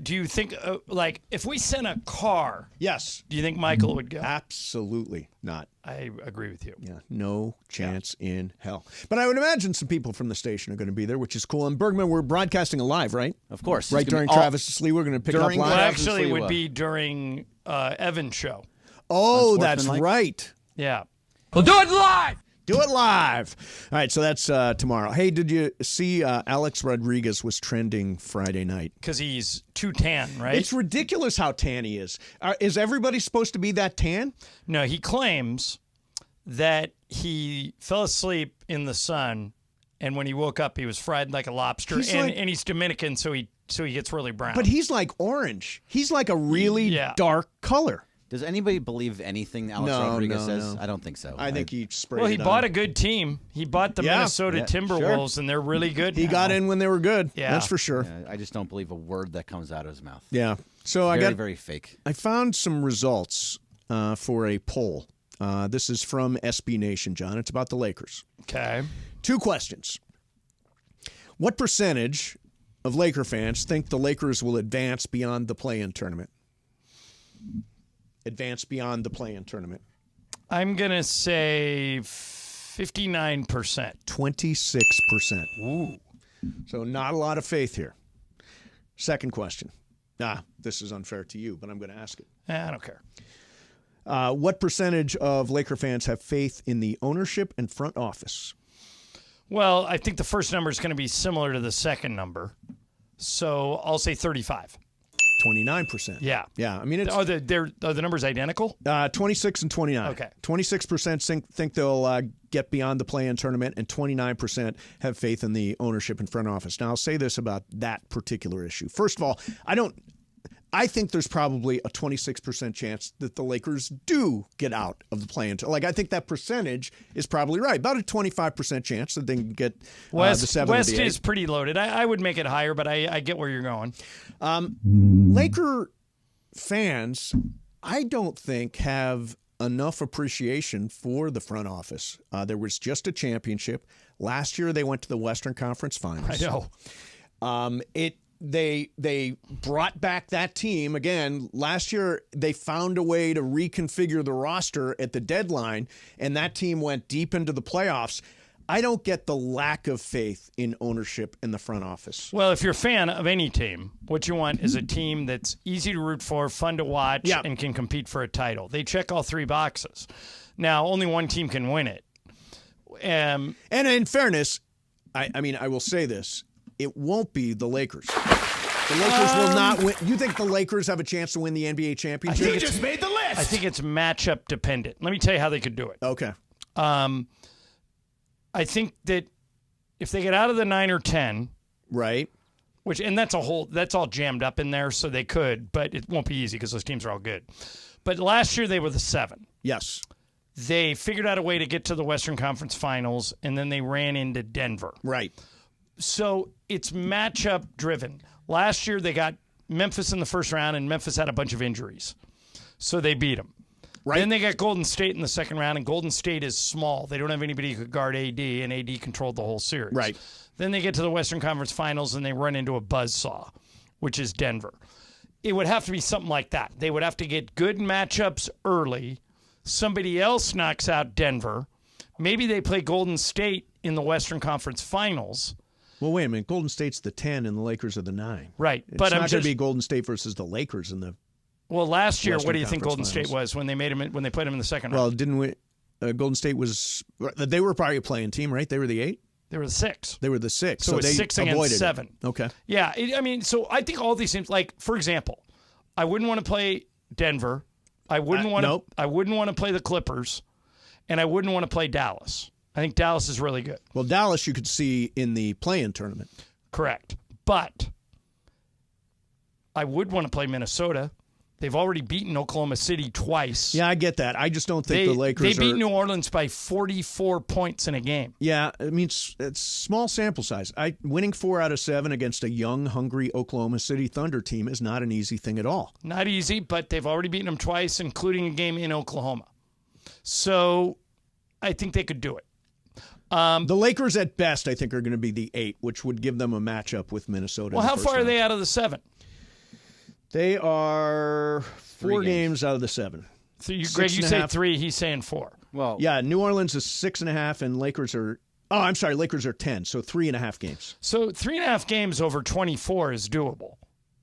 Do you think, like, if we sent a car, yes, do you think Michael would go? Absolutely not. I agree with you. Yeah, no chance in hell. But I would imagine some people from the station are going to be there, which is cool. And Bergman, we're broadcasting live, right? Of course. Right during Travis' Lee, we're going to pick it up live. Well, actually, it would be during Evan's show. Oh, that's right. Yeah. We'll do it live. Do it live. All right, so that's tomorrow. Hey, did you see Alex Rodriguez was trending Friday night? Because he's too tan, right? It's ridiculous how tan he is. Is everybody supposed to be that tan? No, he claims that he fell asleep in the sun, and when he woke up, he was fried like a lobster. And he's Dominican, so he gets really brown. But he's like orange. He's like a really dark color. Does anybody believe anything Alex Rodriguez says? No. I don't think so. I think he sprayed Well, he it bought on. a good team. He bought the Minnesota Timberwolves, and they're really good He now. got in when they were good. Yeah. That's for sure. Yeah, I just don't believe a word that comes out of his mouth. Yeah. So very fake. I found some results for a poll. This is from SB Nation, John. It's about the Lakers. Okay. 2 questions. What percentage of Laker fans think the Lakers will advance beyond the play-in tournament? Advance beyond the play-in tournament. I'm going to say 59%. 26%. Ooh. So not a lot of faith here. Second question. This is unfair to you, but I'm going to ask it. I don't care. What percentage of Laker fans have faith in the ownership and front office? Well, I think the first number is going to be similar to the second number. So I'll say 35. 29%. Yeah. Yeah. I mean, it's are the numbers identical? 26 and 29. Okay. 26% think they'll get beyond the play-in tournament, and 29% have faith in the ownership and front office. Now, I'll say this about that particular issue. First of all, I think there's probably a 26% chance that the Lakers do get out of the play-in. I think that percentage is probably right. About a 25% chance that they can get the 7 West or the 8. is pretty loaded. I would make it higher, but I get where you're going. Laker fans, I don't think, have enough appreciation for the front office. There was just a championship. Last year, they went to the Western Conference Finals. I know. They brought back that team again. Last year, they found a way to reconfigure the roster at the deadline, and that team went deep into the playoffs. I don't get the lack of faith in ownership in the front office. Well, if you're a fan of any team, what you want is a team that's easy to root for, fun to watch, and can compete for a title. They check all 3 boxes. Now, only one team can win it. And in fairness, I will say this. It won't be the Lakers. The Lakers will not win. You think the Lakers have a chance to win the NBA championship? You just made the list. I think it's matchup dependent. Let me tell you how they could do it. Okay. I think that if they get out of the 9 or 10, right, and that's all jammed up in there, so they could, but it won't be easy because those teams are all good. But last year they were the 7. Yes. They figured out a way to get to the Western Conference Finals, and then they ran into Denver. Right. So it's matchup driven. Last year they got Memphis in the first round, and Memphis had a bunch of injuries, so they beat them. Right. Then they got Golden State in the second round, and Golden State is small. They don't have anybody who could guard AD, and AD controlled the whole series. Right. Then they get to the Western Conference Finals, and they run into a buzzsaw, which is Denver. It would have to be something like that. They would have to get good matchups early. Somebody else knocks out Denver. Maybe they play Golden State in the Western Conference Finals. Well, wait a minute. Golden State's the 10, and the Lakers are the 9. Right. It's But not I'm going to just be Golden State versus the Lakers in the Well, last year, Western what do you think Conference Golden State Finals. was when they played them in the second Well, round? didn't we? Golden State was. They were probably a playing team, right? They were the 8. They were the 6. They were the 6. So it was they 6 avoided against it. 7. Okay. Yeah, so I think all these teams, like for example, I wouldn't want to play Denver. I wouldn't want to. nope. I wouldn't want to play the Clippers, and I wouldn't want to play Dallas. I think Dallas is really good. Well, Dallas you could see in the play-in tournament. Correct, but I would want to play Minnesota. They've already beaten Oklahoma City twice. Yeah, I get that. I just don't think the Lakers They beat New Orleans by 44 points in a game. Yeah, I mean, it's small sample size. Winning 4 out of 7 against a young, hungry Oklahoma City Thunder team is not an easy thing at all. Not easy, but they've already beaten them twice, including a game in Oklahoma. So I think they could do it. The Lakers, at best, I think, are going to be the 8, which would give them a matchup with Minnesota. Well, in the how first far are round. they out of the 7? They are 4 games out of the 7. So Greg, you say 3. He's saying 4. Well, yeah, New Orleans is 6.5, and Lakers are. Oh, I'm sorry, Lakers are 10. So 3.5 games. So 3.5 games over 24 is doable.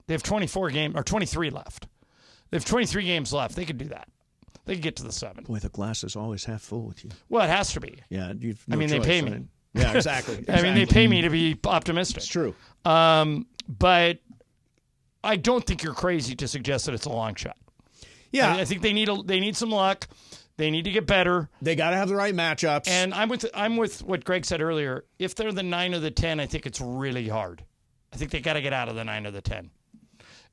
They have 23 left. They have 23 games left. They could do that. They could get to the 7. Boy, the glass is always half full with you. Well, it has to be. Yeah, they pay me. Right? Yeah, exactly. I mean, they pay me to be optimistic. It's true. But I don't think you're crazy to suggest that it's a long shot. Yeah, I think they need some luck. They need to get better. They got to have the right matchups. And I'm with what Greg said earlier. If they're the 9 or the 10, I think it's really hard. I think they got to get out of the 9 or the 10.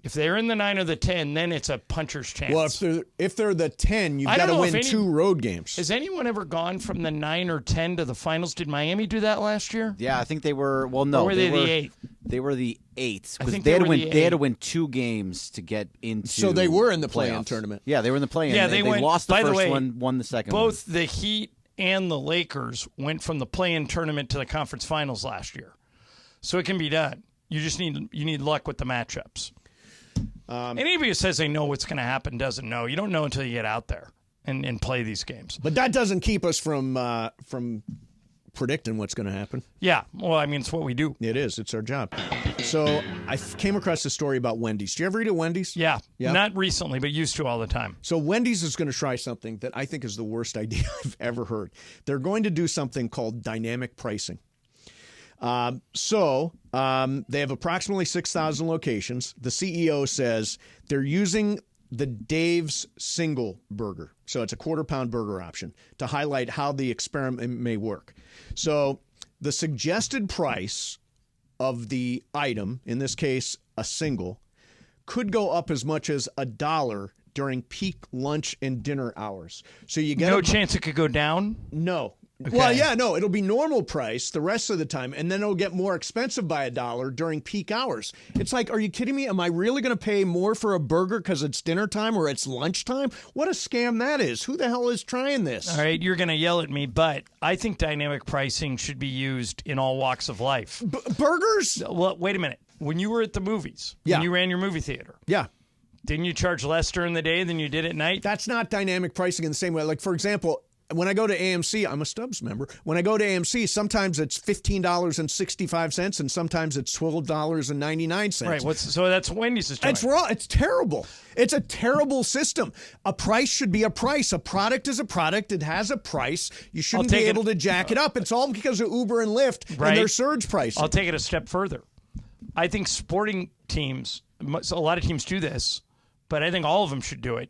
If they're in the 9 or the 10, then it's a puncher's chance. Well, if they're the 10, you've got to win 2 road games. Has anyone ever gone from the 9 or 10 to the finals? Did Miami do that last year? Yeah, I think they were. Well, no, or were they the 8th? They were the 8th. I think they had to win 2 games to get into. So they were in the play-in tournament. Yeah, they were in the play-in. Yeah, they went, lost the by first the way, one, won the second one. Both the Heat and the Lakers went from the play-in tournament to the conference finals last year. So it can be done. You just need luck with the matchups. Anybody who says they know what's going to happen doesn't know. You don't know until you get out there and play these games. But that doesn't keep us from predicting what's going to happen. Yeah. Well, I mean, it's what we do. It is. It's our job. So I came across a story about Wendy's. Do you ever eat at Wendy's? Yeah. Not recently, but used to all the time. So Wendy's is going to try something that I think is the worst idea I've ever heard. They're going to do something called dynamic pricing. They have approximately 6,000 locations. The CEO says they're using the Dave's single burger. So it's a quarter-pound burger option to highlight how the experiment may work. So the suggested price of the item, in this case, a single, could go up as much as $1 during peak lunch and dinner hours. So you get no chance it could go down? No. Okay. Well, yeah, no, it'll be normal price the rest of the time, and then it'll get more expensive by $1 during peak hours. It's like, are you kidding me? Am I really going to pay more for a burger because it's dinner time or it's lunchtime? What a scam that is. Who the hell is trying this? All right, you're going to yell at me, but I think dynamic pricing should be used in all walks of life. Burgers? Well, wait a minute. When you were at the movies, when you ran your movie theater. Yeah. Didn't you charge less during the day than you did at night? That's not dynamic pricing in the same way. Like, for example, when I go to AMC, I'm a Stubbs member. When I go to AMC, sometimes it's $15.65 and sometimes it's $12.99. Right. So that's Wendy's is doing. It's wrong. It's terrible. It's a terrible system. A price should be a price. A product is a product. It has a price. You shouldn't be able to jack it up. It's all because of Uber and Lyft and their surge pricing. I'll take it a step further. I think sporting teams, a lot of teams do this, but I think all of them should do it,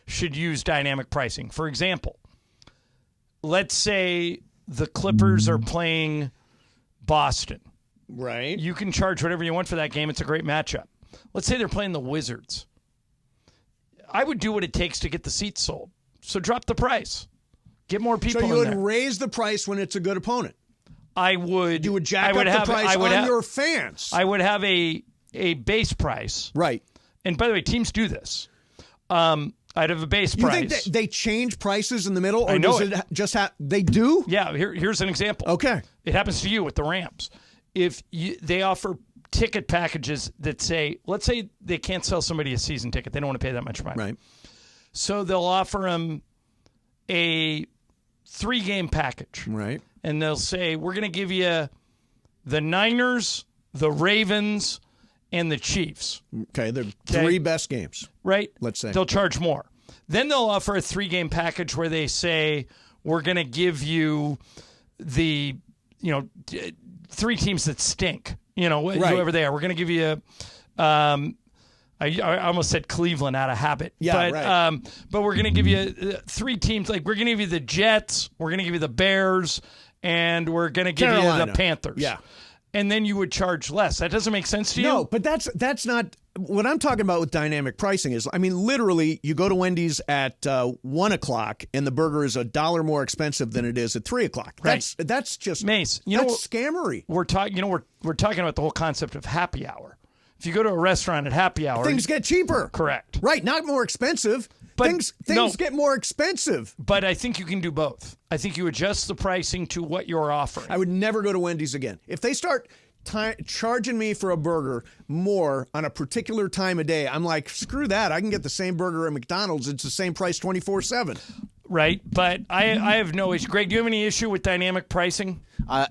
should use dynamic pricing. For example, let's say the Clippers are playing Boston. Right. You can charge whatever you want for that game. It's a great matchup. Let's say they're playing the Wizards. I would do what it takes to get the seats sold. So drop the price. Get more people in there. So you would raise the price when it's a good opponent. I would. You would jack up the price on your fans. I would have a base price. Right. And by the way, teams do this. I'd have a base price. You think they change prices in the middle, or I know does it just have? They do. Yeah. Here's an example. Okay. It happens to you with the Rams. If they offer ticket packages that say, let's say they can't sell somebody a season ticket, they don't want to pay that much money. Right. So they'll offer them a 3-game package. Right. And they'll say, we're going to give you the Niners, the Ravens, and the Chiefs. Okay, the 3 best games. Right? Let's say. They'll charge more. Then they'll offer a 3-game package where they say, we're going to give you the, 3 teams that stink. Whoever they are. We're going to give you I almost said Cleveland out of habit. Yeah, but, right. But we're going to give you 3 teams. Like, we're going to give you the Jets, we're going to give you the Bears, and we're going to give you the Panthers. Yeah. And then you would charge less. That doesn't make sense to you? No, but that's not what I'm talking about with dynamic pricing is, literally, you go to Wendy's at 1 o'clock and the burger is $1 more expensive than it is at 3 o'clock. Right. That's just Mace. That's scammery. We're talking about the whole concept of happy hour. If you go to a restaurant at happy hour, things get cheaper. Correct. Right, not more expensive. But things get more expensive. But I think you can do both. I think you adjust the pricing to what you're offering. I would never go to Wendy's again. If they start charging me for a burger more on a particular time of day, I'm like, screw that. I can get the same burger at McDonald's. It's the same price 24/7. Right, but I have no issue. Greg, do you have any issue with dynamic pricing?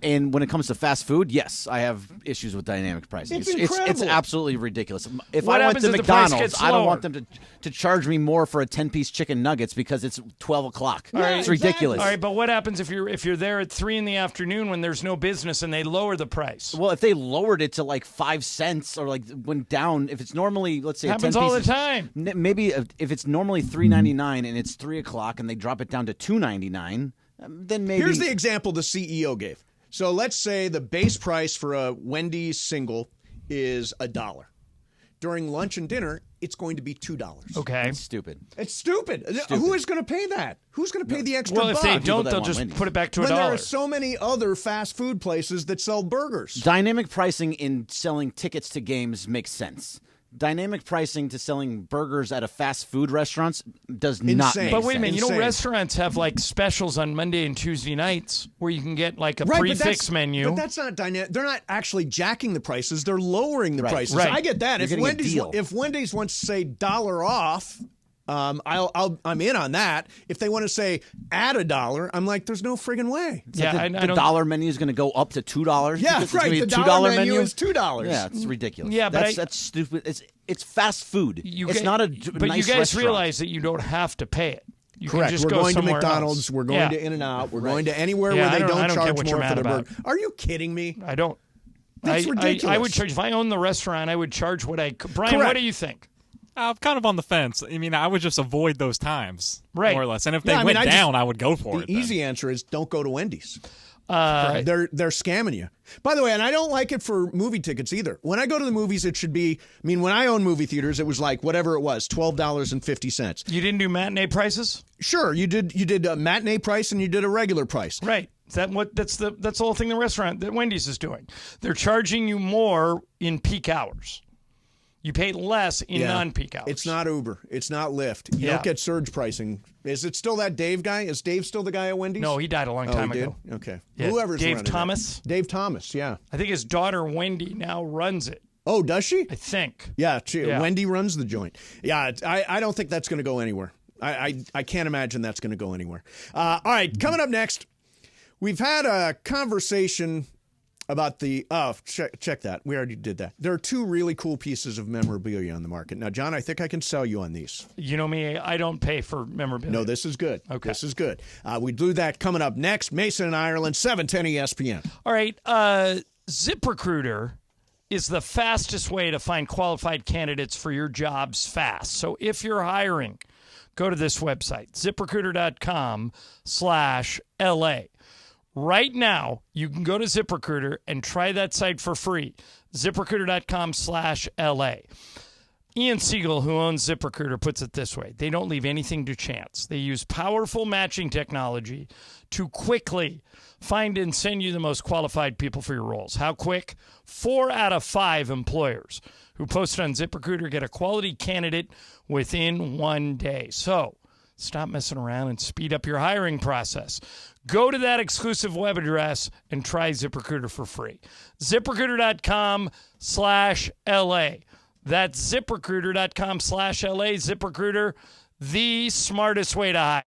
And when it comes to fast food, yes, I have issues with dynamic pricing. It's incredible. It's absolutely ridiculous. If What I went happens to if the price McDonald's, gets I don't lower? want them to charge me more for a 10-piece chicken nuggets because it's 12 o'clock. It's ridiculous. All right, but what happens if you're there at 3 p.m. when there's no business and they lower the price? Well, if they lowered it to like 5 cents or like went down, if it's normally, let's say, Happens 10 all the pieces, time. Maybe if it's normally $3.99 and it's 3 o'clock and they drop it down to $2.99, then maybe. Here's the example the CEO gave. So let's say the base price for a Wendy's single is $1. During lunch and dinner, it's going to be $2. Okay. That's stupid. It's stupid. Who is going to pay that? Who's going to pay the extra Well, if buck? they don't, they'll just put it back to when $1. there are so many other fast food places that sell burgers. Dynamic pricing in selling tickets to games makes sense. Dynamic pricing to selling burgers at a fast food restaurants does not make sense. But wait a minute, you know, restaurants have like specials on Monday and Tuesday nights where you can get like a prefix menu. But that's not dynamic. They're not actually jacking the prices. They're lowering the prices. Right. I get that. You're If Wendy's wants to say $1 off, I'm in on that. If they want to say add $1, I'm like, there's no friggin' way. The dollar menu is going to go up to $2. Yeah, It's right. gonna be The a dollar menu is $2. Yeah, it's ridiculous. Yeah, but that's stupid. It's fast food. It's ga- not a But nice you guys restaurant. realize that you don't have to pay it. You Correct. can just We're go going to somewhere McDonald's. else. We're going Yeah. to In-N-Out. We're going to anywhere Yeah, where they I don't care charge what more you're for mad the about. burger. Are you kidding me? I don't. That's ridiculous. I would charge if I owned the restaurant. I would charge what I. Brian, Correct. what do you think? I'm kind of on the fence. I mean, I would just avoid those times, Right. more or less. And if they Yeah, I mean, went down, I would go for it. The easy answer is don't go to Wendy's. Right. They're scamming you. By the way, and I don't like it for movie tickets either. When I go to the movies, it should be. I mean, when I own movie theaters, it was like whatever it was, $12.50. You didn't do matinee prices? Sure, you did. You did a matinee price and you did a regular price. Right. That's the whole thing. The restaurant that Wendy's is doing. They're charging you more in peak hours. You pay less in non-peak hours. It's not Uber. It's not Lyft. You don't get surge pricing. Is it still that Dave guy? Is Dave still the guy at Wendy's? No, he died a long time he ago. did? Okay. Yeah, Whoever's Dave running it. Thomas. Dave Thomas, yeah. I think his daughter Wendy now runs it. Oh, does she? I think. Yeah, Yeah. Wendy runs the joint. Yeah, I don't think that's going to go anywhere. I can't imagine that's going to go anywhere. All right, coming up next, we've had a conversation about check that. We already did that. There are two really cool pieces of memorabilia on the market. Now, John, I think I can sell you on these. You know me, I don't pay for memorabilia. No, this is good. Okay. This is good. We do that coming up next. Mason and Ireland, 710 ESPN. All right, ZipRecruiter is the fastest way to find qualified candidates for your jobs fast. So if you're hiring, go to this website, ZipRecruiter.com/LA. Right now, you can go to ZipRecruiter and try that site for free. ZipRecruiter.com/LA. Ian Siegel, who owns ZipRecruiter, puts it this way. They don't leave anything to chance. They use powerful matching technology to quickly find and send you the most qualified people for your roles. How quick? 4 out of 5 employers who post on ZipRecruiter get a quality candidate within 1 day. So stop messing around and speed up your hiring process. Go to that exclusive web address and try ZipRecruiter for free. ZipRecruiter.com/LA. That's ZipRecruiter.com/LA. ZipRecruiter, the smartest way to hire.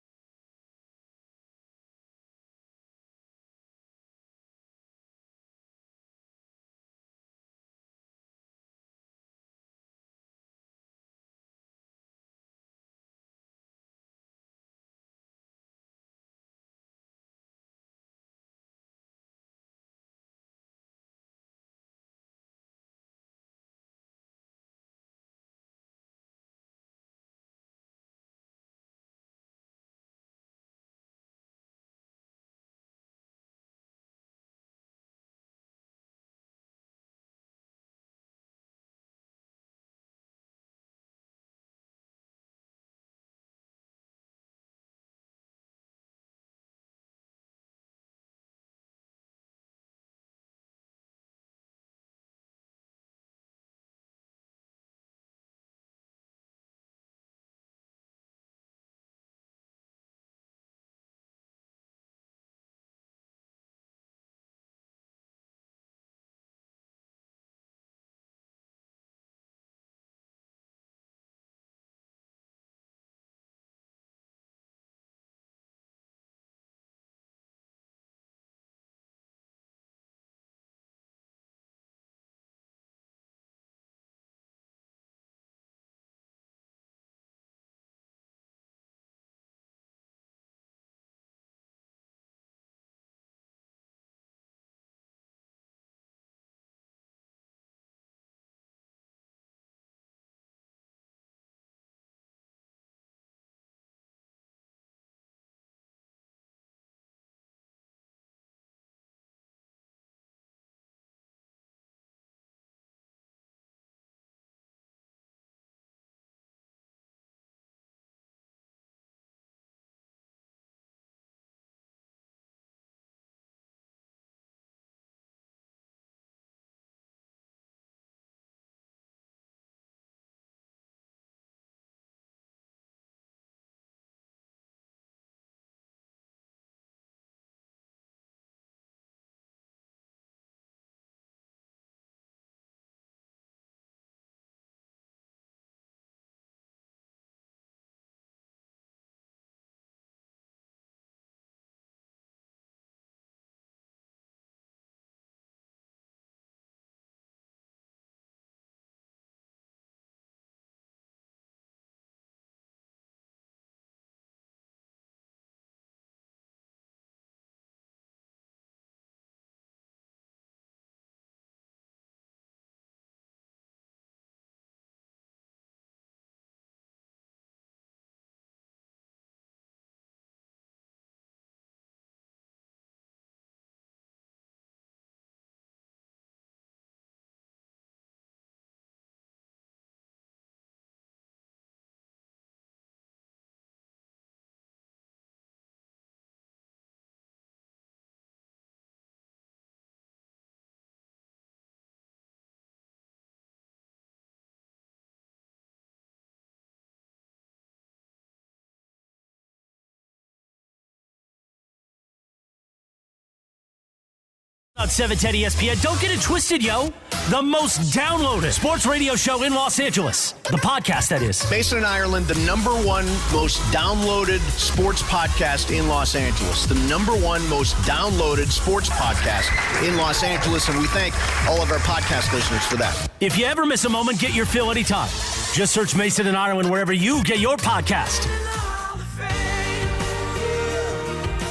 On 710 ESPN, don't get it twisted, yo. The most downloaded sports radio show in Los Angeles. The podcast, that is. Based in Ireland, the #1 most downloaded sports podcast in Los Angeles. The #1 most downloaded sports podcast in Los Angeles, and we thank all of our podcast listeners for that. If you ever miss a moment, get your fill anytime. Just search Mason and Ireland wherever you get your podcast.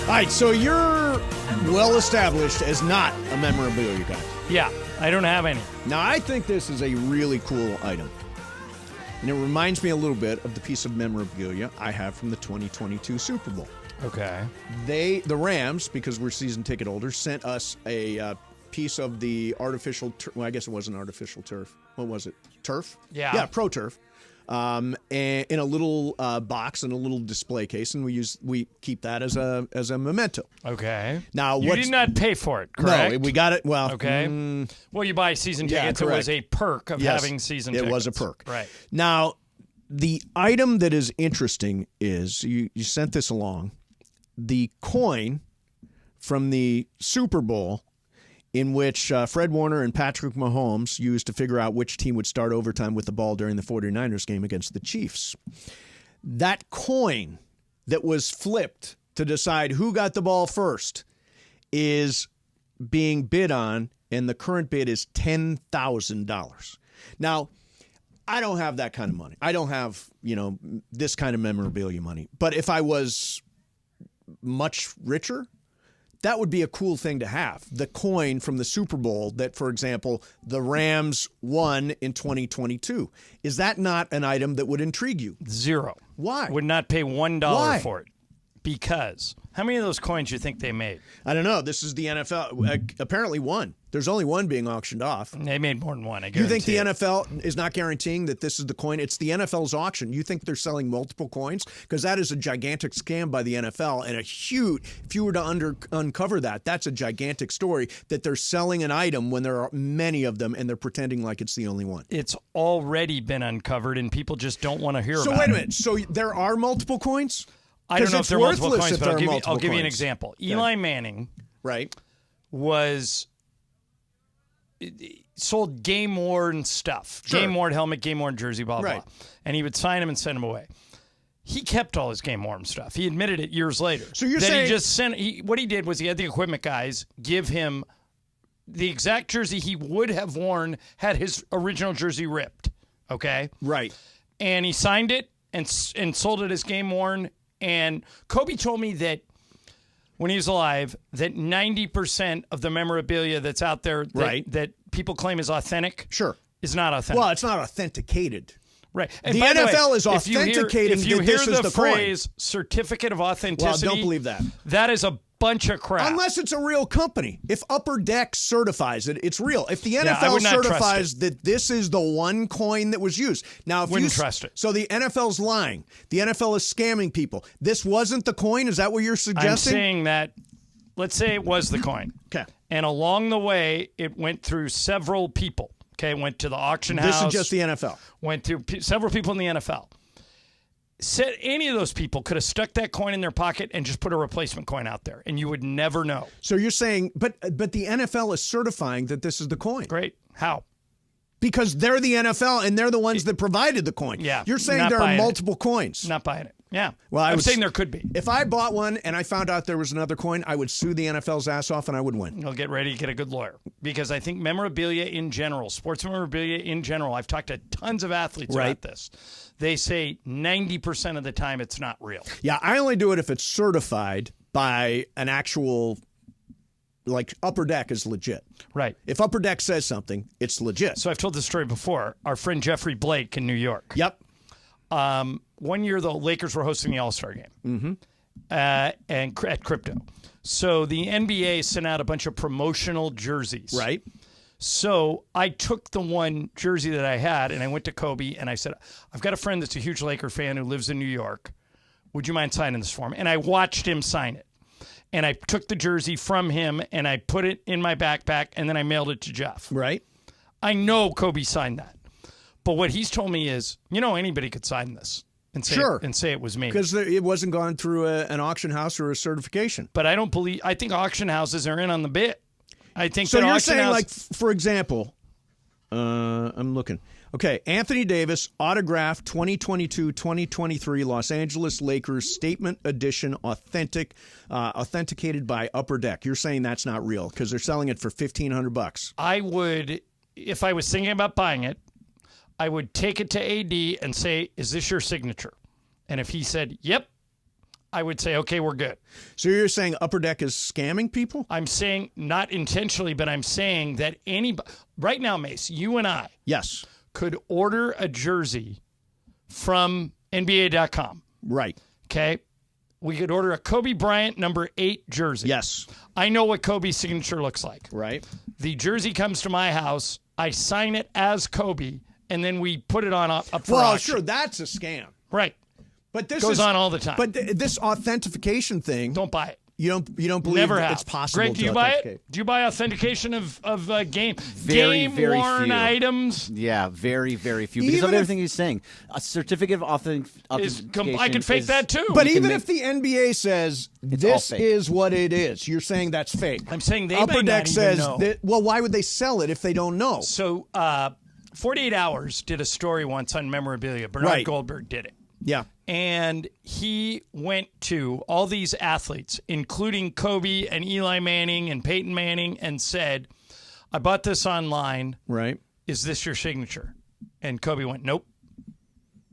All right, so you're well established as not a memorabilia guy. Yeah, I don't have any. Now, I think this is a really cool item. And it reminds me a little bit of the piece of memorabilia I have from the 2022 Super Bowl. Okay. The Rams, because we're season ticket holders, sent us a piece of the artificial well, I guess it wasn't artificial turf. What was it? Turf? Yeah. Yeah, Pro Turf. And in a little box and a little display case, and we keep that as a memento. Okay. Now, you did not pay for it, correct? No, we got it. Well, okay. Well, you buy season tickets. Yeah, it was a perk of having season tickets. It was a perk. Right. Now, the item that is interesting is you sent this along. The coin from the Super Bowl, in which Fred Warner and Patrick Mahomes used to figure out which team would start overtime with the ball during the 49ers game against the Chiefs. That coin that was flipped to decide who got the ball first is being bid on, and the current bid is $10,000. Now, I don't have that kind of money. I don't have, this kind of memorabilia money. But if I was much richer, that would be a cool thing to have. The coin from the Super Bowl that, for example, the Rams won in 2022. Is that not an item that would intrigue you? Zero. Why? Would not pay $1 Why? for it. Because how many of those coins do you think they made? I don't know. This is the NFL. Apparently one. There's only one being auctioned off. They made more than one, I guarantee. You think the NFL is not guaranteeing that this is the coin? It's the NFL's auction. You think they're selling multiple coins? Because that is a gigantic scam by the NFL, and a huge, if you were to uncover that, that's a gigantic story that they're selling an item when there are many of them, and they're pretending like it's the only one. It's already been uncovered, and people just don't want to hear about it. So wait a minute. So there are multiple coins? I don't know if they're multiple coins, but I'll give you an coins. example. Okay. Eli Manning sold game-worn stuff. Sure. Game-worn helmet, game-worn jersey, blah, blah, Right. blah. And he would sign them and send them away. He kept all his game-worn stuff. He admitted it years later. So you're that saying... he just sent... what he did was he had the equipment guys give him the exact jersey he would have worn had his original jersey ripped. Okay? Right. And he signed it and sold it as game-worn. And Kobe told me that when he was alive, that 90% of the memorabilia that's out there that people claim is authentic is not authentic. Well, it's not authenticated. Right. And the by the NFL way, is authenticating if you that hear this is the phrase certificate of authenticity, well, don't believe that. That is a bunch of crap. Unless it's a real company. If Upper Deck certifies it, it's real. If the I NFL would not certifies that this is the one coin that was used. Now, if Wouldn't trust it. So the NFL's lying. The NFL is scamming people. This wasn't the coin? Is that what you're suggesting? I'm saying that, let's say it was the coin. Okay. And along the way, it went through several people. Okay, went to the auction house. This is just the NFL. Went to several people in the NFL. Said any of those people could have stuck that coin in their pocket and just put a replacement coin out there, and you would never know. So you're saying, but the NFL is certifying that this is the coin. Great. How? Because they're the NFL and they're the ones that provided the coin. Yeah. You're saying not there are buying multiple it. coins. Not buying it. Yeah. Well, I'm saying there could be. If I bought one and I found out there was another coin, I would sue the NFL's ass off and I would win. You'll get ready to get a good lawyer. Because I think memorabilia in general, sports memorabilia in general, I've talked to tons of athletes about this. They say 90% of the time it's not real. Yeah, I only do it if it's certified by an actual, like Upper Deck is legit. Right. If Upper Deck says something, it's legit. So I've told this story before. Our friend Jeffrey Blake in New York. Yep. 1 year, the Lakers were hosting the All-Star game and at Crypto. So the NBA sent out a bunch of promotional jerseys. Right. So I took the one jersey that I had, and I went to Kobe, and I said, I've got a friend that's a huge Laker fan who lives in New York. Would you mind signing this for him? And I watched him sign it. And I took the jersey from him, and I put it in my backpack, and then I mailed it to Jeff. Right. I know Kobe signed that. But what he's told me is, anybody could sign this and say it was me. Because it wasn't gone through an auction house or a certification. But I think auction houses are in on the bit. I think so. that You're auction saying, house- like, for example, I'm looking. Okay, Anthony Davis, autograph 2022-2023 Los Angeles Lakers Statement Edition, authenticated by Upper Deck. You're saying that's not real because they're selling it for $1,500. I would, if I was thinking about buying it, I would take it to AD and say, "Is this your signature?" And if he said, "Yep," I would say, "Okay, we're good." So you're saying Upper Deck is scamming people? I'm saying not intentionally, but I'm saying that anybody right now, Mace, you and I, yes, could order a jersey from NBA.com. Right. Okay. We could order a Kobe Bryant number 8 jersey. Yes. I know what Kobe's signature looks like. Right. The jersey comes to my house. I sign it as Kobe, and then we put it on up for Well, auction. sure, that's a scam. Right. But this goes on all the time. But this authentication thing, don't buy it. You don't believe Never that have. it's possible. Greg, do to you buy authenticate? it? Do you buy authentication of game Very, very worn few. items? Yeah, very, very few. Because Even of if- everything he's saying. A certificate of authentication I could fake is- that too. But You can even make- if the NBA says all this fake. is what it is, you're saying that's fake. I'm saying they Upper might Deck not says even know. that. Well, why would they sell it if they don't know? So 48 Hours did a story once on memorabilia. Bernard Right. Goldberg did it. Yeah. And he went to all these athletes, including Kobe and Eli Manning and Peyton Manning, and said, "I bought this online. Right. Is this your signature?" And Kobe went, "Nope.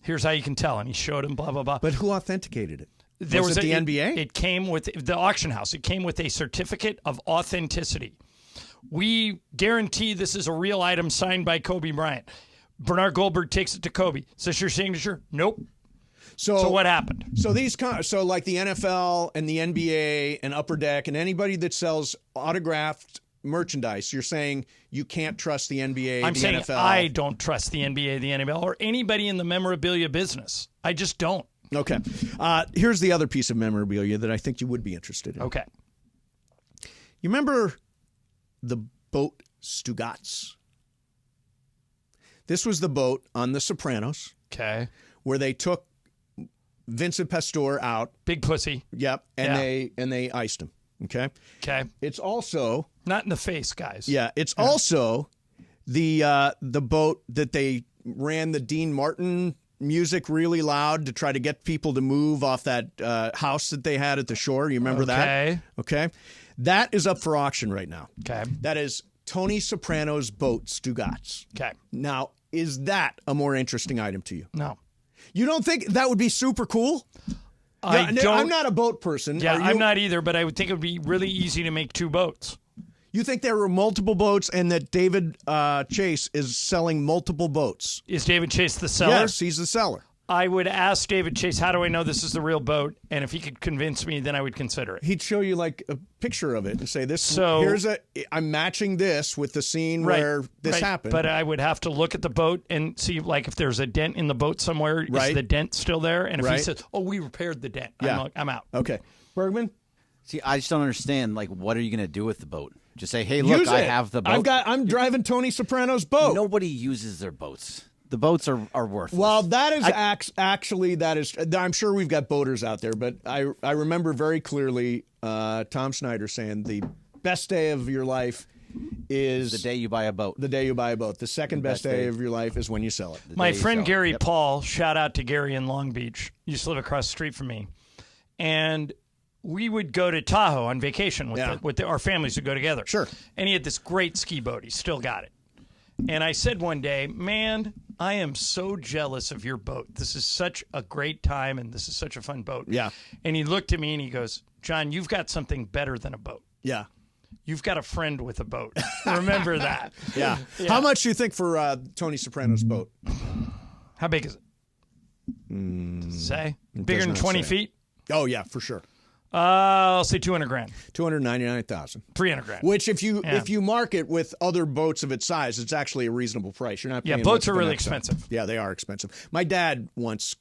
Here's how you can tell." And he showed him, blah, blah, blah. But who authenticated it? There was it the a- NBA? It came with the auction house. It came with a certificate of authenticity. We guarantee this is a real item signed by Kobe Bryant. Bernard Goldberg takes it to Kobe. Is this your signature? Nope. So what happened? So so like the NFL and the NBA and Upper Deck and anybody that sells autographed merchandise, you're saying you can't trust the NBA, I'm the saying NFL. I don't trust the NBA, the NFL, or anybody in the memorabilia business. I just don't. Okay. Here's the other piece of memorabilia that I think you would be interested in. Okay. You remember the boat Stugatz? This was the boat on The Sopranos. Okay. Where they took Vincent Pastore out. Big pussy. Yep. And they iced him. Okay. Okay. It's also not in the face, guys. Yeah. It's also the boat that they ran the Dean Martin music really loud to try to get people to move off that house that they had at the shore. You remember that? Okay. That is up for auction right now. Okay. That is Tony Soprano's boat, Stugatz. Okay. Now, is that a more interesting item to you? No. You don't think that would be super cool? I don't. I'm not a boat person. Yeah, Are you? I'm not either, but I would think it would be really easy to make 2 boats. You think there were multiple boats and that David Chase is selling multiple boats? Is David Chase the seller? Yes, he's the seller. I would ask David Chase, how do I know this is the real boat? And if he could convince me, then I would consider it. He'd show you like a picture of it and say, So- I'm matching this with the scene where this happened. But I would have to look at the boat and see like if there's a dent in the boat somewhere. Is Right. the dent still there? And if he Right. says, "Oh, we repaired the dent," Yeah. I'm out. Okay. Bergman? See, I just don't understand. Like, what are you going to do with the boat? Just say, hey, look, I have the boat. I'm driving Tony Soprano's boat. Nobody uses their boats. The boats are worthless. Well, that is actually that is. I'm sure we've got boaters out there, but I remember very clearly Tom Snyder saying the best day of your life is the day you buy a boat. The day you buy a boat. The second best day of your life is when you sell it. My friend Gary Paul, shout out to Gary in Long Beach, used to live across the street from me, and we would go to Tahoe on vacation with our families would go together. Sure. And he had this great ski boat. He still got it. And I said one day, "Man, I am so jealous of your boat. This is such a great time, and this is such a fun boat." Yeah. And he looked at me and he goes, "John, you've got something better than a boat. Yeah. You've got a friend with a boat. Remember that." Yeah. How much do you think for Tony Soprano's boat? How big is it? Does it say? It Bigger does than not 20 say. feet? Oh yeah, for sure. I'll say $200,000. 299,000. $300,000. Which, if you mark it with other boats of its size, it's actually a reasonable price. You're not paying boats much are for really that stuff. expensive. Yeah, they are expensive. My dad once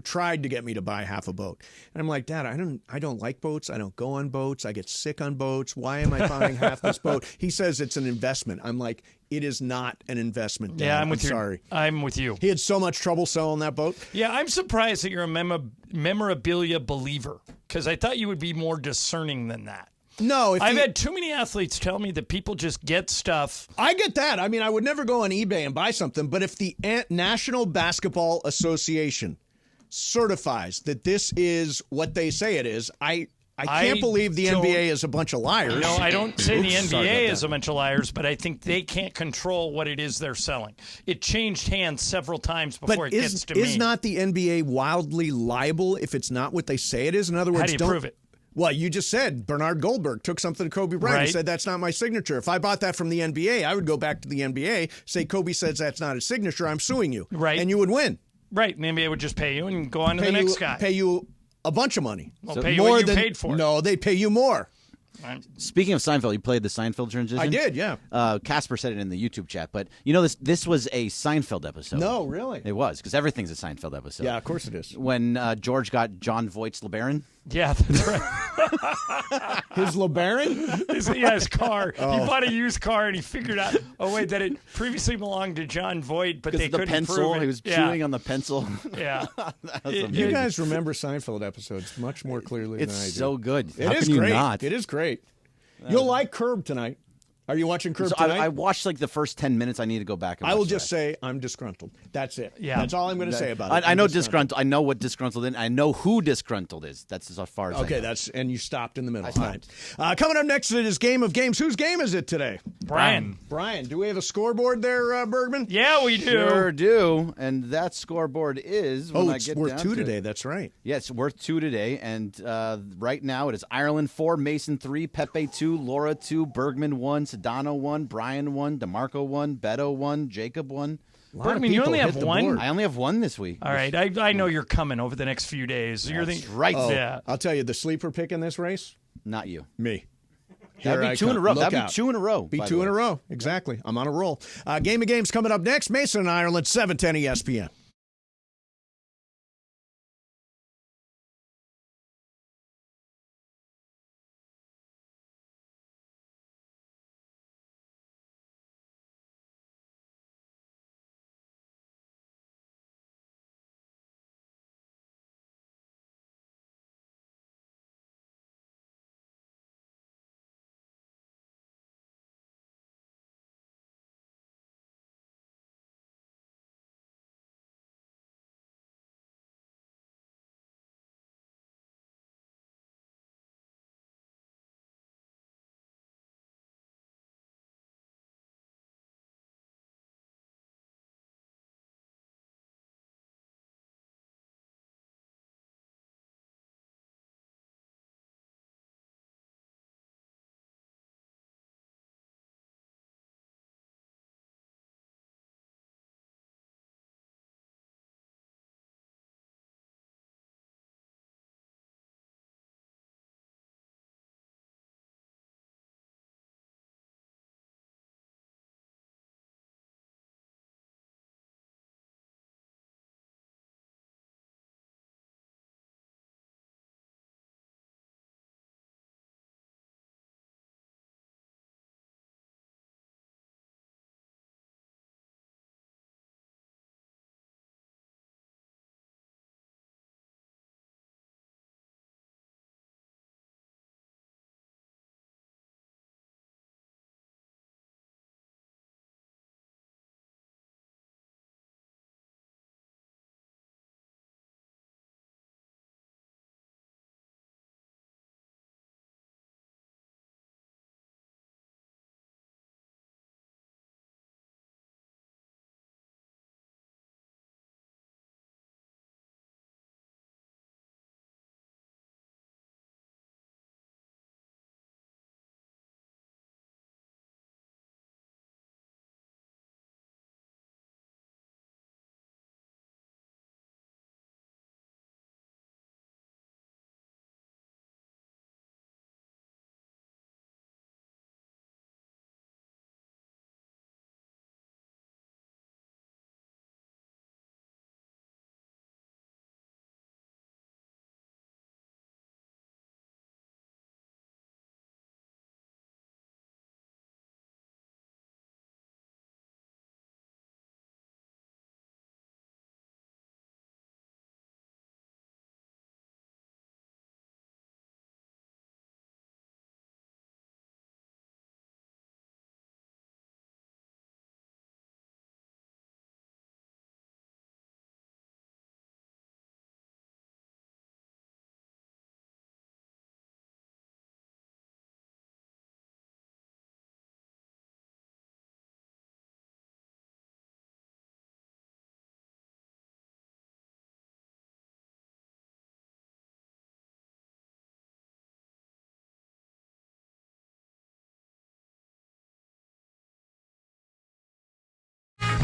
tried to get me to buy half a boat, and I'm like, Dad, I don't like boats. I don't go on boats. I get sick on boats. Why am I buying half this boat? He says it's an investment. I'm like, it is not an investment, Dad. Yeah, I'm with you. Sorry. I'm with you. He had so much trouble selling that boat. Yeah, I'm surprised that you're a memorabilia believer because I thought you would be more discerning than that. No, I've had too many athletes tell me that people just get stuff. I get that. I mean, I would never go on eBay and buy something, but if the National Basketball Association certifies that this is what they say it is, I can't believe the NBA is a bunch of liars. No, I don't say the Sorry NBA about is a bunch of liars, but I think they can't control what it is they're selling. It changed hands several times before it gets to me. Is not the NBA wildly liable if it's not what they say it is? In other words, How do you prove it? Well, you just said Bernard Goldberg took something to Kobe Bryant and said, that's not my signature. If I bought that from the NBA, I would go back to the NBA, say Kobe says that's not his signature, I'm suing you. Right. And you would win. Right, and the NBA would just pay you and go on to the next guy. Pay you a bunch of money. Well, pay you what you paid for. No, they pay you more. Speaking of Seinfeld, you played the Seinfeld transition? I did, yeah. Casper said it in the YouTube chat, but you know this was a Seinfeld episode. No, really? It was, because everything's a Seinfeld episode. Yeah, of course it is. When George got John Voight's LeBaron. Yeah, that's right. His LeBaron? His car. Oh. He bought a used car and he figured out, that it previously belonged to John Voight, but they the couldn't pencil, prove it. he was chewing on the pencil. Yeah. You guys remember Seinfeld episodes much more clearly It's than I do. so good. It How is can you great. not? It is great. You'll like Curb tonight. Are you watching Curb tonight? I watched like the first 10 minutes. I need to go back and watch I will just that. say I'm disgruntled. That's it. Yeah. That's all I'm going to say about it. I know disgruntled. I know what disgruntled is. I know who disgruntled is. That's as far as I Okay, know. and you stopped in the middle. I stopped. All right. Coming up next, it is Game of Games. Whose game is it today? Brian. Brian, do we have a scoreboard there, Bergman? Yeah, we do. Sure do. And that scoreboard is when I it's get worth down 2 to today. it. That's right. Yeah, it's worth 2 today. And right now it is Ireland 4, Mason 3, Pepe 2, Laura 2, Bergman 1, Sedano 1, Brian 1, DeMarco 1, Beto 1, Jacob 1. Bergman, you only have one? I only have one this week. All right, I know you're coming over the next few days. That's right. Yeah. I'll tell you, the sleeper pick in this race? Not you. Me. That'd Here be I 2 in a come. row. Look That'd out. be 2 in a row. Be by the 2 in a way. row. Exactly. I'm on a roll. Game of Games coming up next. Mason and Ireland, 710 ESPN.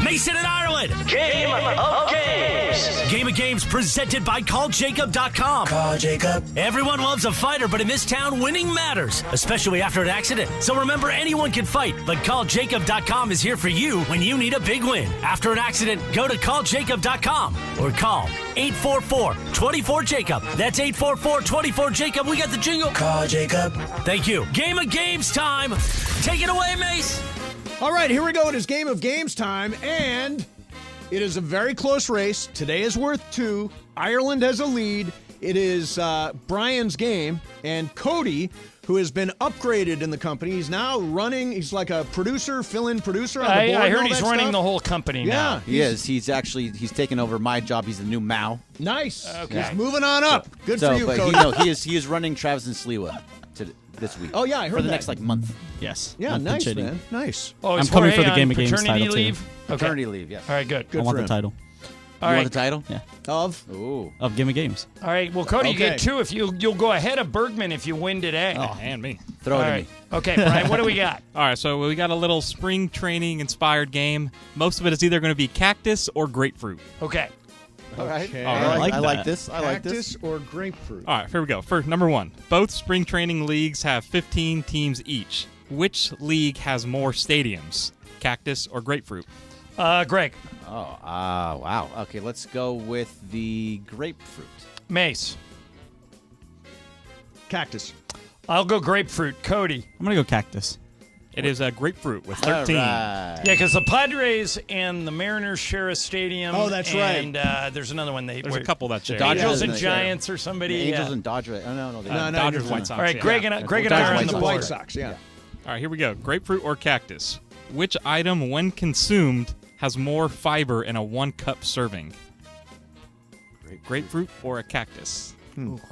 Mason and Ireland. Game of Games. Game of Games presented by CallJacob.com. Call Jacob. Everyone loves a fighter, but in this town, winning matters, especially after an accident. So remember, anyone can fight, but CallJacob.com is here for you when you need a big win. After an accident, go to CallJacob.com or call 844-24-JACOB. That's 844-24-JACOB. We got the jingle. Call Jacob. Thank you. Game of Games time. Take it away, Mace. All right, here we go. It is Game of Games time, and it is a very close race. Today is worth 2. Ireland has a lead. It is Brian's game, and Cody, who has been upgraded in the company, he's now running. He's like a producer, fill-in producer on the board. I heard he's running the whole company now. He is. He's taken over my job. He's the new Mao. Nice. Okay. He's moving on up. Good for you, Cody. He is running Travis and Sliwa this week. Oh, yeah, I heard for the that. next month. Yes. Yeah, nice, man. Nice. Oh, I'm coming for the Game of Games paternity title, leave? too. Okay. Paternity leave, yes. All right, good. I want the title. All you right. want the title? Yeah. Of Game of Games. All right. Well, Cody, you Okay. get 2 if you'll go ahead of Bergman if you win today. Oh, and me. Throw All it at right. me. Okay, Brian, what do we got? All right, so we got a little spring training inspired game. Most of it is either going to be cactus or grapefruit. Okay. All right. Okay. I like that. this. I like this. Cactus or grapefruit? All right, here we go. First, number 1. Both spring training leagues have 15 teams each. Which league has more stadiums, cactus or grapefruit? Greg. Oh, wow. Okay, let's go with the grapefruit. Mace. Cactus. I'll go grapefruit. Cody. I'm going to go cactus. It is a grapefruit with All 13. right. Yeah, because the Padres and the Mariners share a stadium. Oh, that's right. And there's another one. There's a couple that share. Dodgers Angels and and the- Giants or somebody. The Angels yeah. and Dodgers. Oh, no. No, Dodgers, you're White fine. Sox. All right, yeah. Greg and I Dodgers, are on White the Sox. board. White Sox, yeah. All right, here we go. Grapefruit or cactus? Which item, when consumed, has more fiber in a 1-cup serving? Grapefruit or a cactus? Okay.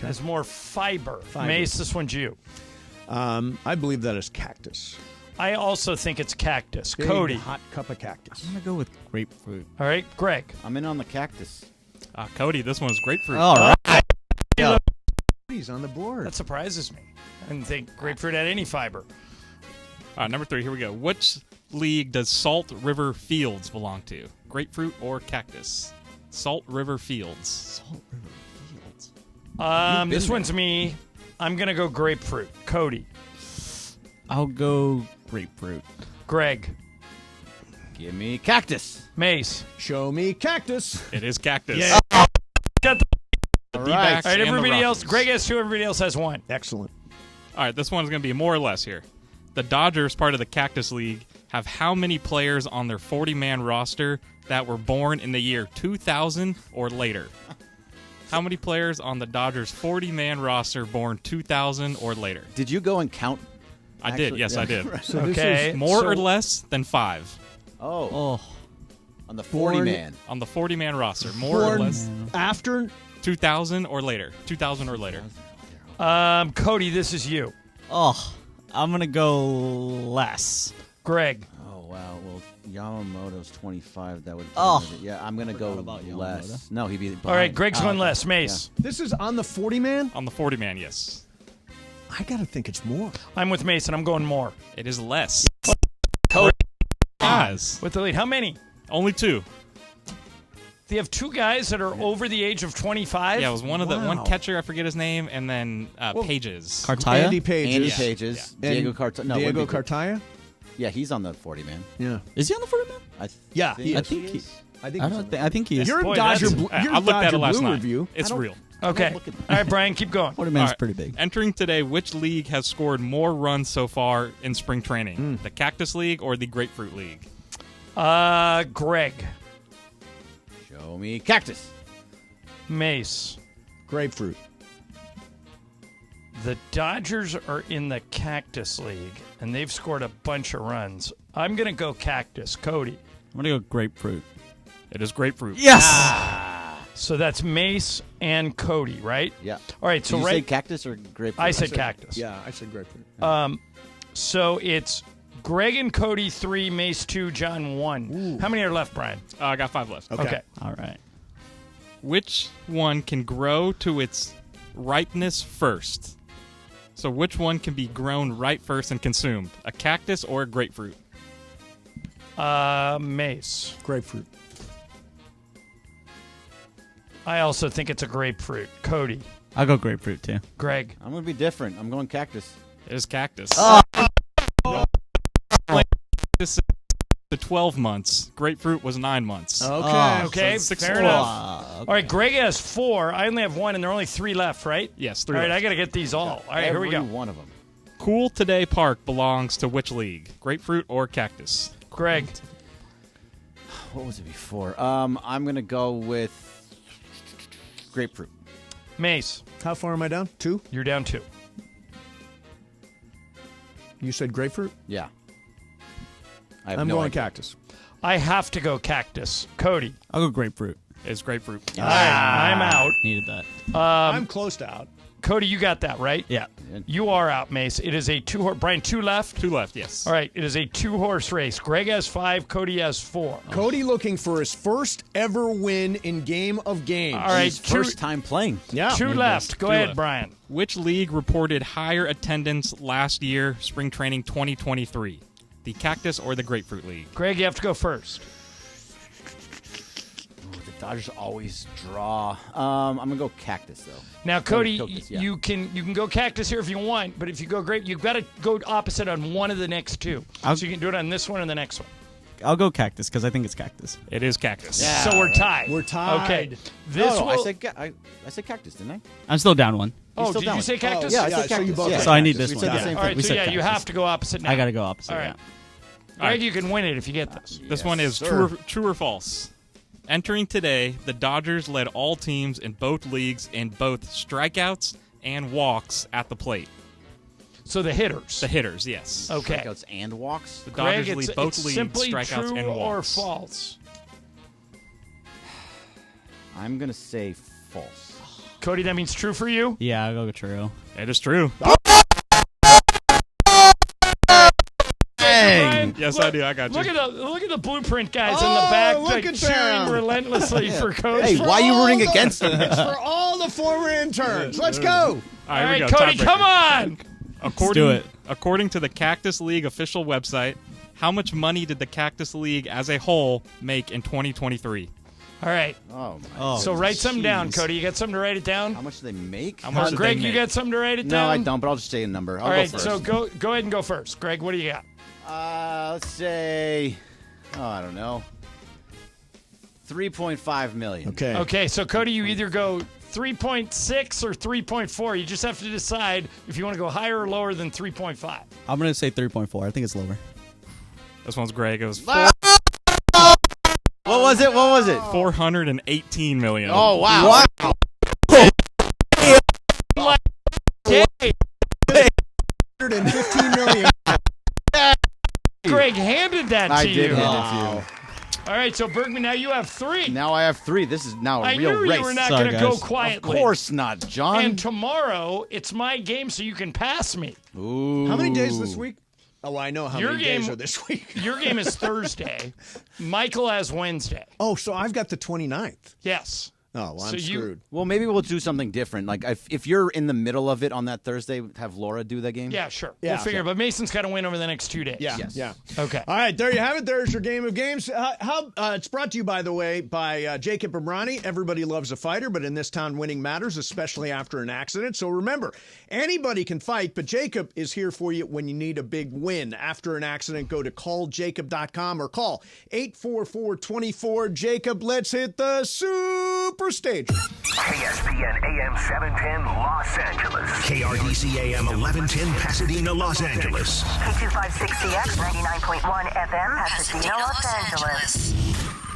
Has more fiber. Mace, this one's you. I believe that is cactus. I also think it's cactus. Big, Cody. hot cup of cactus. I'm going to go with grapefruit. All right, Greg. I'm in on the cactus. Cody, this one's grapefruit. All right. He's on the board. That surprises me. I didn't think grapefruit had any fiber. Number 3, here we go. Which league does Salt River Fields belong to? Grapefruit or cactus? Salt River Fields. Salt River Fields. This one's me. I'm going to go grapefruit. Cody. I'll go grapefruit. Greg. Give me cactus. Mace. Show me cactus. It is cactus. Yeah. Got the All All right, right, everybody else. Greg has 2. Everybody else has 1. Excellent. All right, this one's going to be more or less here. The Dodgers, part of the Cactus League, have how many players on their 40-man roster that were born in the year 2000 or later? How many players on the Dodgers 40-man roster born 2000 or later? Did you go and count? I did. Yes, I did. So Okay. More or less than 5 Oh. On the 40-man. on the 40-man roster. More or born less after 2000 or later. 2000 or later. Cody, this is you. Oh, I'm going to go less. Greg. Oh, wow. Well, Yamamoto's 25. That would. Oh. Yeah, I'm going to go about less. Yamamoto. No, he'd be. All right, behind. Greg's Oh, going okay. less. Mace. This is on the 40-man? On the 40-man, yes. I got to think it's more. I'm with Mason. I'm going more. It is less. Cody. Guys. With the lead. How many? Only 2. They have 2 guys that are over the age of 25? Yeah, it was one of the Wow. one catcher, I forget his name, and then Pages. Cartaya? Andy Pages. Andy Pages. And Diego Cartaya. No, Diego wouldn't be- Cartaya? Yeah, he's on the 40-man. Yeah. Is he on the 40-man? Yeah, think he I is. think he. is. I think I he's don't on think. I think he is. You're Boy, Dodger that's- Blue. You're I looked at Dodger it last Blue night. review. It's real. Okay. Look at- All right, Brian, keep going. 40-man's All right. pretty big. Entering today, which league has scored more runs so far in spring training? The Cactus League or the Grapefruit League? Greg. Show me cactus. Mace. Grapefruit. The Dodgers are in the Cactus League, and they've scored a bunch of runs. I'm going to go Cactus. Cody. I'm going to go grapefruit. It is Grapefruit. Yes! So that's Mace and Cody, right? Yeah. All right, so Did you right. say cactus or grapefruit? I said Cactus. Yeah, I said grapefruit. So it's Greg and Cody 3, Mace 2, John 1. Ooh. How many are left, Brian? I got 5 left. Okay. All right. Which one can grow to its ripeness first? So which one can be grown right first and consumed? A cactus or a grapefruit? Mace. Grapefruit. I also think it's a grapefruit. Cody. I'll go grapefruit too. Greg. I'm going to be different. I'm going cactus. It is cactus. Oh. This is the 12 months. Grapefruit was 9 months. Okay, So 6 fair more. enough. All right, Greg has 4. I only have 1, and there are only 3 left, right? Yes, 3 All right, left. I got to get these all. All right, here we go. One of them. Cool Today Park belongs to which league? Grapefruit or cactus? Greg. What was it before? I'm going to go with grapefruit. Mace. How far am I down? 2? You're down 2. You said grapefruit? Yeah. I'm going cactus. I have to go cactus. Cody. I'll go grapefruit. It's grapefruit. All right, I'm out. Needed that. I'm close to out. Cody, you got that, right? Yeah. You are out, Mace. It is a 2-horse. Brian, 2 left? 2 left, yes. All right, it is a 2-horse race. Greg has 5. Cody has 4. Cody looking for his first ever win in Game of Games. All right, His first time playing. Yeah. 2 left. Go ahead, Brian. Which league reported higher attendance last year, spring training 2023? The Cactus or the Grapefruit League? Greg, you have to go first. The Dodgers always draw. I'm going to go cactus, though. Now, Cody, Cactus, yeah. you can go cactus here if you want, but if you go grape, you've got to go opposite on one of the next 2. So you can do it on this one and the next one. I'll go cactus because I think it's cactus. It is cactus. Yeah, so we're tied. We're tied. Okay. I said cactus, didn't I? I'm still down 1. Oh, did you say cactus? Yeah, I said cactus. both Yeah. So I need this We one. said the Yeah. same All thing. right, We so said yeah, you cactus. have to go opposite now. I got to go opposite. All right. Yeah. Greg, you can win it if you get this. This one is true or false. Entering today, the Dodgers led all teams in both leagues in both strikeouts and walks at the plate. So the hitters. The hitters, yes. Okay. Strikeouts and walks. The Greg, Dodgers lead both leagues, simply strikeouts true and or walks. false? I'm going to say false. Cody, that means true for you? Yeah, I'll go true. It is true. Brian, Yes, look, I do. I got you. Look at the blueprint guys in the back look like, at cheering them. relentlessly for Coach. Hey, why are you rooting against them? It's for all the former interns. Let's go. All All here we right, go. Cody, Tiebreaker. come on. According, do it. According to the Cactus League official website, how much money did the Cactus League as a whole make in 2023? All right. Oh, my Oh, So write something down, jeez. Cody. You got something to write it down? How much do they make? How much did Greg, they you make? got something to write it No, down? I don't, but I'll just say a number. I'll All right, go first. so go ahead and go first. Greg, what do you got? Let's say, I don't know, $3.5 million. Okay. Okay, so Cody, you either go 3.6 or 3.4. You just have to decide if you want to go higher or lower than 3.5. I'm going to say 3.4. I think it's lower. This one's Greg. It was What was it? 418 million. Oh, wow. Hey, 115 million. Greg handed that I to did you. hand it to you. All right, so Bergman, now you have 3. Now I have 3. This is now a I real knew race. you were not Sorry, going to go guys. quietly. Of course not, John. And tomorrow, it's my game, so you can pass me. Ooh. How many days this week? Oh, I know how Your many game- days are this week. Your game is Thursday. Michael has Wednesday. Oh, so I've got the 29th. Yes. Oh, well, So I'm you- screwed. Well, maybe we'll do something different. Like if you're in the middle of it on that Thursday, have Laura do that game. Yeah, sure. Yeah. We'll figure it. But Mason's got to win over the next 2 days. Yeah, Yes. yeah. Okay. All right, there you have it. There's your game of games. It's brought to you, by the way, by Jacob and Bronny. Everybody loves a fighter, but in this town, winning matters, especially after an accident. So remember, anybody can fight, but Jacob is here for you when you need a big win. After an accident, go to calljacob.com or call 844-24-JACOB. Let's hit the super stage. ESPN AM 710 Los Angeles. KRDC AM 1110 Pasadena, Los Angeles. K256CX 99.1 FM Pasadena, Los Angeles.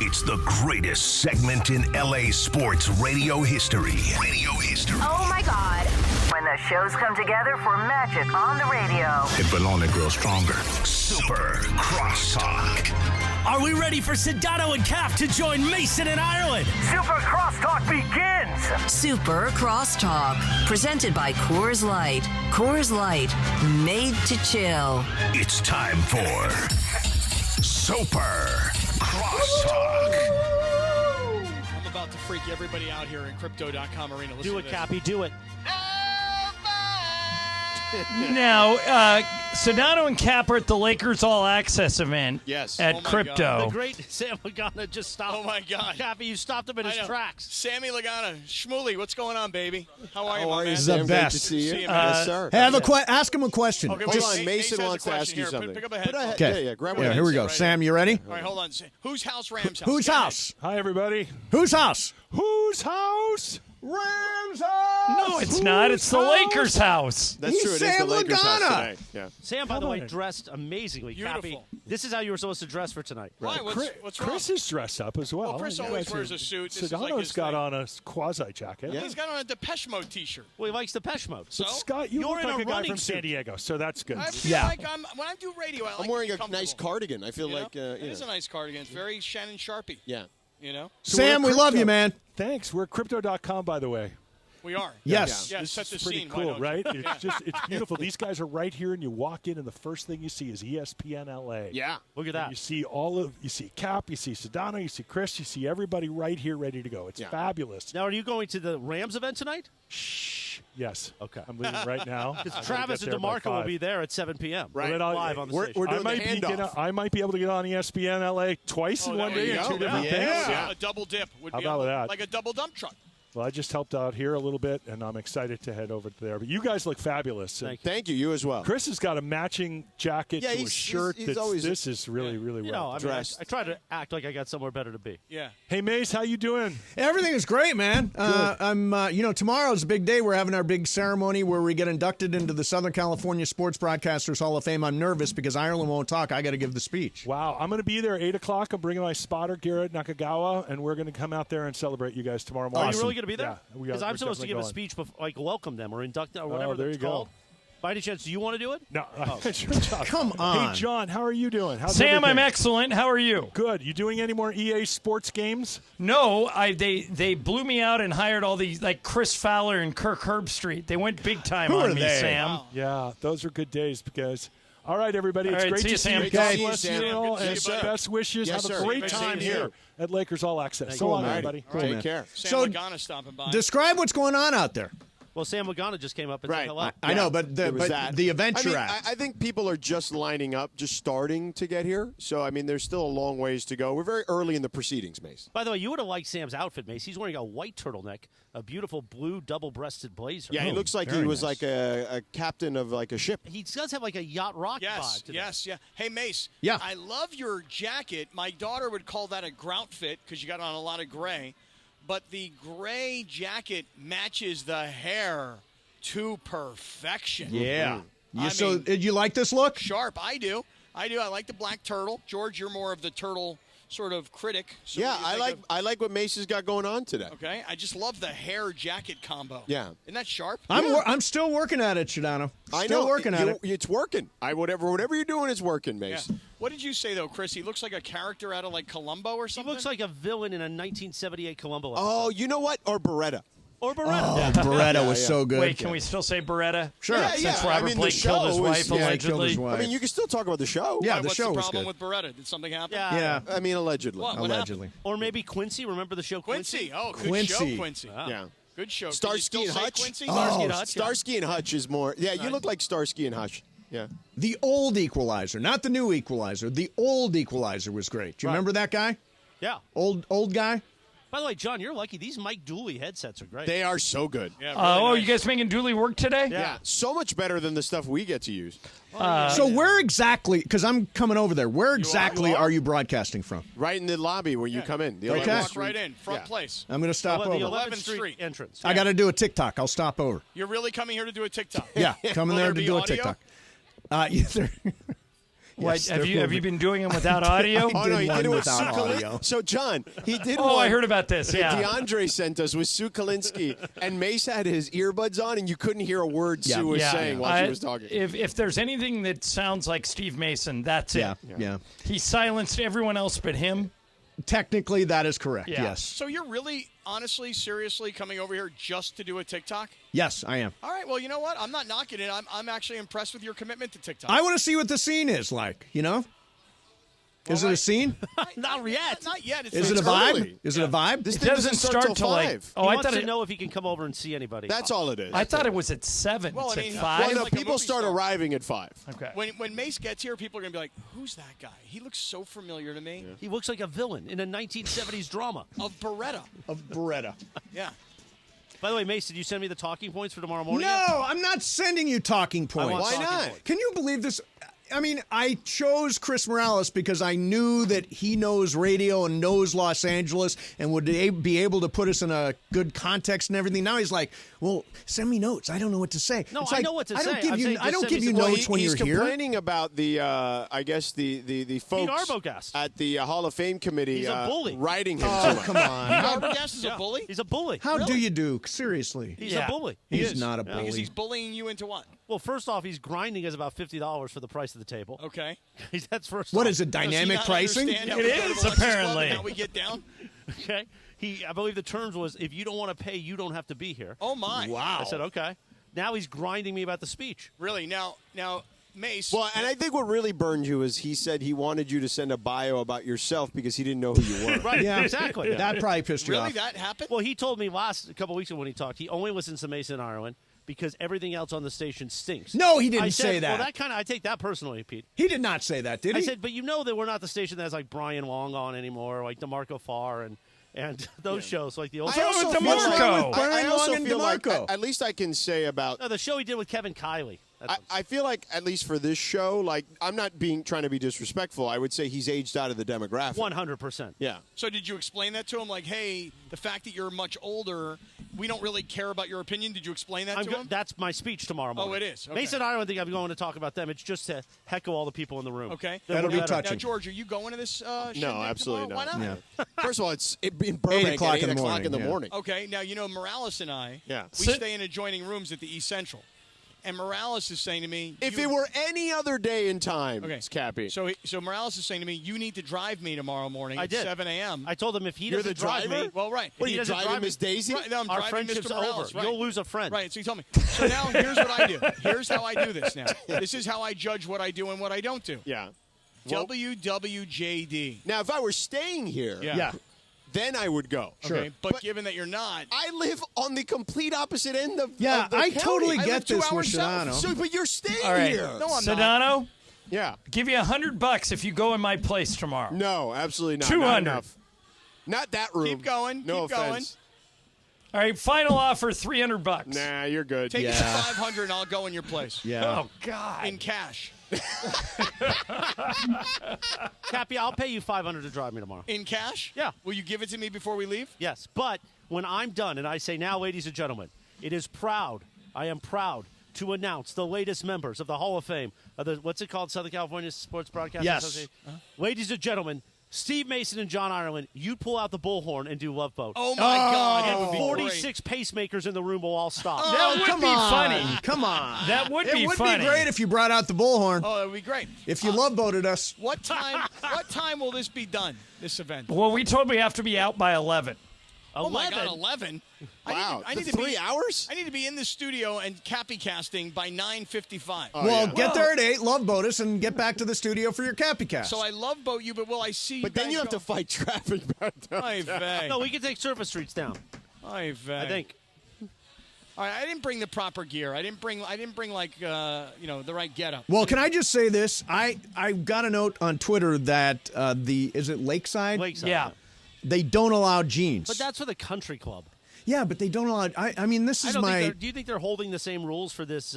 It's the greatest segment in LA sports radio history. Oh my God. When the shows come together for magic on the radio. It will only grow stronger. Super Crosstalk. Are we ready for Sedano and Cap to join Mason and Ireland? Super Crosstalk begins. Super Crosstalk. Presented by Coors Light. Coors Light. Made to chill. It's time for Super Crosstalk. I'm about to freak everybody out here in Crypto.com arena. Listen Do to it, this. Cappy. Do it. Now, Sedano and Cap are at the Lakers All Access event. Yes. At Crypto. The great Sam Lagana just stopped. Oh, my God. Cappy, you stopped him in his tracks. Sammy Lagana. Shmuley, what's going on, baby? How are you, my man? He's the best. Good to see you. Yes, sir. Hey, ask him a question. Okay, Just- hold on. Mason wants to ask you something. Pick up a headphone. Okay. Yeah, grab Here we go. Sam, you ready? All right, hold on. Whose house? Rams house. Whose house? Hi, everybody. Whose house? Whose house? Rams house. No, it's not. It's the Lakers' house. That's true. It is the Lakers house today. Yeah. Sam, by the way, dressed amazingly. Cappy, this is how you were supposed to dress for tonight. Why? What's wrong? Chris is dressed up as well. Well, Chris always wears a suit. This is like Sedano's his got thing. on a quasi jacket. He's got on a Depeche Mode T-shirt. Well, he likes Depeche Mode. So? But Scott, you You're look in like a a guy running from San suit. Diego, so that's good. I feel like when I do radio, I like I'm wearing to be a nice cardigan. I feel like it is a nice cardigan. It's very Shannon Sharpie. Yeah. You know. So Sam, we're we love crypto. you, man. Thanks. We're crypto.com, by the way. We are. Yes. Yeah. This Set the is pretty scene. Why cool, don't right? you? It's beautiful. These guys are right here, and you walk in, and the first thing you see is ESPN LA. Yeah. Look at And that. you see you see Cap, you see Sedano, you see Chris, you see everybody right here ready to go. It's fabulous. Now, are you going to the Rams event tonight? Yes. Okay. I'm leaving right now. I'm gonna Travis get and there by DeMarco will 5. be there at 7 p.m. Well, then live on the station. We're doing I might the handoff. I might be able to get on ESPN LA twice in one there day you in go. two different Yeah. things. A double dip would How be about that? like a double dump truck. Well, I just helped out here a little bit, and I'm excited to head over there. But you guys look fabulous. Thank you. You as well. Chris has got a matching jacket Yeah, to a he's shirt. always- This is really, really You well know, I mean, dressed. I try to act like I got somewhere better to be. Yeah. Hey, Mace, how you doing? Everything is great, man. I'm, tomorrow's a big day. We're having our big ceremony where we get inducted into the Southern California Sports Broadcasters Hall of Fame. I'm nervous because Ireland won't talk. I got to give the speech. Wow, I'm going to be there at 8 o'clock. I'm bringing my spotter, Garrett Nakagawa, and we're going to come out there and celebrate you guys tomorrow morning. Are you really going to be there? Yeah. Because I'm supposed to give a speech, like welcome them or induct them or whatever there it's you go. called. By any chance, do you want to do it? No. It's your job. Come on. Hey, John, how are you doing? How's Sam, everything? I'm excellent. How are you? Good. You doing any more EA Sports games? No, they blew me out and hired all these, like Chris Fowler and Kirk Herbstreit. They went big time Who on are me, they? Sam. Wow. Yeah, those are good days because. All right, everybody. It's All right, great see to you, see Sam. you. Good God to see you, bless Sam. you all, Good to see and you, buddy. best wishes. Yes, Have sir. a great Good to time see you. here at Lakers All Access. Thank So you. long, Cool, man. everybody. Cool, Take man. care. Sam So- Lagana stopping by. Describe what's going on out there. Well, Sam Lagana just came up and Right. said hello. I know, but There was that. the event I you're mean, at. I think people are just lining up, just starting to get here. So, I mean, there's still a long ways to go. We're very early in the proceedings, Mace. By the way, you would have liked Sam's outfit, Mace. He's wearing a white turtleneck, a beautiful blue double-breasted blazer. Yeah, he looks like he very was nice. like a captain of like a ship. He does have like a yacht rock Yes, vibe to yes, yeah. Hey, Mace. Yeah. I love your jacket. My daughter would call that a grout fit because you got on a lot of gray. But the gray jacket matches the hair to perfection. Yeah. I So, mean- did you like this look? Sharp. I do. I like the black turtle. George, you're more of the turtle sort of critic. So Yeah, what do you think I like what Mace has got going on today. Okay. I just love the hair jacket combo. Yeah. Isn't that sharp? I'm still working at it, Shadano. I Still know. working at it. It's working. Whatever you're doing is working, Yeah. Mace. What did you say, though, Chris? He looks like a character out of, like, Columbo or He something? looks like a villain in a 1978 Columbo episode. Oh, you know what? Or Beretta. Or Beretta. Oh, Beretta was so good. Wait, can we still say Beretta? Sure. Yeah, Since yeah. Robert I mean, Blake the killed his show wife, is- yeah, he allegedly. killed his wife. I mean, you can still talk about the show. Yeah, Why, the what's show the was problem good. with Beretta? Did something happen? Yeah. I mean, allegedly. What Allegedly. Or maybe Quincy. Remember the show Quincy. Oh, good Quincy. show, Quincy. Yeah. Good show. Can you Starsky still and say Hutch. Quincy? Starsky Oh, and Hutch. Starsky and Hutch is more. Yeah, you look like Starsky and Hutch. Yeah. The old Equalizer, not the new Equalizer. The old Equalizer was great. Do you remember that guy? Yeah. Old guy? By the way, John, you're lucky. These Mike Dooley headsets are great. They are so good. Yeah, You guys making Dooley work today? Yeah. So much better than the stuff we get to use. So where exactly, because I'm coming over there, where exactly are you broadcasting from? Right in the lobby when you come in. The Okay. 11th Walk Street. right in. Front Yeah. place. I'm going to stop the over. 11th 11th Street Street. entrance. I got to do a TikTok. I'll stop over. You're really coming here to do a TikTok? Yeah, coming Will there there to be do a audio? TikTok. What, Yes, have there you will be. been doing them without audio? Oh, no, he did it with Sue without audio. Kalinsky. So, John, he did Oh, one I heard about this, that yeah. DeAndre sent us with Sue Kalinsky, and Mace had his earbuds on, and you couldn't hear a word Sue was saying while she was talking. If there's anything that sounds like Steve Mason, that's it. Yeah. He silenced everyone else but him. Technically, that is correct. Yeah. Yes. So you're really, honestly, seriously coming over here just to do a TikTok? Yes, I am. All right. Well, you know what? I'm not knocking it. I'm actually impressed with your commitment to TikTok. I want to see what the scene is like, you know? Is it a scene? Not yet. Not yet. Is it a vibe? Is it a vibe? This thing doesn't start till like. Oh, I I thought thought to it. know if he can come over and see anybody. That's all it is. I thought it was at 7. Well, It's I mean, at 5. Well, no, like a people movie start star. arriving at 5. Okay. When Mace gets here, people are going to be like, who's that guy? He looks so familiar to me. He looks like a villain in a 1970s drama. Of Beretta. Yeah. By the way, Mace, did you send me the talking points for tomorrow morning? No, I'm not sending you talking points. want Why talking not? Points. Can you believe this? I mean, I chose Chris Morales because I knew that he knows radio and knows Los Angeles and would be able to put us in a good context and everything. Now he's like, well, send me notes. I don't know what to say. No, it's I like, know what to I say. don't give I'm you, saying I don't just give you send me notes when He's you're here. complaining about the, I guess, the folks Arbogast. at the Hall of Fame committee He's a bully. writing him Oh, to it. come on. Arbogast is a bully? He's a bully. How do you do? Seriously. He's a bully. He's not a Because bully. he's bullying you into what? Well, first off, he's grinding us about $50 for the price of the table. Okay. That's first What off. is it, dynamic pricing? It is, apparently. How we get down? Okay. I believe the terms was, if you don't want to pay, you don't have to be here. Oh, my. Wow. I said, okay. Now he's grinding me about the speech. Really? Now, Mace. Well, and I think what really burned you is he said he wanted you to send a bio about yourself because he didn't know who you were. Right, Yeah, exactly. That probably pissed you Really? off. That happened? Well, he told me a couple weeks ago when he talked, he only listens to Mason Ireland because everything else on the station stinks. No, he didn't I said, say that. Well, I take that personally, Pete. He did not say that, did he? I said, but you know that we're not the station that has like Brian Long on anymore, like DeMarco Farr and those shows, like the old. I also with feel like, DeMarco? I Brian also Long and feel like DeMarco. at least I can say about No, the show he did with Kevin Kiley. I feel like at least for this show, like I'm not trying to be disrespectful. I would say he's aged out of the demographic. 100%. Yeah. So did you explain that to him? Like, hey, the fact that you're much older, we don't really care about your opinion. Did you explain that to him? That's my speech tomorrow morning. Oh, it is? Okay. Mason, I don't think I'm going to talk about them. It's just to heckle all the people in the room. Okay. That'll be touching. Now, George, are you going to this shindig No, absolutely tomorrow? not. Why not? Yeah. First of all, it's in Burbank 8 o'clock at 8 in the o'clock in the morning, morning. Okay. Now, Morales and I, Yeah. we stay in adjoining rooms at the East Central. And Morales is saying to me, If it were any other day in time, Okay. it's Cappy. So Morales is saying to me, you need to drive me tomorrow morning at 7 a.m. I told him if he You're doesn't the drive driver? me, Well, right. Well, Are he you doesn't driving drive me. Miss Daisy? Right, no, I'm Our driving friendship's Mr. Morales. over. Right. You'll lose a friend. Right, so you told me. So now here's what I do. Here's how I do this now. This is how I judge what I do and what I don't do. Yeah. WWJD. Now, if I were staying here, Yeah. then I would go. Okay, but given that you're not, I live on the complete opposite end of Yeah, of the I county. totally I get live 2 this with hours south. Sedano. So, but you're staying All right. here. No, I'm not. Sedano, Yeah. give you $100 if you go in my place tomorrow. No, absolutely not. 200. Not enough. Not that room. Keep going. No keep going. offense. All right, final offer, $300. Nah, you're good. Take it to 500 and I'll go in your place. Yeah. Oh God. In cash. Cappy, I'll pay you $500 to drive me tomorrow. In cash? Yeah. Will you give it to me before we leave? Yes, but when I'm done and I say, now, ladies and gentlemen, I am proud to announce the latest members of the Hall of Fame of the, what's it called, Southern California Sports Broadcasting Yes. Association? Ladies and gentlemen, Steve Mason and John Ireland, you pull out the bullhorn and do Love Boat. Oh, my God. And That would be 46 pacemakers in the room will all stop. That would come be on. funny. Come on. That would be It would funny. be great if you brought out the bullhorn. Oh, that would be great. If you love boated us. What time will this be done, this event? Well, we told we have to be out by 11. Oh, my God, 11? Wow. I need to 3 hours? I need to be in the studio and Cappy casting by 9:55. Well, get there at 8, love boat us, and get back to the studio for your Cappy cast. So I love boat you, but will I see you But then guys you have go? to fight traffic back down. Oy vey. No, we can take surface streets down. Oy vey. I think. All right, I didn't bring the proper gear. I didn't bring like the right getup. Well, can I just say this? I got a note on Twitter that is it Lakeside? Lakeside. Yeah. They don't allow jeans. But that's for the country club. Yeah, but they don't allow. I mean, this is my. Do you think they're holding the same rules for this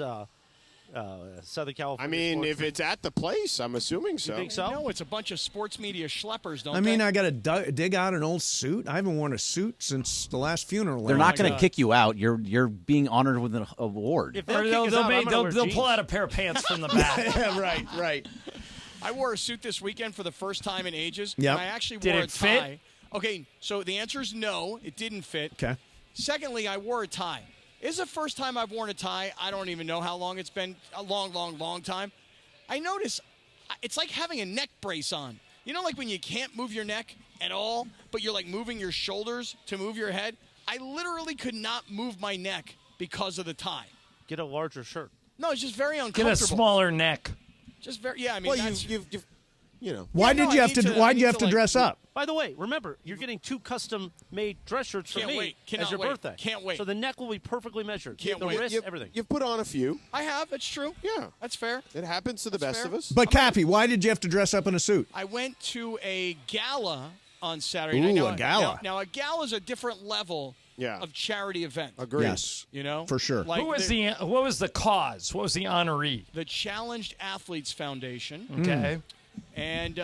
Southern California? I mean, sports if it's at the place, I'm assuming so. You think so? No, it's a bunch of sports media schleppers, don't I mean, they? I got to dig out an old suit. I haven't worn a suit since the last funeral. They're not going to God. kick you out. You're being honored with an award. If Or they'll kick us out, I'm gonna wear they'll jeans. pull out a pair of pants from the back. Yeah, right. I wore a suit this weekend for the first time in ages. Yep. And I actually Did wore it a tie. fit? Okay, so the answer is no, it didn't fit. Okay. Secondly, I wore a tie. This is the first time I've worn a tie. I don't even know how long it's been. A long, long, long time. I notice it's like having a neck brace on. You know, like when you can't move your neck at all, but you're like moving your shoulders to move your head? I literally could not move my neck because of the tie. Get a larger shirt. No, it's just very Get uncomfortable. a smaller neck. Just very, yeah, I mean, Well, that's, you've you know. Why'd you have to dress up? By the way, remember, you're getting 2 custom-made dress shirts for Can't me wait. as Cannot your wait. birthday. Can't wait. So the neck will be perfectly measured. Can't the wait. wrist, everything. You've put on a few. I have. It's true. Yeah. That's fair. It happens to the best of us. But Cappy, why did you have to dress up in a suit? I went to a gala on Saturday Ooh, night. a gala. Now, a gala is a different level of charity event. Agreed. Yes. You know? For sure. Like what was the cause? What was the honoree? The Challenged Athletes Foundation. Okay. And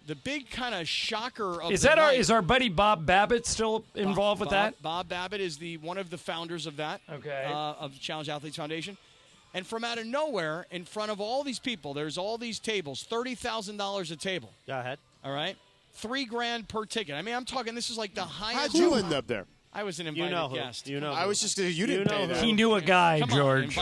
the big kind of shocker of Is the that night, is our buddy Bob Babbitt still involved with that? Bob Babbitt is one of the founders of that. Okay. Of the Challenged Athletes Foundation. And from out of nowhere, in front of all these people, there's all these tables, $30,000 a table. Go ahead. All right? $3,000 per ticket. I mean, I'm talking, this is like the highest. How'd you end up there? I was an invited guest. I was just you didn't pay that. He knew a guy, Come on, George.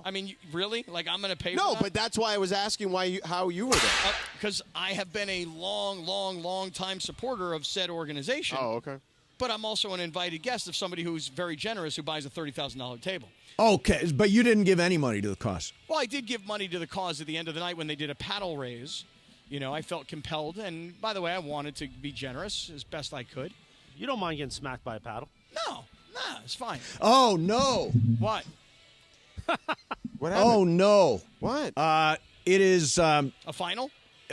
I mean, really? Like, I'm going to pay for No, that? but that's why I was asking how you were there. Because I have been a long time supporter of said organization. Oh, okay. But I'm also an invited guest of somebody who's very generous who buys a $30,000 table. Okay, but you didn't give any money to the cause. Well, I did give money to the cause at the end of the night when they did a paddle raise. You know, I felt compelled. And, by the way, I wanted to be generous as best I could. You don't mind getting smacked by a paddle? No, it's fine. Oh, no. What? What happened? Oh, no. What? It is... a final?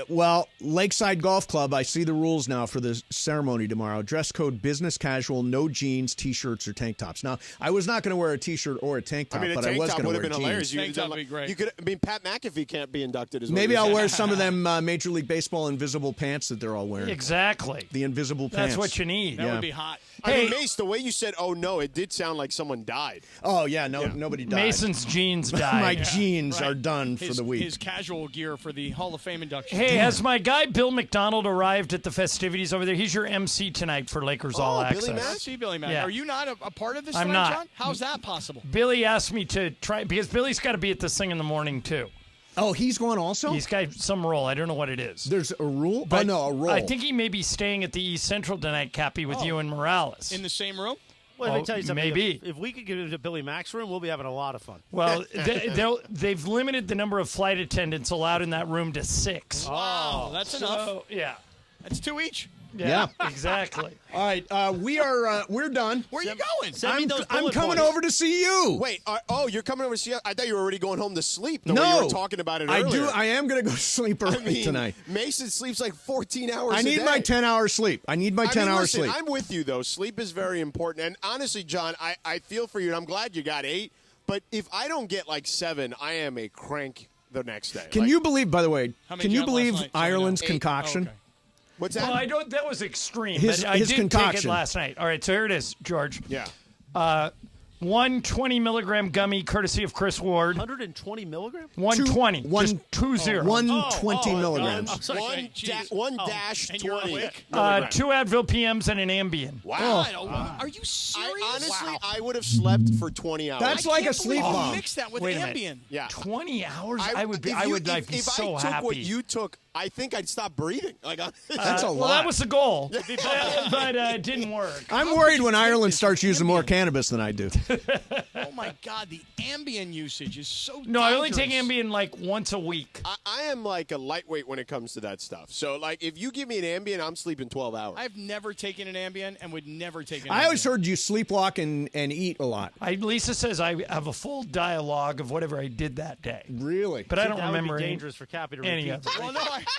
Well, Lakeside Golf Club, I see the rules now for the ceremony tomorrow. Dress code business casual, no jeans, T-shirts, or tank tops. Now, I was not going to wear a T-shirt or a tank top, but I was going to wear jeans. Hilarious. Tank top would be great. You could. I mean, Pat McAfee can't be inducted as well. Maybe I'll wear some of them Major League Baseball invisible pants that they're all wearing. Exactly. The invisible pants. That's what you need. That would be hot. I mean, Mace, the way you said, "Oh no," it did sound like someone died. Oh yeah, nobody died. Mason's jeans died. My jeans are done for the week. His casual gear for the Hall of Fame induction. Hey, has my guy Bill McDonald arrived at the festivities over there? He's your MC tonight for Lakers All Access. Billy Mack? I see Billy Mack. Yeah. Are you not a part of this I'm tonight, not. John? How's that possible? Billy asked me to try because Billy's got to be at this thing in the morning too. Oh, he's going also? He's got some role. I don't know what it is. There's a rule? But a role. I think he may be staying at the East Central tonight, Cappy, with you and Morales. In the same room? Well, let me tell you something. Maybe. If we could get into Billy Mack's room, we'll be having a lot of fun. Well, they've limited the number of flight attendants allowed in that room to 6. Wow, that's enough. Yeah. That's 2 each. Yeah, exactly. All right, we're done. Where are you going? I'm coming over to see you. Wait, you're coming over to see us? I thought you were already going home to sleep. The way No, you were talking about it earlier. I am going to go sleep early tonight. Mason sleeps like 14 hours. I need my 10-hour sleep. I need my 10-hour listen, sleep. I'm with you though. Sleep is very important. And honestly, John, I feel for you, and I'm glad you got 8. But if I don't get like 7, I am a crank the next day. Can you believe? By the way, can you believe last night? Ireland's 8. concoction? Oh, okay. What's that? Well, I don't. That was extreme. His but I did concoction. take it last night. All right, so here it is, George. Yeah. 120 milligram gummy, courtesy of Chris Ward. 120 milligrams? 120. Just 20. 120 milligrams. I'm sorry. One dash and you're 20. awake? 2 Advil PMs and an Ambien. Wow. Are you serious? Honestly, I would have slept for 20 hours. That's like a sleep You bomb. mix that with Wait a minute. Ambien. Yeah. 20 hours? I would be If so I took happy. what you took, I think I'd stop breathing. That's a lot. Well, that was the goal, but it didn't work. I'm worried when Ireland starts using more cannabis than I do. Oh my God, the Ambien usage is so. No, I only dangerous. take Ambien like once a week. I am like a lightweight when it comes to that stuff. So, like, if you give me an Ambien, I'm sleeping 12 hours. I've never taken an Ambien and would never take an Ambien. I always heard you sleepwalk and eat a lot. Lisa says I have a full dialogue of whatever I did that day. Really? But I don't that remember would be dangerous for Cappy to any repeat. of it. Well,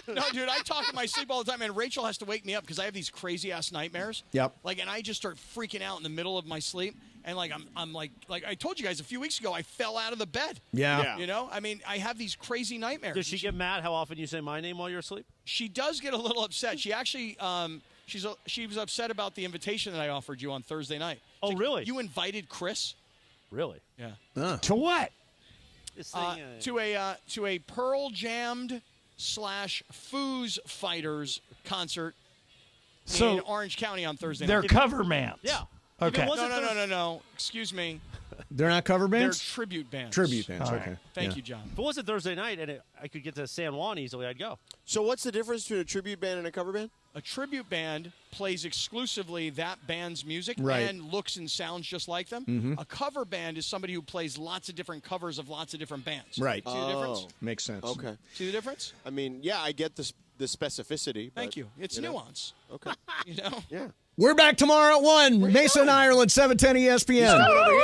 no, dude, I talk in my sleep all the time, and Rachel has to wake me up because I have these crazy ass nightmares. Yep. Like, and I just start freaking out in the middle of my sleep, and like I'm like I told you guys a few weeks ago, I fell out of the bed. Yeah. You know, I mean, I have these crazy nightmares. Does she get mad how often you say my name while you're asleep? She does get a little upset. She actually, she was upset about the invitation that I offered you on Thursday night. Oh, She's like, really? You invited Chris? Really? Yeah. To what? This thing, To a Pearl Jammed / Foos Fighters concert in Orange County on Thursday They're night. cover bands. Yeah. Okay. No. Excuse me. They're not cover bands? They're tribute bands. Tribute bands, All right. okay. Thank you, John. If it wasn't Thursday night and I could get to San Juan easily, I'd go. So what's the difference between a tribute band and a cover band? A tribute band plays exclusively that band's music Right. and looks and sounds just like them. Mhm. A cover band is somebody who plays lots of different covers of lots of different bands. Right. See the difference? Makes sense. Okay. See the difference? I mean, yeah, I get the specificity. Thank but, you. It's know. nuance. Okay. You know? Yeah. We're back tomorrow at 1. Mason, Ireland, 710 ESPN.